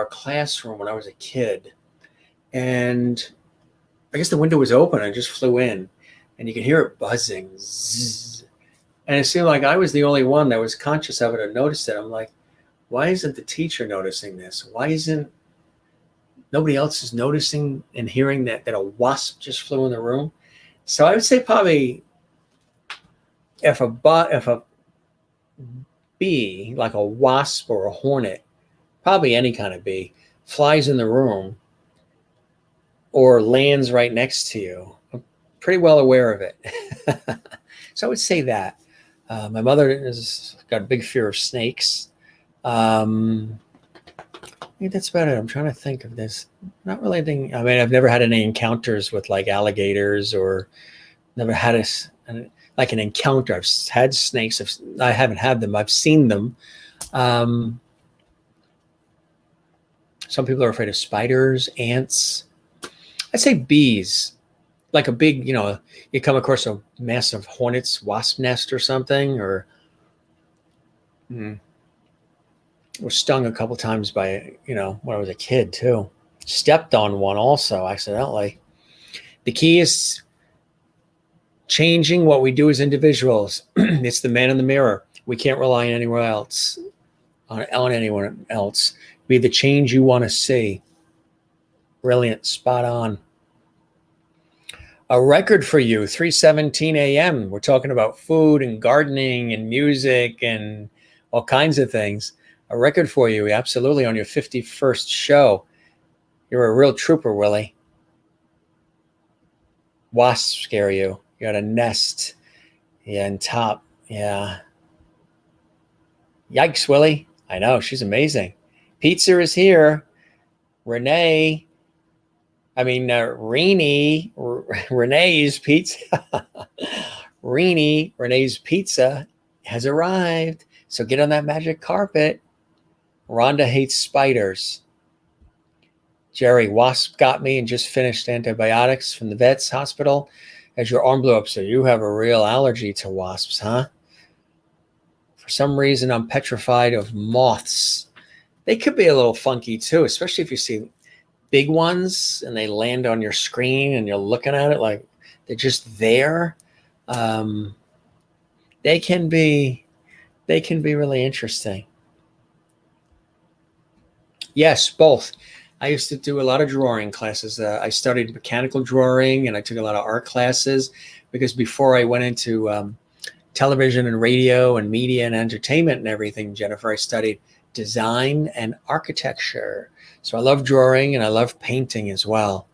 classroom when I was a kid, and I guess the window was open and it just flew in, and you could hear it buzzing, zzz. And it seemed like I was the only one that was conscious of it and noticed it. I'm like, why isn't the teacher noticing this? Why isn't nobody else is noticing and hearing that a wasp just flew in the room? So I would say probably if a bee, like a wasp or a hornet, probably any kind of bee, flies in the room or lands right next to you, I'm pretty well aware of it. So I would say that. My mother has got a big fear of snakes. I think that's about it. I'm trying to think of this. Not really anything. I mean, I've never had any encounters with like alligators, or never had an encounter. I've had snakes. I haven't had them. I've seen them. Some people are afraid of spiders, ants. I'd say bees. Like a big, you come across a massive hornet's wasp nest or something, or was stung a couple times by, when I was a kid too. Stepped on one also accidentally. The key is changing what we do as individuals. It's the man in the mirror. We can't rely on anyone else, on anyone else. Be the change you want to see. Brilliant, spot on. A record for you, 3:17 a.m. We're talking about food and gardening and music and all kinds of things. A record for you, absolutely, on your 51st show. You're a real trooper, Willie. Wasps scare you. You got a nest. Yeah, and top. Yeah. Yikes, Willie. I know, she's amazing. Pizza is here. Renee. I mean, Renee's Pizza. Renee's Pizza has arrived. So get on that magic carpet. Rhonda hates spiders. Jerry, wasp got me and just finished antibiotics from the vet's hospital as your arm blew up. So you have a real allergy to wasps, huh? For some reason, I'm petrified of moths. They could be a little funky too, especially if you see big ones and they land on your screen and you're looking at it like they're just there. They can be really interesting. Yes, both. I used to do a lot of drawing classes. I studied mechanical drawing and I took a lot of art classes because before I went into television and radio and media and entertainment and everything, Jennifer, I studied design and architecture. So I love drawing and I love painting as well.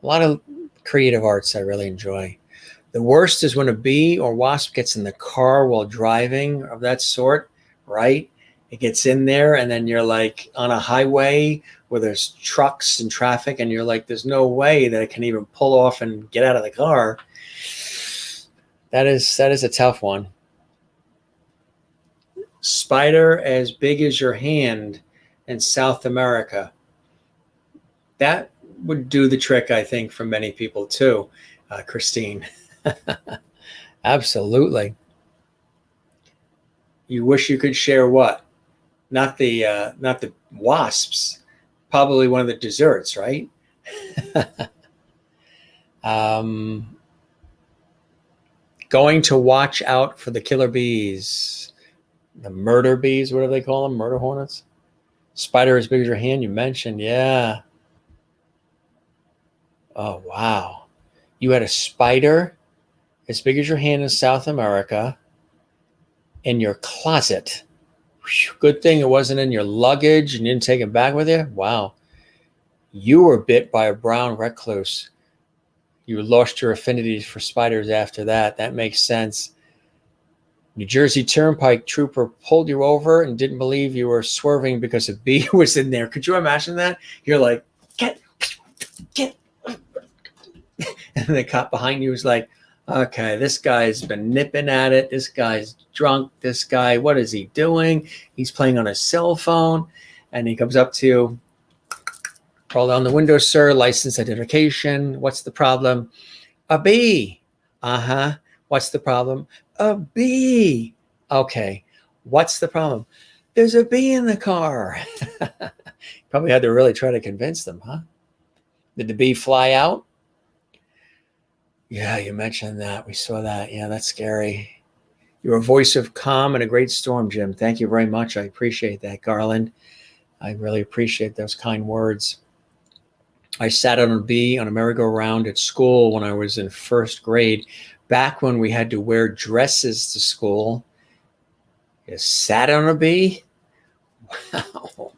A lot of creative arts I really enjoy. The worst is when a bee or wasp gets in the car while driving, of that sort, right? It gets in there and then you're like on a highway where there's trucks and traffic and you're like, there's no way that it can even pull off and get out of the car. That is a tough one. Spider as big as your hand in South America. That would do the trick, I think, for many people too, Christine. Absolutely. You wish you could share what? Not the wasps. Probably one of the desserts, right? Going to watch out for the killer bees, the murder bees. What do they call them? Murder hornets. Spider as big as your hand. You mentioned, yeah. Oh wow, you had a spider as big as your hand in South America in your closet. Good thing it wasn't in your luggage and you didn't take it back with you. Wow. You were bit by a brown recluse. You lost your affinities for spiders after that. That makes sense. New Jersey Turnpike trooper pulled you over and didn't believe you were swerving because a bee was in there. Could you imagine that? You're like, get. And the cop behind you was like, okay, this guy's been nipping at it. This guy's drunk. This guy, what is he doing? He's playing on his cell phone. And he comes up to you. Roll down the window, sir. License identification. What's the problem? A bee. Uh-huh. What's the problem? A bee. Okay. What's the problem? There's a bee in the car. Probably had to really try to convince them, huh? Did the bee fly out? Yeah, you mentioned that. We saw that. Yeah, that's scary. You're a voice of calm in a great storm, Jim. Thank you very much. I appreciate that, Garland. I really appreciate those kind words. I sat on a bee on a merry-go-round at school when I was in first grade, back when we had to wear dresses to school. You sat on a bee? Wow.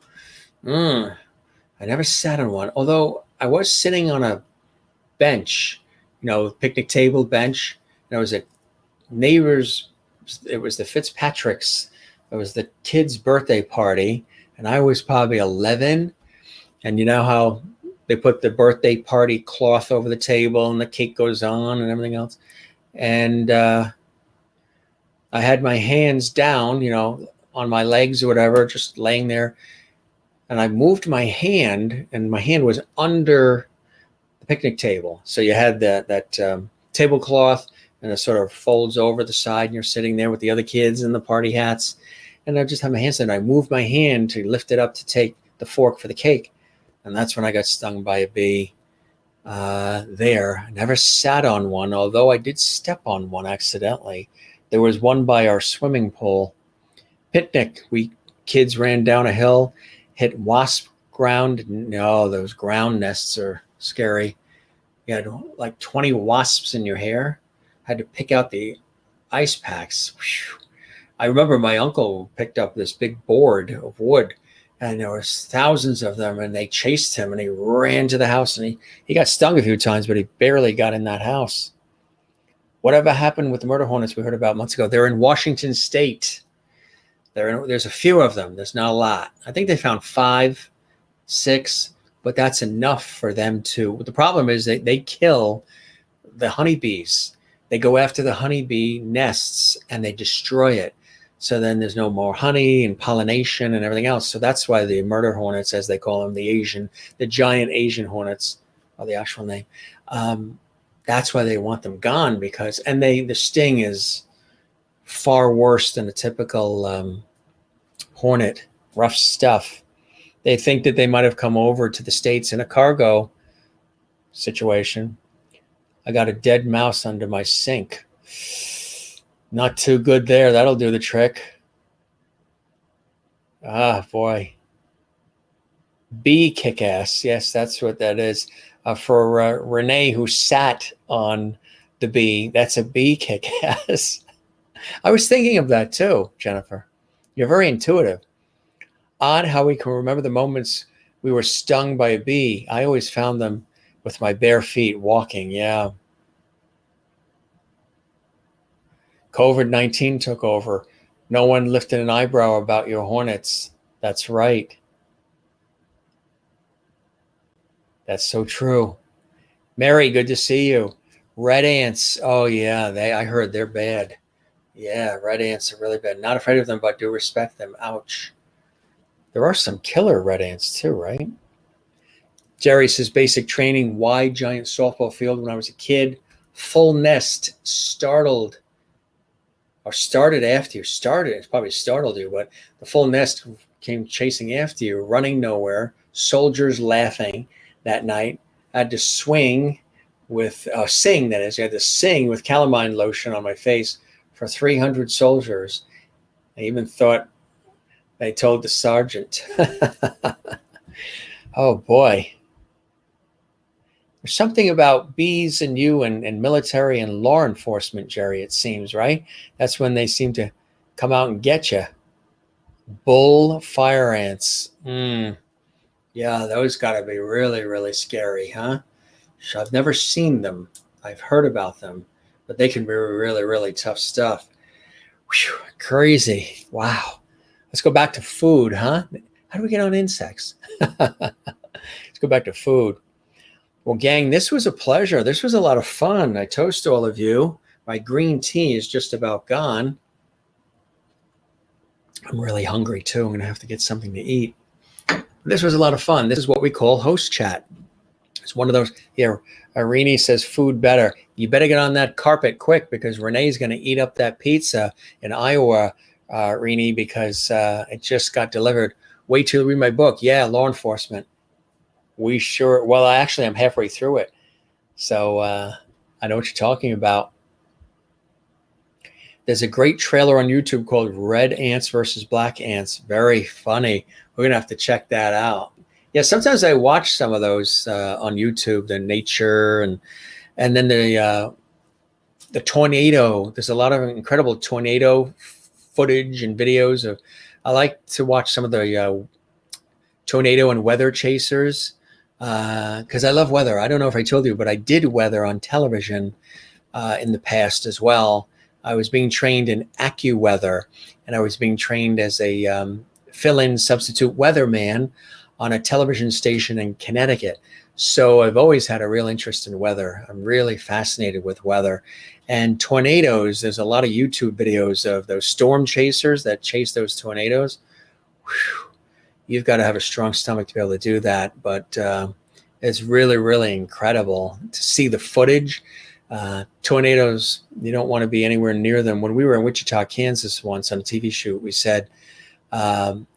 I never sat on one, although I was sitting on a bench, picnic table bench. And it was a neighbor's, it was the Fitzpatrick's. It was the kid's birthday party. And I was probably 11. And you know how they put the birthday party cloth over the table and the cake goes on and everything else. And I had my hands down, on my legs or whatever, just laying there. And I moved my hand and my hand was under the picnic table. So you had that tablecloth and it sort of folds over the side and you're sitting there with the other kids in the party hats. And I just had my hands and I moved my hand to lift it up to take the fork for the cake. And that's when I got stung by a bee there. I never sat on one, although I did step on one accidentally. There was one by our swimming pool. Picnic. We kids ran down a hill, hit wasp ground. No, those ground nests are scary. You had like 20 wasps in your hair. Had to pick out the ice packs. Whew. I remember my uncle picked up this big board of wood and there was thousands of them and they chased him and he ran to the house and he got stung a few times, but he barely got in that house. Whatever happened with the murder hornets we heard about months ago? They're in Washington State. There's a few of them. There's not a lot. I think they found 5, 6. but that's enough for them to. The problem is they kill the honeybees. They go after the honeybee nests and they destroy it. So then there's no more honey and pollination and everything else. So that's why the murder hornets, as they call them, the giant Asian hornets, are the actual name. That's why they want them gone, because, and the sting is far worse than a typical hornet. Rough stuff. They think that they might have come over to the States in a cargo situation. I got a dead mouse under my sink. Not too good there. That'll do the trick. Ah, boy. Bee kick-ass. Yes, that's what that is. For Renee, who sat on the bee, that's a bee kick-ass. I was thinking of that too, Jennifer. You're very intuitive. Odd how we can remember the moments we were stung by a bee. I always found them with my bare feet walking. Yeah. COVID-19 took over. No one lifted an eyebrow about your hornets. That's right. That's so true. Mary, good to see you. Red ants. Oh, yeah. I heard they're bad. Yeah, red ants are really bad. Not afraid of them, but do respect them. Ouch. There are some killer red ants too, right? Jerry says, basic training, wide giant softball field when I was a kid. Full nest, started after you. It probably startled you, but the full nest came chasing after you, running nowhere. Soldiers laughing that night. I had to sing with calamine lotion on my face for 300 soldiers. I even thought they told the sergeant. Oh, boy. There's something about bees and you and military and law enforcement, Jerry, it seems, right? That's when they seem to come out and get you. Bull fire ants. Yeah, those got to be really, really scary, huh? I've never seen them. I've heard about them, but they can be really, really tough stuff. Whew, crazy. Wow. Let's go back to food, huh? How do we get on insects? Let's go back to food. Well, gang, this was a pleasure. This was a lot of fun. I toast all of you. My green tea is just about gone. I'm really hungry, too. I'm going to have to get something to eat. This was a lot of fun. This is what we call host chat. It's one of those. Here, Irene says food better. You better get on that carpet quick, because Renee's going to eat up that pizza in Iowa, Irene, because it just got delivered. Wait till you read my book. Yeah, law enforcement. Well, actually, I'm halfway through it. So I know what you're talking about. There's a great trailer on YouTube called Red Ants versus Black Ants. Very funny. We're going to have to check that out. Yeah, sometimes I watch some of those on YouTube, the nature and then the tornado. There's a lot of incredible tornado footage and videos. I like to watch some of the tornado and weather chasers because I love weather. I don't know if I told you, but I did weather on television in the past as well. I was being trained in AccuWeather, and I was being trained as a fill-in substitute weatherman on a television station in Connecticut. So I've always had a real interest in weather. I'm really fascinated with weather. And tornadoes, there's a lot of YouTube videos of those storm chasers that chase those tornadoes. Whew. You've got to have a strong stomach to be able to do that. But it's really, really incredible to see the footage. Tornadoes, you don't want to be anywhere near them. When we were in Wichita, Kansas once on a TV shoot, we said,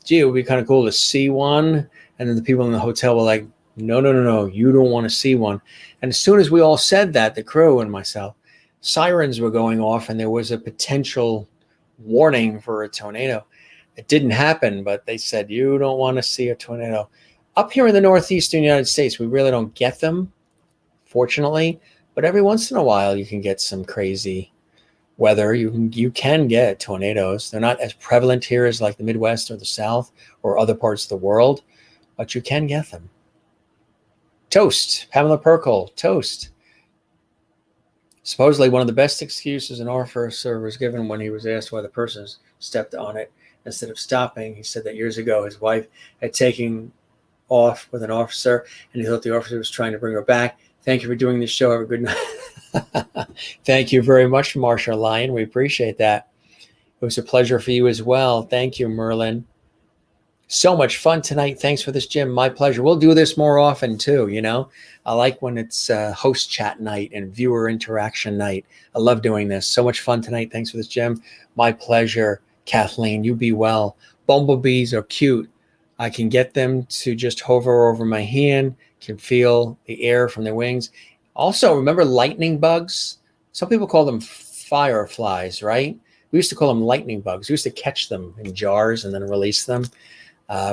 gee, it would be kind of cool to see one. And then the people in the hotel were like, no, you don't want to see one. And as soon as we all said that, the crew and myself, sirens were going off and there was a potential warning for a tornado. It didn't happen, but they said, you don't want to see a tornado. Up here in the northeastern United States, we really don't get them, fortunately. But every once in a while, you can get some crazy weather. You can get tornadoes. They're not as prevalent here as like the Midwest or the South or other parts of the world, but you can get them. Toast, Pamela Perkle, toast. Supposedly one of the best excuses an officer was given when he was asked why the person stepped on it instead of stopping. He said that years ago his wife had taken off with an officer, and he thought the officer was trying to bring her back. Thank you for doing this show. Have a good night. Thank you very much, Marsha Lyon. We appreciate that. It was a pleasure for you as well. Thank you, Merlin. So much fun tonight. Thanks for this, Jim. My pleasure. We'll do this more often too. I like when it's host chat night and viewer interaction night. I love doing this. So much fun tonight. Thanks for this, Jim. My pleasure, Kathleen. You be well. Bumblebees are cute. I can get them to just hover over my hand, can feel the air from their wings. Also, remember lightning bugs? Some people call them fireflies, right? We used to call them lightning bugs. We used to catch them in jars and then release them.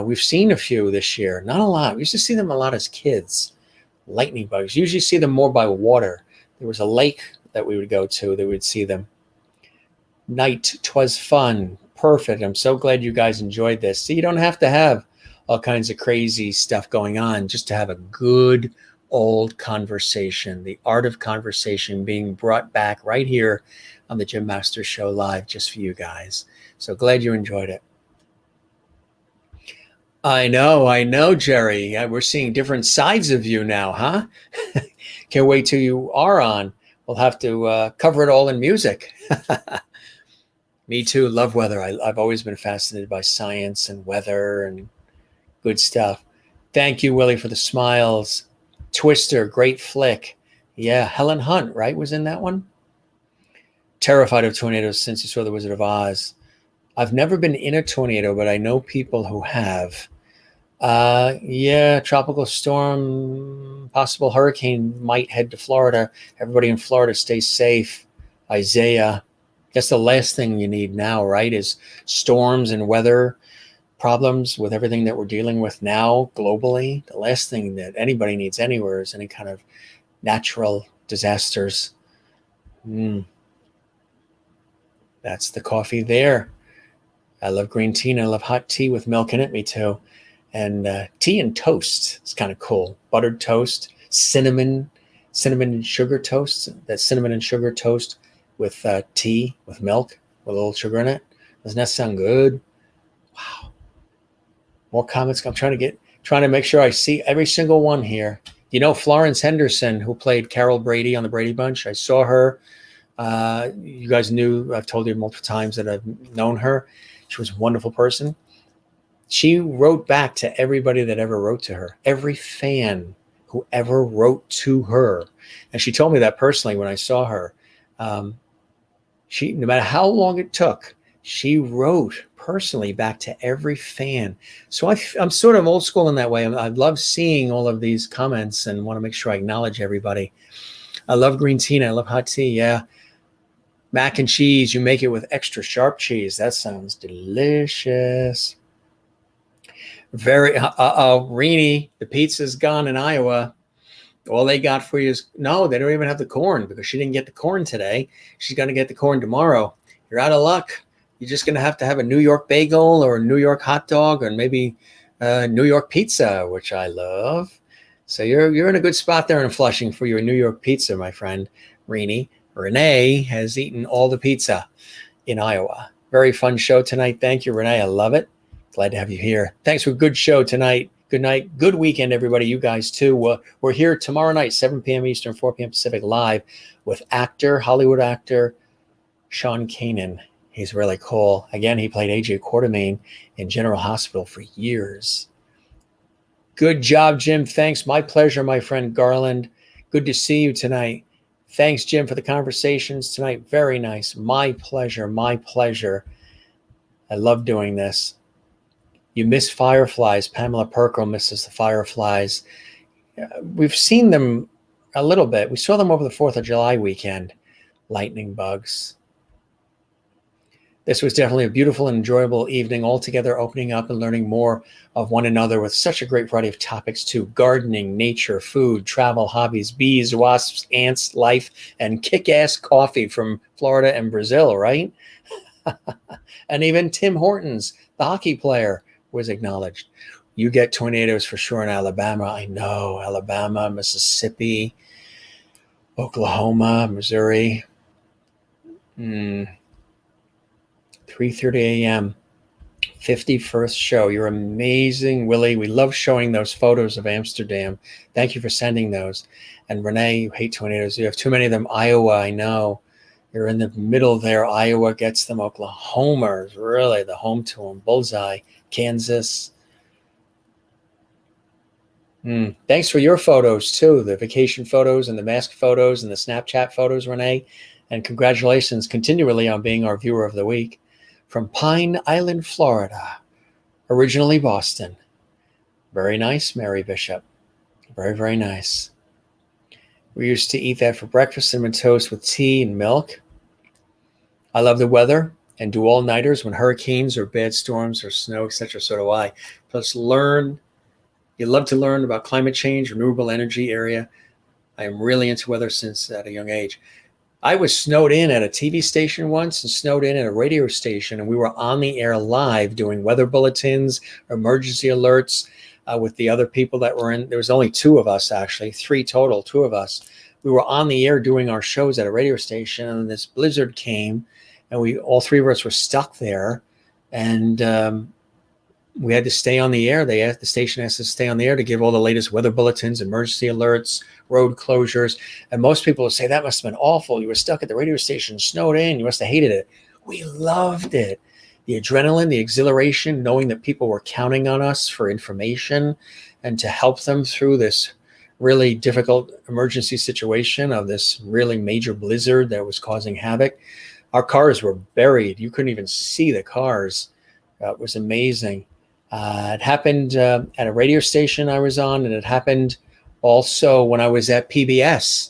We've seen a few this year, not a lot. We used to see them a lot as kids. Lightning bugs. Usually see them more by water. There was a lake that we would go to that we'd see them. Night, 'twas fun. Perfect. I'm so glad you guys enjoyed this. See, you don't have to have all kinds of crazy stuff going on just to have a good old conversation. The art of conversation being brought back right here on the Jim Master Show live just for you guys. So glad you enjoyed it. I know, Jerry. We're seeing different sides of you now, huh? Can't wait till you are on. We'll have to cover it all in music. Me too. Love weather. I've always been fascinated by science and weather and good stuff. Thank you, Willie, for the smiles. Twister, great flick. Yeah, Helen Hunt, right, was in that one? Terrified of tornadoes since you saw The Wizard of Oz. I've never been in a tornado, but I know people who have. Yeah, tropical storm, possible hurricane might head to Florida. Everybody in Florida, stay safe. Isaiah. That's the last thing you need now, right? Is storms and weather problems with everything that we're dealing with now globally. The last thing that anybody needs anywhere is any kind of natural disasters. That's the coffee there. I love green tea and I love hot tea with milk in it. Me too. And tea and toast is kind of cool. Buttered toast, cinnamon and sugar toast. That cinnamon and sugar toast with tea, with milk, with a little sugar in it. Doesn't that sound good? Wow. More comments. I'm trying to make sure I see every single one here. You know, Florence Henderson, who played Carol Brady on the Brady Bunch. I saw her. You guys knew, I've told you multiple times that I've known her. She was a wonderful person. She wrote back to everybody that ever wrote to her, every fan who ever wrote to her. And she told me that personally when I saw her. No matter how long it took, she wrote personally back to every fan. So I'm sort of old school in that way. I love seeing all of these comments and want to make sure I acknowledge everybody. I love green tea and I love hot tea. Yeah. Mac and cheese, you make it with extra sharp cheese. That sounds delicious. Rini, the pizza's gone in Iowa. All they got for you is, no, they don't even have the corn because she didn't get the corn today. She's going to get the corn tomorrow. You're out of luck. You're just going to have a New York bagel or a New York hot dog or maybe New York pizza, which I love. So you're in a good spot there in Flushing for your New York pizza, my friend, Rini. Renee has eaten all the pizza in Iowa. Very fun show tonight. Thank you, Renee. I love it. Glad to have you here. Thanks for a good show tonight. Good night. Good weekend, everybody. You guys, too. We're here tomorrow night, 7 p.m. Eastern, 4 p.m. Pacific, live with Hollywood actor, Sean Kanan. He's really cool. Again, he played A.J. Quartermain in General Hospital for years. Good job, Jim. Thanks. My pleasure, my friend Garland. Good to see you tonight. Thanks, Jim, for the conversations tonight. Very nice. My pleasure. My pleasure. I love doing this. You miss fireflies. Pamela Perkle misses the fireflies. We've seen them a little bit. We saw them over the 4th of July weekend. Lightning bugs. This was definitely a beautiful and enjoyable evening, all together opening up and learning more of one another with such a great variety of topics too. Gardening, nature, food, travel, hobbies, bees, wasps, ants, life, and kick-ass coffee from Florida and Brazil, right? And even Tim Hortons, the hockey player, was acknowledged. You get tornadoes for sure in Alabama. I know, Alabama, Mississippi, Oklahoma, Missouri. 3:30 a.m. 51st show. You're amazing, Willie. We love showing those photos of Amsterdam. Thank you for sending those. And Renee, you hate tornadoes. You have too many of them. Iowa, I know. You're in the middle there. Iowa gets them. Oklahoma is really the home to them. Bullseye. Kansas. Thanks for your photos, too. The vacation photos and the mask photos and the Snapchat photos, Renee. And congratulations continually on being our viewer of the week. From Pine Island, Florida. Originally Boston. Very nice, Mary Bishop. Very, very nice. We used to eat that for breakfast, cinnamon toast with tea and milk. I love the weather and do all-nighters when hurricanes or bad storms or snow, etc. So do I. Plus you love to learn about climate change, renewable energy area. I am really into weather since at a young age. I was snowed in at a TV station once and snowed in at a radio station, and we were on the air live doing weather bulletins, emergency alerts with the other people that were in. There was only two of us, actually, three total, two of us. We were on the air doing our shows at a radio station, and this blizzard came, and all three of us were stuck there, and we had to stay on the air. The station asked us to stay on the air to give all the latest weather bulletins, emergency alerts, road closures. And most people would say, that must have been awful. You were stuck at the radio station, snowed in. You must have hated it. We loved it. The adrenaline, the exhilaration, knowing that people were counting on us for information and to help them through this really difficult emergency situation of this really major blizzard that was causing havoc. Our cars were buried. You couldn't even see the cars. It was amazing. It happened at a radio station I was on, and it happened also when I was at PBS.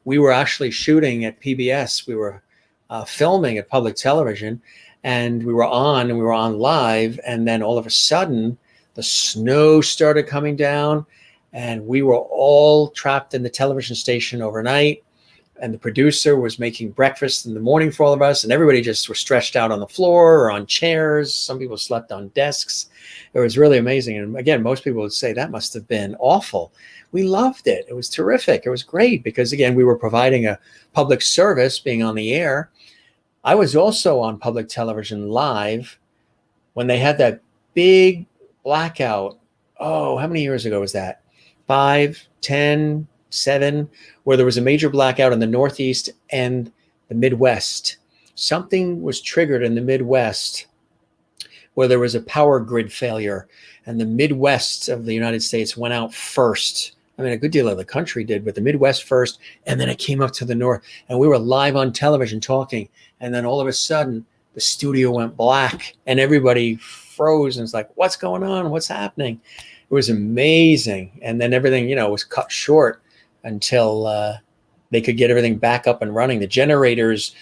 We were actually shooting at PBS. We were filming at public television, and we were on live, and then all of a sudden, the snow started coming down, and we were all trapped in the television station overnight. And the producer was making breakfast in the morning for all of us, and everybody just were stretched out on the floor or on chairs. Some people slept on desks. It was really amazing. And again, most people would say that must have been awful. We loved it. It was terrific. It was great because, again, we were providing a public service being on the air. I was also on public television live when they had that big blackout. Oh, how many years ago was that? 5, 10, 7, where there was a major blackout in the Northeast and the Midwest. Something was triggered in the Midwest where there was a power grid failure, and the Midwest of the United States went out first. I mean, a good deal of the country did, but the Midwest first, and then it came up to the North, and we were live on television talking, and then all of a sudden, the studio went black, and everybody froze, and it's like, what's going on? What's happening? It was amazing, and then everything, was cut short until they could get everything back up and running. The generators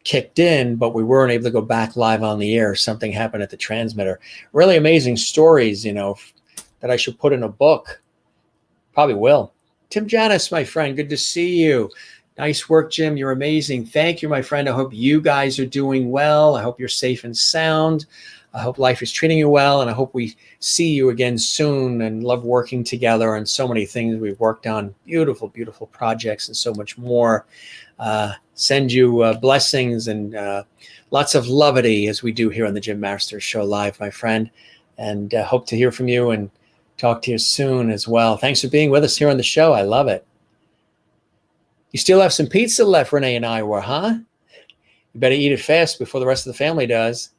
kicked in, but we weren't able to go back live on the air. Something happened at the transmitter. Really amazing stories, that I should put in a book. Probably will. Tim Janis, my friend, good to see you. Nice work, Jim. You're amazing. Thank you, my friend. I hope you guys are doing well. I hope you're safe and sound. I hope life is treating you well, and I hope we see you again soon and love working together on so many things we've worked on. Beautiful, beautiful projects and so much more. Send you blessings and lots of loveity as we do here on the Jim Masters Show Live, my friend, and hope to hear from you and talk to you soon as well. Thanks for being with us here on the show. I love it. You still have some pizza left, Renee and Iowa, huh? You better eat it fast before the rest of the family does.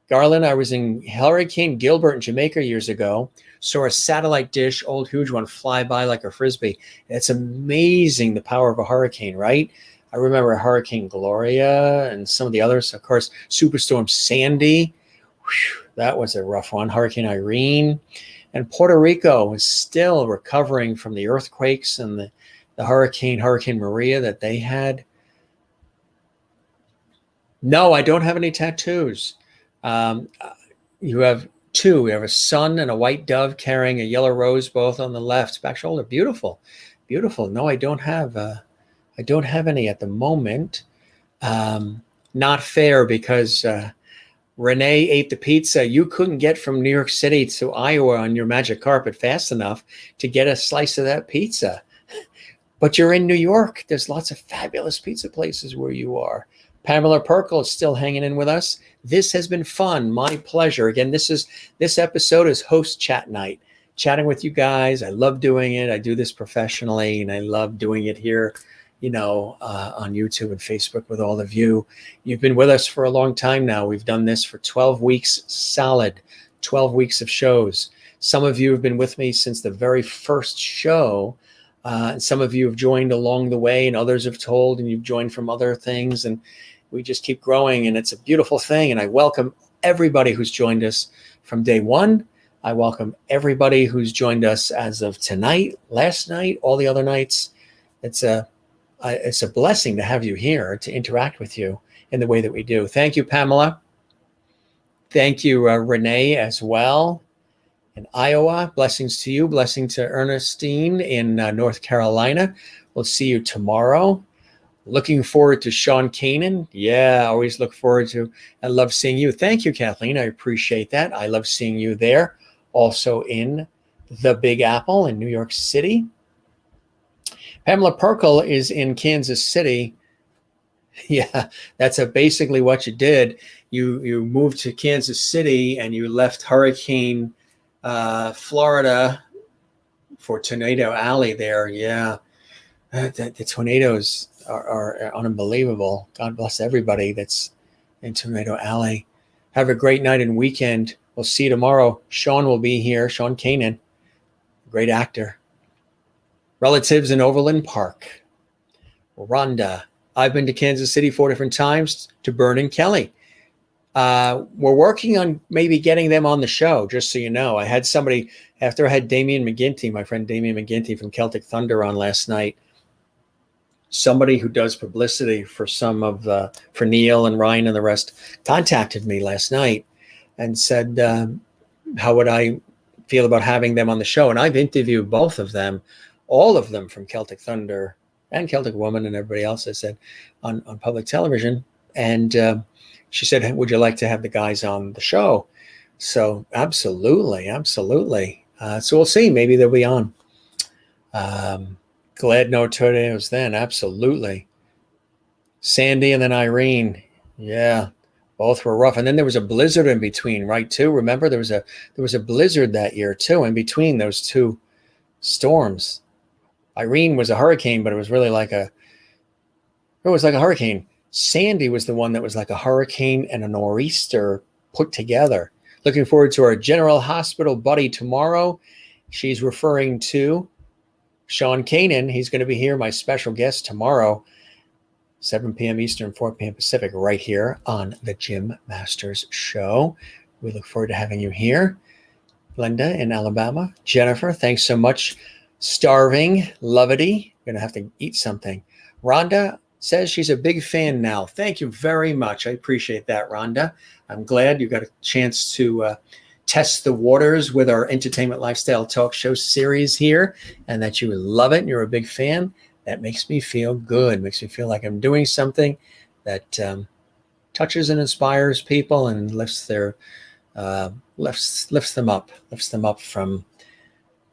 Garland, I was in Hurricane Gilbert in Jamaica years ago, saw a satellite dish, old huge one, fly by like a Frisbee. It's amazing the power of a hurricane, right? I remember Hurricane Gloria and some of the others. Of course, Superstorm Sandy. Whew, that was a rough one. Hurricane Irene. And Puerto Rico is still recovering from the earthquakes and the Hurricane Maria that they had. No, I don't have any tattoos. You have two. We have a sun and a white dove carrying a yellow rose, both on the left back shoulder. Beautiful, beautiful. No, I don't have any at the moment. Not fair because Renee ate the pizza. You couldn't get from New York City to Iowa on your magic carpet fast enough to get a slice of that pizza. But you're in New York. There's lots of fabulous pizza places where you are. Pamela Perkle is still hanging in with us. This has been fun. My pleasure. Again, this episode is host chat night. Chatting with you guys. I love doing it. I do this professionally, and I love doing it here, on YouTube and Facebook with all of you. You've been with us for a long time now. We've done this for 12 weeks solid, 12 weeks of shows. Some of you have been with me since the very first show. And some of you have joined along the way, and others have told, and you've joined from other things. And we just keep growing, and it's a beautiful thing. And I welcome everybody who's joined us from day one. I welcome everybody who's joined us as of tonight, last night, all the other nights. It's a blessing to have you here, to interact with you in the way that we do. Thank you, Pamela. Thank you, Renee, as well. In Iowa, blessings to you. Blessing to Ernestine in North Carolina. We'll see you tomorrow. Looking forward to Sean Kanan. Yeah, always look forward to. I love seeing you. Thank you, Kathleen. I appreciate that. I love seeing you there. Also in the Big Apple in New York City. Pamela Perkle is in Kansas City. Yeah, that's basically what you did. You moved to Kansas City and you left Hurricane Florida for Tornado Alley there. Yeah, the tornadoes are unbelievable. God bless everybody that's in Tornado Alley. Have a great night and weekend. We'll see you tomorrow. Sean will be here. Sean Kanan, great actor. Relatives in Overland Park. Rhonda. I've been to Kansas City 4 different times, to Bern and Kelly. We're working on maybe getting them on the show, just so you know. I had somebody, after I had Damian McGinty, my friend Damian McGinty from Celtic Thunder on last night, somebody who does publicity for for Neil and Ryan and the rest, contacted me last night and said, how would I feel about having them on the show? And I've interviewed both of them, all of them from Celtic Thunder and Celtic Woman and everybody else, I said, on public television. And she said, would you like to have the guys on the show? So absolutely. So we'll see. Maybe they'll be on. Glad no tornadoes then. Absolutely. Sandy and then Irene. Yeah, both were rough. And then there was a blizzard in between, right, too? Remember, there was a blizzard that year, too, in between those two storms. Irene was a hurricane, but it was really like a hurricane. Sandy was the one that was like a hurricane and a nor'easter put together. Looking forward to our General Hospital buddy tomorrow. She's referring to Sean Kanan. He's going to be here, my special guest tomorrow, 7 p.m. Eastern, 4 p.m. Pacific, right here on the Jim Masters Show. We look forward to having you here. Linda in Alabama. Jennifer, thanks so much. Starving, loveity. Going to have to eat something. Rhonda says she's a big fan now. Thank you very much. I appreciate that, Rhonda. I'm glad you got a chance to test the waters with our entertainment lifestyle talk show series here, and that you love it and you're a big fan. That makes me feel good. Makes me feel like I'm doing something that touches and inspires people and lifts them up from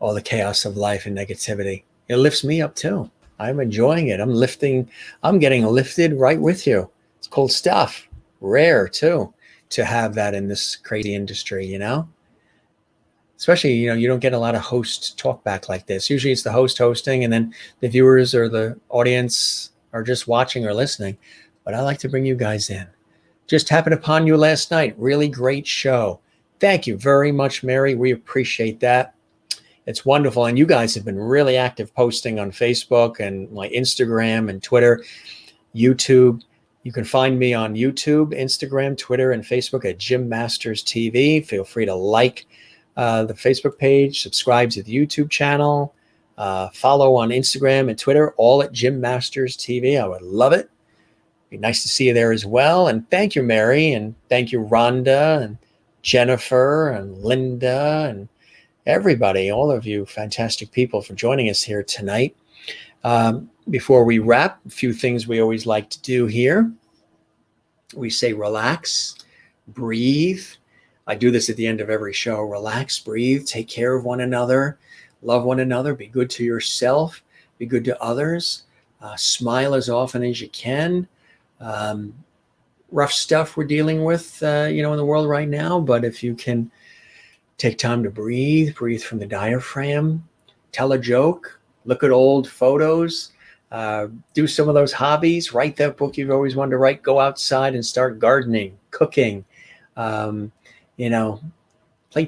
all the chaos of life and negativity. It lifts me up too. I'm enjoying it. I'm getting lifted right with you. It's cool stuff. Rare too, to have that in this crazy industry, especially, you don't get a lot of host talk back like this. Usually it's the host hosting and then the viewers or the audience are just watching or listening. But I like to bring you guys in. Just happened upon you last night. Really great show. Thank you very much, Mary. We appreciate that. It's wonderful. And you guys have been really active posting on Facebook and my Instagram and Twitter, YouTube. You can find me on YouTube, Instagram, Twitter, and Facebook at Jim Masters TV. Feel free to like the Facebook page, subscribe to the YouTube channel, follow on Instagram and Twitter, all at Jim Masters TV. I would love it. Be nice to see you there as well. And thank you, Mary, and thank you, Rhonda, and Jennifer, and Linda, and everybody, all of you fantastic people for joining us here tonight. Before we wrap, a few things we always like to do here. We say relax, breathe. I do this at the end of every show. Relax, breathe, take care of one another, love one another, be good to yourself, be good to others, smile as often as you can. rough stuff we're dealing with, in the world right now. But if you can take time to breathe from the diaphragm, tell a joke, look at old photos, do some of those hobbies, write that book you've always wanted to write, go outside and start gardening, cooking, play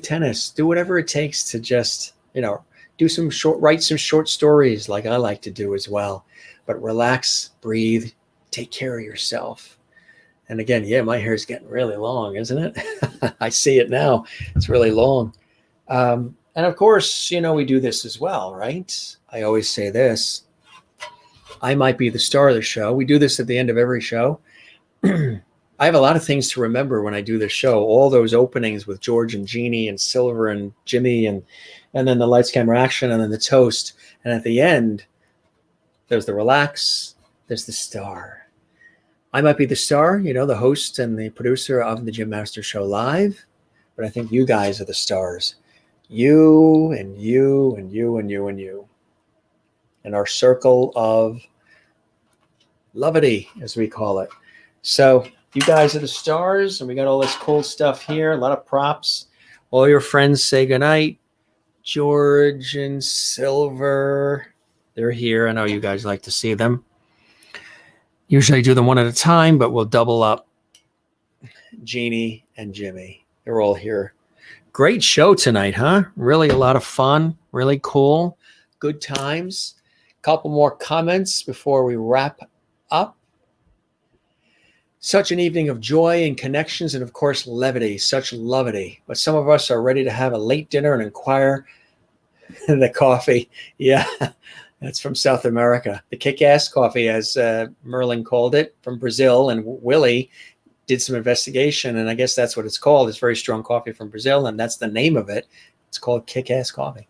tennis, do whatever it takes to just, write some short stories like I like to do as well. But relax, breathe, take care of yourself. And again, yeah, my hair is getting really long, isn't it? I see it now. It's really long. And of course, we do this as well, right? I always say this. I might be the star of the show. We do this at the end of every show. I have a lot of things to remember when I do this show. All those openings with George and Jeannie and Silver and Jimmy and then the lights, camera, action, and then the toast. And at the end, there's the relax, there's the star. I might be the star, the host and the producer of the Jim Master Show Live, but I think you guys are the stars. You and you and you and you and you. And our circle of loveity, as we call it. So you guys are the stars, and we got all this cool stuff here, a lot of props. All your friends say goodnight. George and Silver, they're here. I know you guys like to see them. Usually do them one at a time, but we'll double up. Jeannie and Jimmy, they're all here. Great show tonight, huh? Really a lot of fun, really cool, good times. Couple more comments before we wrap up. Such an evening of joy and connections and, of course, levity, such loveity. But some of us are ready to have a late dinner and inquire the coffee. Yeah, that's from South America. The kick-ass coffee, as Merlin called it, from Brazil. And Willie did some investigation, and I guess that's what it's called. It's very strong coffee from Brazil, and that's the name of it. It's called kick-ass coffee.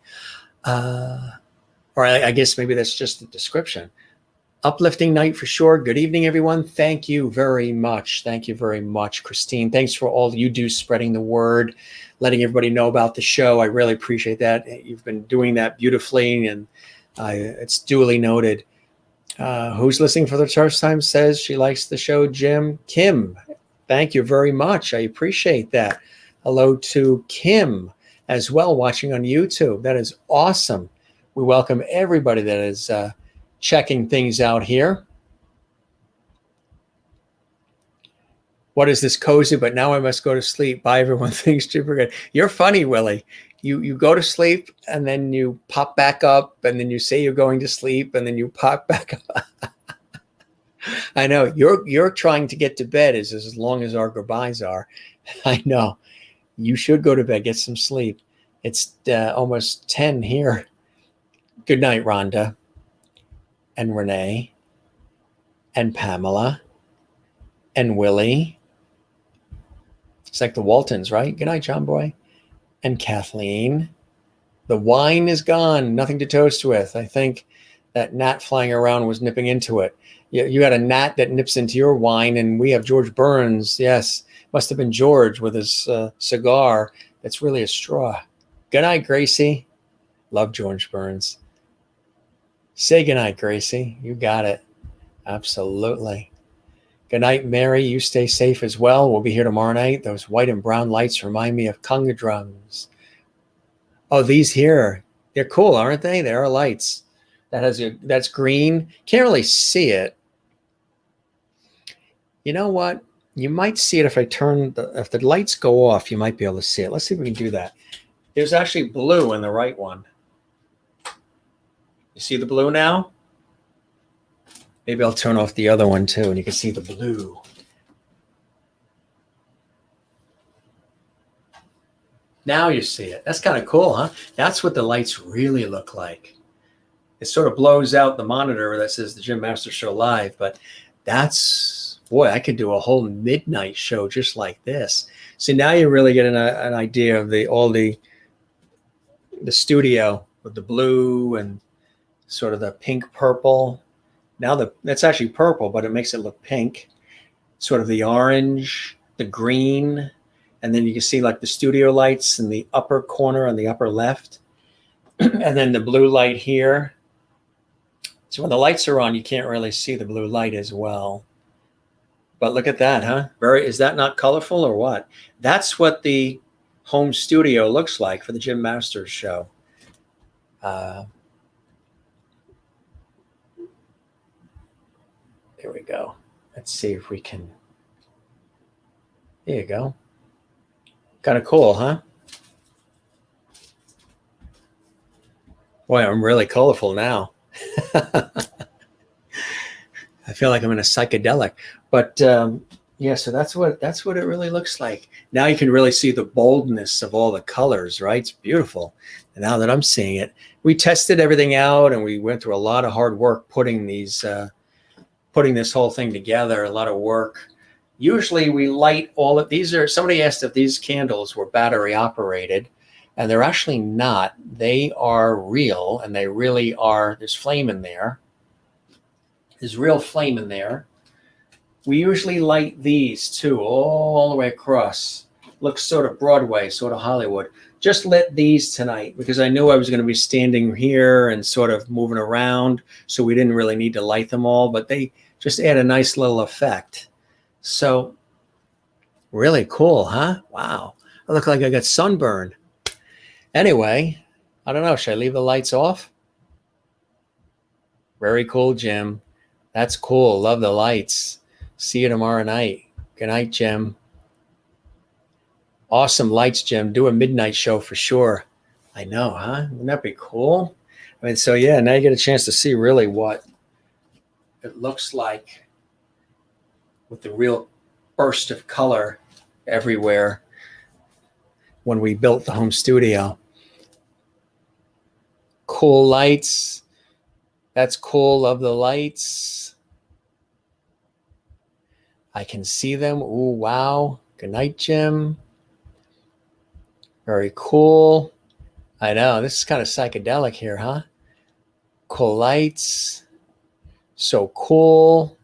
Or I guess maybe that's just the description. Uplifting night for sure. Good evening, everyone. Thank you very much. Thank you very much, Christine. Thanks for all you do, spreading the word, letting everybody know about the show. I really appreciate that. You've been doing that beautifully, and it's duly noted. Who's listening for the first time says she likes the show, Jim? Kim, thank you very much. I appreciate that. Hello to Kim as well, watching on YouTube. That is awesome. We welcome everybody that is checking things out here. What is this cozy? But now I must go to sleep. Bye, everyone. Things super good. You're funny, Willie. You go to sleep and then you pop back up and then you say you're going to sleep and then you pop back up. I know you're trying to get to bed as long as our goodbyes are. I know. You should go to bed, get some sleep. It's almost 10 here. Good night, Rhonda. And Renee, and Pamela, and Willie. It's like the Waltons, right? Good night, John Boy. And Kathleen. The wine is gone. Nothing to toast with. I think that gnat flying around was nipping into it. You got a gnat that nips into your wine, and we have George Burns. Yes, must have been George with his cigar. That's really a straw. Good night, Gracie. Love George Burns. Say goodnight, Gracie. You got it. Absolutely. Good night, Mary. You stay safe as well. We'll be here tomorrow night. Those white and brown lights remind me of conga drums. Oh, these here. They're cool, aren't they? They are lights. That's green. Can't really see it. You know what? You might see it if if the lights go off, you might be able to see it. Let's see if we can do that. There's actually blue in the right one. You see the blue now? Maybe I'll turn off the other one too, and you can see the blue. Now you see it. That's kind of cool, huh? That's what the lights really look like. It sort of blows out the monitor that says the Jim Master Show Live, but boy, I could do a whole midnight show just like this. So now you're really getting an idea of the studio with the blue and sort of the pink purple. Now that's actually purple, but it makes it look pink. Sort of the orange, the green, and then you can see like the studio lights in the upper corner on the upper left, and then the blue light here. So when the lights are on, you can't really see the blue light as well. But look at that, huh? Is that not colorful or what? That's what the home studio looks like for the Jim Masters show. There we go. Let's see if we can. There you go. Kind of cool, huh? Boy, I'm really colorful now. I feel like I'm in a psychedelic. But yeah, so that's what it really looks like. Now you can really see the boldness of all the colors, right? It's beautiful. And now that I'm seeing it, we tested everything out and we went through a lot of hard work putting this whole thing together, a lot of work. Usually we light all of these. Somebody asked if these candles were battery operated, and they're actually not. They are real, and they really are. There's flame in there. There's real flame in there. We usually light these too, all the way across. Looks sort of Broadway, sort of Hollywood. Just lit these tonight because I knew I was going to be standing here and sort of moving around, so we didn't really need to light them all, but they just add a nice little effect. So really cool, huh? Wow. I look like I got sunburned. Anyway, I don't know. Should I leave the lights off? Very cool, Jim. That's cool. Love the lights. See you tomorrow night. Good night, Jim. Awesome lights, Jim. Do a midnight show for sure. I know, huh? Wouldn't that be cool? I mean, so yeah, now you get a chance to see really what it looks like with the real burst of color everywhere when we built the home studio. Cool lights. That's cool. Love the lights. I can see them. Ooh, wow. Good night, Jim. Very cool. I know. This is kind of psychedelic here, huh? Cool lights. So cool.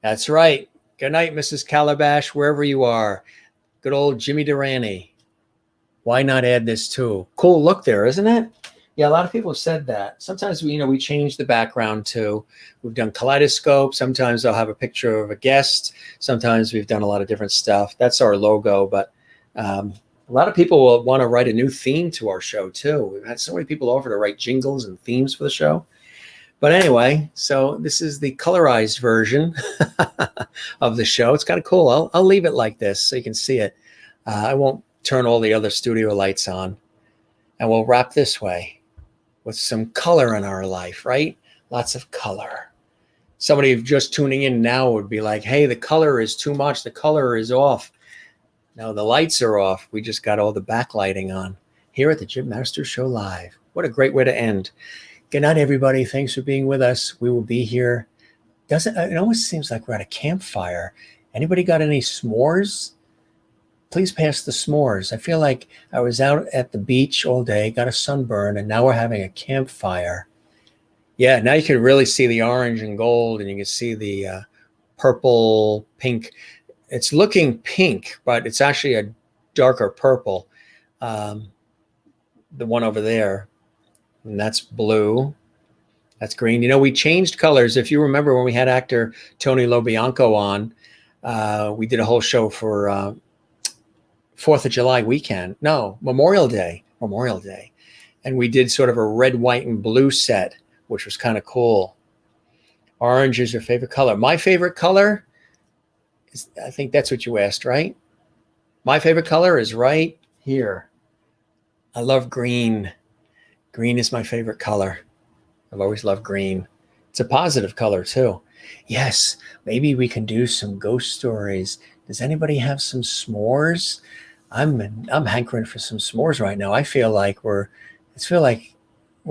That's right. Good night, Mrs. Calabash, wherever you are. Good old Jimmy Durante. Why not add this too? Cool look there, isn't it? Yeah, a lot of people have said that. Sometimes we change the background too. We've done kaleidoscope. Sometimes I'll have a picture of a guest. Sometimes we've done a lot of different stuff. That's our logo. But a lot of people will want to write a new theme to our show too. We've had so many people offer to write jingles and themes for the show. But anyway, so this is the colorized version of the show. It's kind of cool. I'll leave it like this so you can see it. I won't turn all the other studio lights on. And we'll wrap this way with some color in our life, right? Lots of color. Somebody just tuning in now would be like, hey, the color is too much. The color is off. No, the lights are off. We just got all the backlighting on here at the Jim Masters Show Live. What a great way to end. Good night, everybody. Thanks for being with us. We will be here. It almost seems like we're at a campfire. Anybody got any s'mores? Please pass the s'mores. I feel like I was out at the beach all day, got a sunburn, and now we're having a campfire. Yeah, now you can really see the orange and gold, and you can see the purple, pink. It's looking pink, but it's actually a darker purple. The one over there. And that's blue. That's green. We changed colors. If you remember when we had actor Tony LoBianco on, we did a whole show for 4th of July weekend. No, Memorial Day. And we did sort of a red, white, and blue set, which was kind of cool. Orange is your favorite color. My favorite color is, I think that's what you asked, right? My favorite color is right here. I love green. Green is my favorite color. I've always loved green. It's a positive color too. Yes, maybe we can do some ghost stories. Does anybody have some s'mores? I'm hankering for some s'mores right now. I feel like we're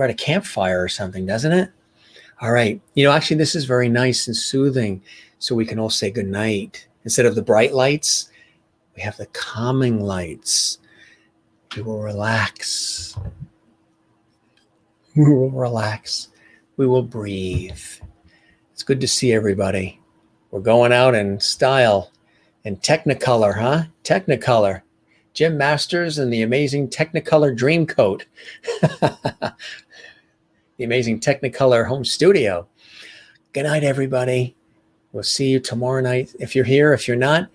at a campfire or something, doesn't it? All right. Actually, this is very nice and soothing, so we can all say good night. Instead of the bright lights, we have the calming lights. We will relax. We will relax. We will breathe. It's good to see everybody. We're going out in style, in Technicolor, huh? Technicolor. Jim Masters and the amazing Technicolor Dreamcoat. The amazing Technicolor home studio. Good night, everybody. We'll see you tomorrow night. If you're here, if you're not,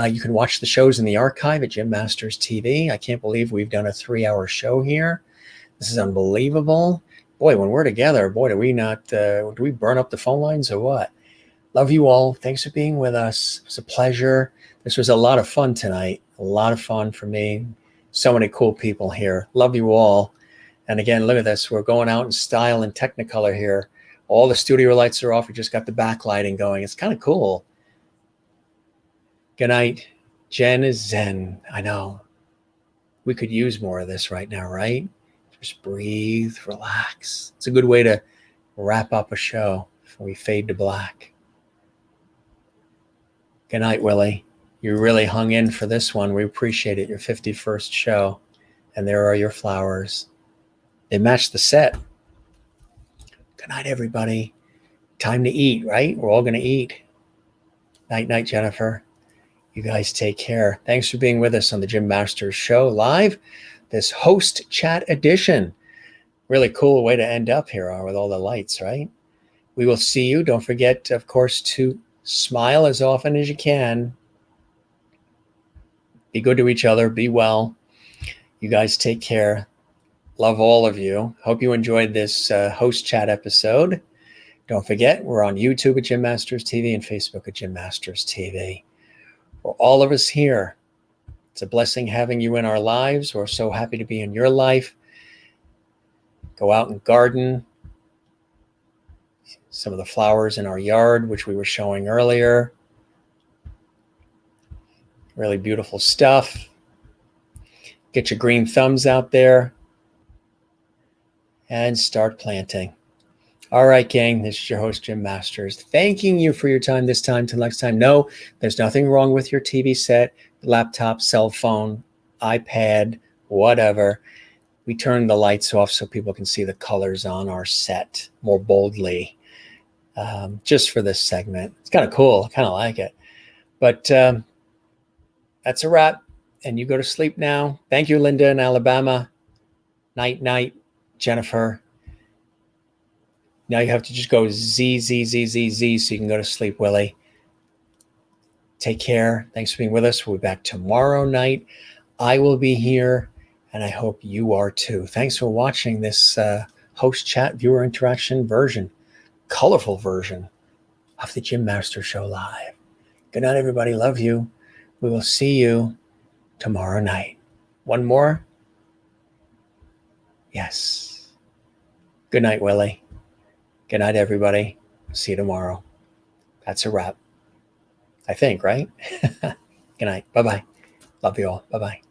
you can watch the shows in the archive at Jim Masters TV. I can't believe we've done a 3-hour show here. This is unbelievable. Boy, when we're together, boy, do we burn up the phone lines or what? Love you all. Thanks for being with us. It was a pleasure. This was a lot of fun tonight. A lot of fun for me. So many cool people here. Love you all. And again, look at this. We're going out in style and Technicolor here. All the studio lights are off. We just got the backlighting going. It's kind of cool. Good night. Jen is zen. I know. We could use more of this right now, right? Just breathe, relax. It's a good way to wrap up a show before we fade to black. Good night, Willie. You really hung in for this one. We appreciate it. Your 51st show. And there are your flowers. They match the set. Good night, everybody. Time to eat, right? We're all going to eat. Night, night, Jennifer. You guys take care. Thanks for being with us on the Jim Masters Show live. This host chat edition. Really cool way to end up here with all the lights, right? We will see you. Don't forget, of course, to smile as often as you can. Be good to each other. Be well. You guys take care. Love all of you. Hope you enjoyed this host chat episode. Don't forget, we're on YouTube at Jim Masters TV and Facebook at Jim Masters TV. For all of us here, it's a blessing having you in our lives. We're so happy to be in your life. Go out and garden. Some of the flowers in our yard, which we were showing earlier. Really beautiful stuff. Get your green thumbs out there and start planting. All right, gang, this is your host, Jim Masters, thanking you for your time this time. Till next time. No, there's nothing wrong with your TV set, laptop, cell phone, iPad, whatever. We turn the lights off so people can see the colors on our set more boldly, just for this segment. It's kind of cool. I kind of like it. But that's a wrap. And you go to sleep now. Thank you, Linda in Alabama. Night, night, Jennifer. Now you have to just go Z, Z, Z, Z, Z, so you can go to sleep, Willie. Take care. Thanks for being with us. We'll be back tomorrow night. I will be here, and I hope you are too. Thanks for watching this host chat viewer interaction version, colorful version of the Jim Masters Show live. Good night, everybody. Love you. We will see you tomorrow night. One more? Yes. Good night, Willie. Good night, everybody. See you tomorrow. That's a wrap. I think, right? Good night. Bye-bye. Love you all. Bye-bye.